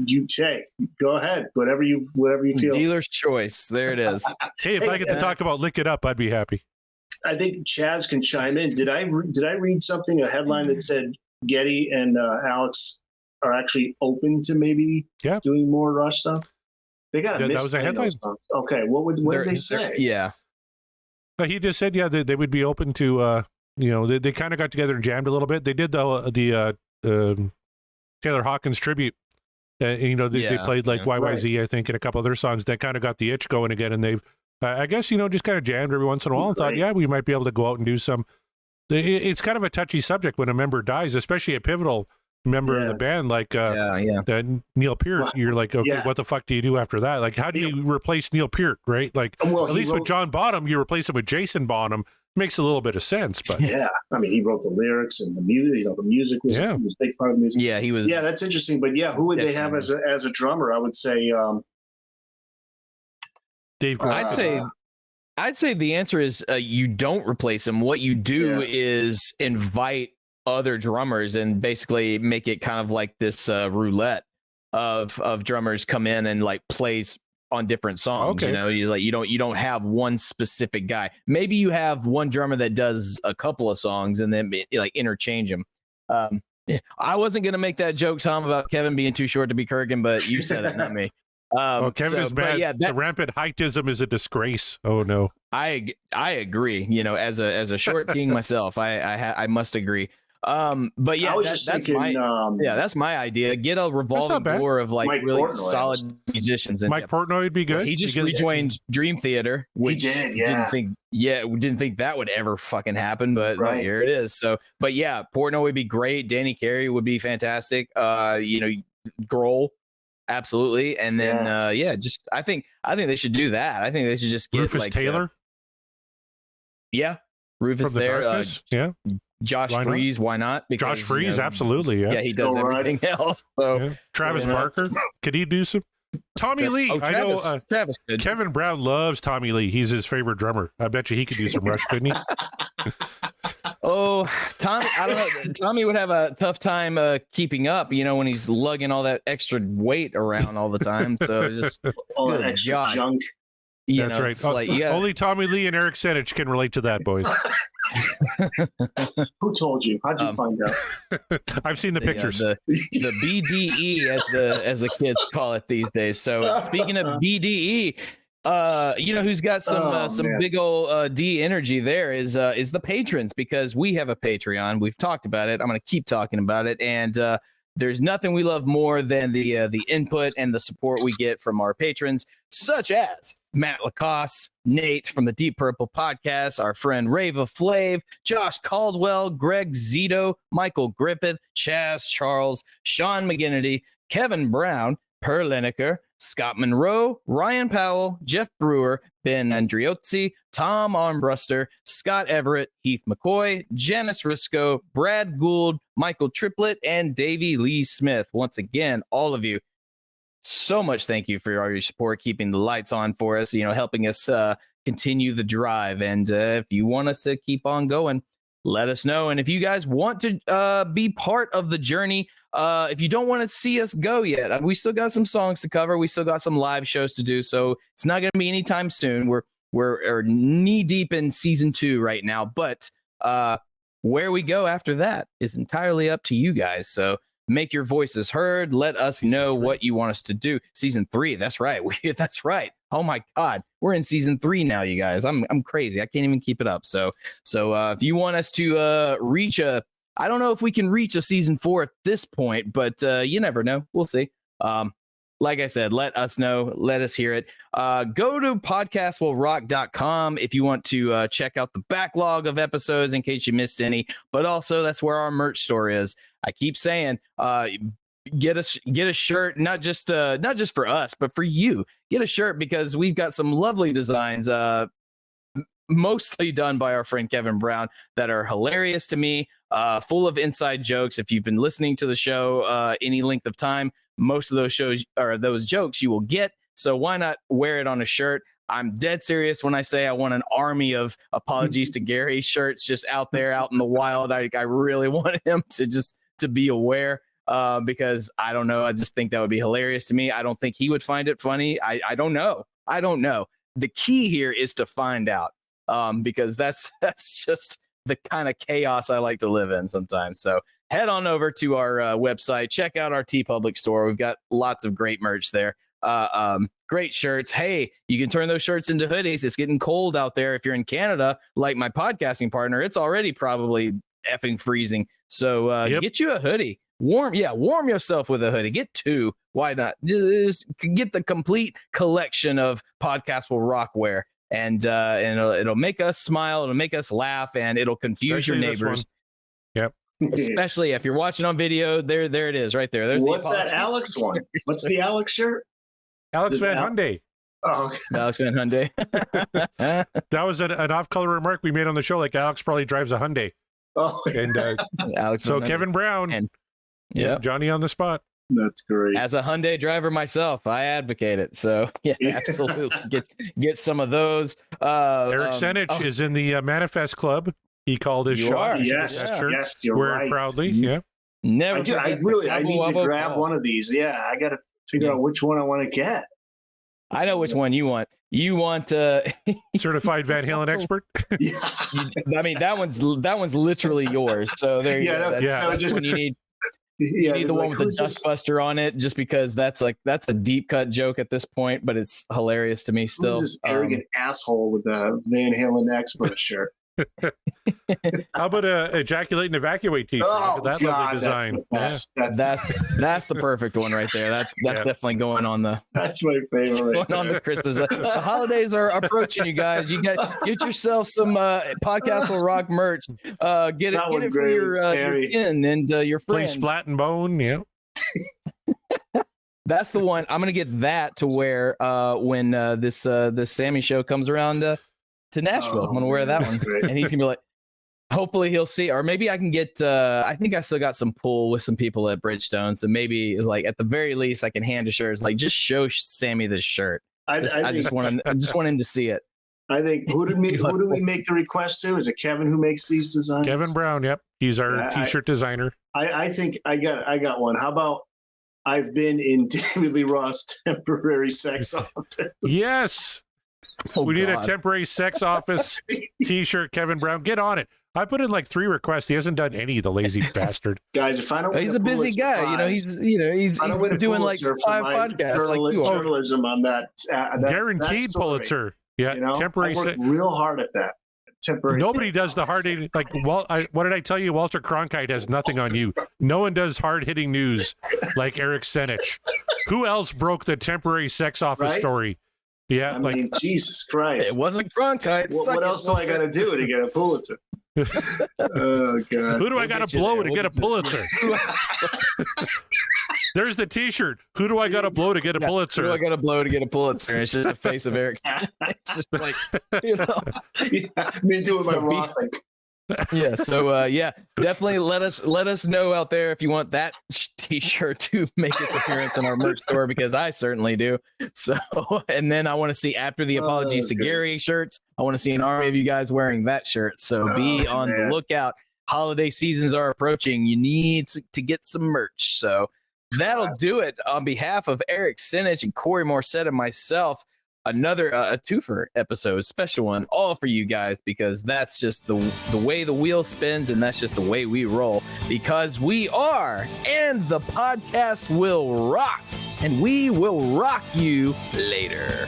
Speaker 5: You say, go ahead. Whatever you feel.
Speaker 3: Dealer's choice. There it is.
Speaker 4: Hey, if I get to talk about Lick It Up, I'd be happy.
Speaker 5: I think Chaz can chime in. Did I read something, a headline that said Getty and Alex are actually open to maybe doing more Rush stuff? They got
Speaker 4: that was a headline.
Speaker 5: Okay, what did they say?
Speaker 3: Yeah,
Speaker 4: he just said they would be open to they kind of got together and jammed a little bit. They did the Taylor Hawkins tribute. They played like YYZ, I think, and a couple other songs that kind of got the itch going again. And they've, I guess, just kind of jammed every once in a while and thought, we might be able to go out and do some. It's kind of a touchy subject when a member dies, especially a pivotal member of the band like Neil Peart. Well, you're like, okay, what the fuck do you do after that? Like, how do you replace Neil Peart, right? Like, at least with John Bonham, you replace him with Jason Bonham. Makes a little bit of sense, but
Speaker 5: he wrote the lyrics and the music. The music was a big part of the music.
Speaker 3: Yeah, he was.
Speaker 5: Yeah, that's interesting. But who would they have as a drummer? I would say
Speaker 4: Dave Grohl.
Speaker 3: I'd say the answer is you don't replace him. What you do is invite other drummers and basically make it kind of like this roulette of drummers come in and like plays on different songs. Okay. You don't have one specific guy. Maybe you have one drummer that does a couple of songs and then like interchange them. I wasn't gonna make that joke, Tom, about Kevin being too short to be Kurgan, but you said it, not me.
Speaker 4: Kevin is mad.
Speaker 3: Yeah,
Speaker 4: the rampant heightism is a disgrace. Oh no.
Speaker 3: I agree. You know, as a short king myself, I must agree. But yeah,
Speaker 5: I was just thinking,
Speaker 3: that's my idea. Get a revolving door of like
Speaker 5: Mike
Speaker 3: really
Speaker 5: Portnoy
Speaker 3: solid musicians. And
Speaker 4: Mike Portnoy would be good.
Speaker 3: he just rejoined Dream Theater, which
Speaker 5: he did,
Speaker 3: didn't think that would ever fucking happen, but
Speaker 5: Right.
Speaker 3: here it is. So, but yeah, Portnoy would be great. Danny Carey would be fantastic. You know, Grohl, absolutely. And then just I think they should do that. I think they should just get
Speaker 4: Rufus Taylor.
Speaker 3: Rufus
Speaker 4: From the
Speaker 3: there.
Speaker 4: Darkness. Yeah.
Speaker 3: Josh
Speaker 4: Why not?
Speaker 3: Freese, why not? Because,
Speaker 4: Josh Freese, absolutely. Yeah.
Speaker 3: Yeah, he does
Speaker 5: Still right.
Speaker 3: everything else. So
Speaker 4: Yeah. Travis
Speaker 3: you know.
Speaker 4: Barker. Could he do some? Tommy Lee. I know
Speaker 3: Travis could.
Speaker 4: Kevin Brown loves Tommy Lee. He's his favorite drummer. I bet you he could do some Rush, couldn't he?
Speaker 3: Oh, Tommy, I don't know. Tommy would have a tough time keeping up, you know, when he's lugging all that extra weight around all the time. So it's just
Speaker 5: all that
Speaker 3: good
Speaker 5: extra
Speaker 3: God.
Speaker 5: junk.
Speaker 3: You
Speaker 4: That's
Speaker 3: know,
Speaker 4: right.
Speaker 3: it's like, yeah.
Speaker 4: Only Tommy Lee and Eric Senich can relate to that, boys.
Speaker 5: Who told you? How'd you find out?
Speaker 4: I've seen the pictures.
Speaker 3: the BDE as the kids call it these days. So speaking of BDE, you know who's got some
Speaker 5: man.
Speaker 3: big old D energy there is the patrons, because we have a Patreon. We've talked about it. I'm going to keep talking about it, and there's nothing we love more than the input and the support we get from our patrons, such as Matt Lacoste, Nate from the Deep Purple podcast, our friend Rava Flav, Josh Caldwell, Greg Zito, Michael Griffith, Chaz Charles, Sean McGinnity, Kevin Brown, Per Lineker, Scott Monroe, Ryan Powell, Jeff Brewer, Ben Andriozzi, Tom Armbruster, Scott Everett, Heath McCoy, Janice Risco, Brad Gould, Michael Triplett, and Davey Lee Smith. Once again, all of you, so much thank you for all your support, keeping the lights on for us, you know, helping us continue the drive. And if you want us to keep on going, let us know. And if you guys want to be part of the journey, if you don't want to see us go yet, we still got some songs to cover. We still got some live shows to do. So it's not going to be anytime soon. We're knee deep in season 2 right now, but where we go after that is entirely up to you guys. So make your voices heard. Let us know what you want us to do. Season 3. That's right. That's right. Oh my God. We're in season 3 now, you guys. I'm crazy. I can't even keep it up. So if you want us to reach I don't know if we can reach a season 4 at this point, but you never know. We'll see. Like I said, let us know. Let us hear it. Go to podcastwillrock.com if you want to check out the backlog of episodes in case you missed any. But also, that's where our merch store is. I keep saying, get a shirt, not just for us, but for you. Get a shirt because we've got some lovely designs, mostly done by our friend Kevin Brown, that are hilarious to me, full of inside jokes. If you've been listening to the show any length of time, most of those shows or those jokes you will get. So why not wear it on a shirt? I'm dead serious when I say I want an army of apologies to Gary shirts just out there, out in the wild. I really want him to be aware because I don't know. I just think that would be hilarious to me. I don't think he would find it funny. I don't know. The key here is to find out because that's just the kind of chaos I like to live in sometimes. So head on over to our website, check out our TeePublic store. We've got lots of great merch there. Great shirts. Hey, you can turn those shirts into hoodies. It's getting cold out there. If you're in Canada, like my podcasting partner, it's already probably effing freezing. So get you a hoodie. Warm yourself with a hoodie. Get 2. Why not? Just get the complete collection of Podcast Will Rock wear. And it'll make us smile. It'll make us laugh, and it'll confuse your neighbors.
Speaker 4: Yep.
Speaker 3: Especially if you're watching on video, there it is, right there. There's
Speaker 5: What's that Alex one? What's the Alex shirt?
Speaker 4: Alex Van Hyundai.
Speaker 5: Oh, okay.
Speaker 3: Alex Van Hyundai.
Speaker 4: That was an off-color remark we made on the show. Like Alex probably drives a Hyundai.
Speaker 5: Oh,
Speaker 4: And
Speaker 3: Alex.
Speaker 4: so
Speaker 3: Van Hyundai.
Speaker 4: Kevin Brown,
Speaker 3: And- Yep.
Speaker 4: Johnny on the spot.
Speaker 5: that's great.
Speaker 3: As a Hyundai driver myself, I advocate it. So yeah, absolutely. get some of those.
Speaker 4: Eric Senich is in the Manifest Club. He called his
Speaker 3: You
Speaker 4: shot.
Speaker 3: are.
Speaker 4: He
Speaker 5: Yes,
Speaker 4: did that shirt.
Speaker 5: yes, you're
Speaker 4: Wear
Speaker 5: right.
Speaker 4: it proudly. Yeah.
Speaker 3: Never.
Speaker 5: I do. I
Speaker 3: forget the
Speaker 5: need to
Speaker 3: Cabo
Speaker 5: grab
Speaker 3: Wabo
Speaker 5: one of these. Yeah, I got to figure out which one I want to get.
Speaker 3: I know which one you want. You want
Speaker 4: Certified Van Halen expert.
Speaker 5: Yeah.
Speaker 3: I mean that one's literally yours. So there you
Speaker 5: Yeah,
Speaker 3: go.
Speaker 5: that-
Speaker 3: That's
Speaker 5: that was
Speaker 3: that's
Speaker 5: just-
Speaker 3: when you need. You need the one
Speaker 5: like,
Speaker 3: with the
Speaker 5: who's this?
Speaker 3: dustbuster on it, just because that's a deep cut joke at this point, but it's hilarious to me still.
Speaker 5: Who's this arrogant asshole with the Van Halen expert shirt?
Speaker 4: How about a ejaculate and evacuate t-shirt?
Speaker 5: Oh,
Speaker 4: Look at that
Speaker 5: God,
Speaker 4: lovely design.
Speaker 5: That's the best.
Speaker 3: That's the perfect one right there. That's definitely going on the
Speaker 5: That's my favorite.
Speaker 3: going on the Christmas. The holidays are approaching, you guys. You get yourself some Podcast Will Rock merch. Get
Speaker 5: That one
Speaker 3: it for
Speaker 5: great
Speaker 3: your
Speaker 5: was scary.
Speaker 3: kin and your
Speaker 4: Play
Speaker 3: friends.
Speaker 4: Splat and Bone. Yeah.
Speaker 3: That's the one. I'm gonna get that to wear when this Sammy show comes around to Nashville. I'm gonna wear that one, and he's gonna be like, hopefully he'll see, or maybe I can get. I think I still got some pull with some people at Bridgestone, so maybe like at the very least I can hand a shirt. It's like just show Sammy this shirt. I just want him to see it.
Speaker 5: I think who did we make the request to? Is it Kevin who makes these designs?
Speaker 4: Kevin Brown. Yep. He's our t-shirt designer.
Speaker 5: I think I got one. How about I've been in David Lee Roth's temporary sex office?
Speaker 4: Yes. We need a temporary sex office t-shirt, Kevin Brown. Get on it. I put in like 3 requests. He hasn't done any, the lazy bastard.
Speaker 5: Guys, if I don't
Speaker 3: He's a busy guy. He's doing like 5 podcasts like you are.
Speaker 5: Journalism on that.
Speaker 4: Guaranteed
Speaker 5: that story,
Speaker 4: Pulitzer. Yeah, temporary.
Speaker 5: I worked real hard at that. Temporary.
Speaker 4: Nobody does the hard hitting. Like, what did I tell you? Walter Cronkite has nothing on you. No one does hard hitting news like Eric Senich. Who else broke the temporary sex office story? Yeah,
Speaker 5: I mean, Jesus Christ.
Speaker 3: It wasn't Cronkite.
Speaker 5: What else do I got to do to get a Pulitzer? Oh God!
Speaker 4: Who do I got to blow to get a Pulitzer? There's the T-shirt. Who do I got to blow to get a Pulitzer?
Speaker 3: Who do I got to blow to get a Pulitzer? It's just a face of Eric. It's just like,
Speaker 5: me doing my Roth thing.
Speaker 3: Yeah. So definitely let us know out there if you want that T-shirt to make its appearance in our merch store, because I certainly do. So, and then I want to see, after the apologies to Gary shirts, I want to see an army of you guys wearing that shirt. So be on the lookout. Holiday seasons are approaching. You need to get some merch. So that'll do it. On behalf of Eric Senich and Corey Morissette and myself, another a twofer episode, special one, all for you guys, because that's just the way the wheel spins, and that's just the way we roll, because we are, and the podcast will rock, and we will rock you later.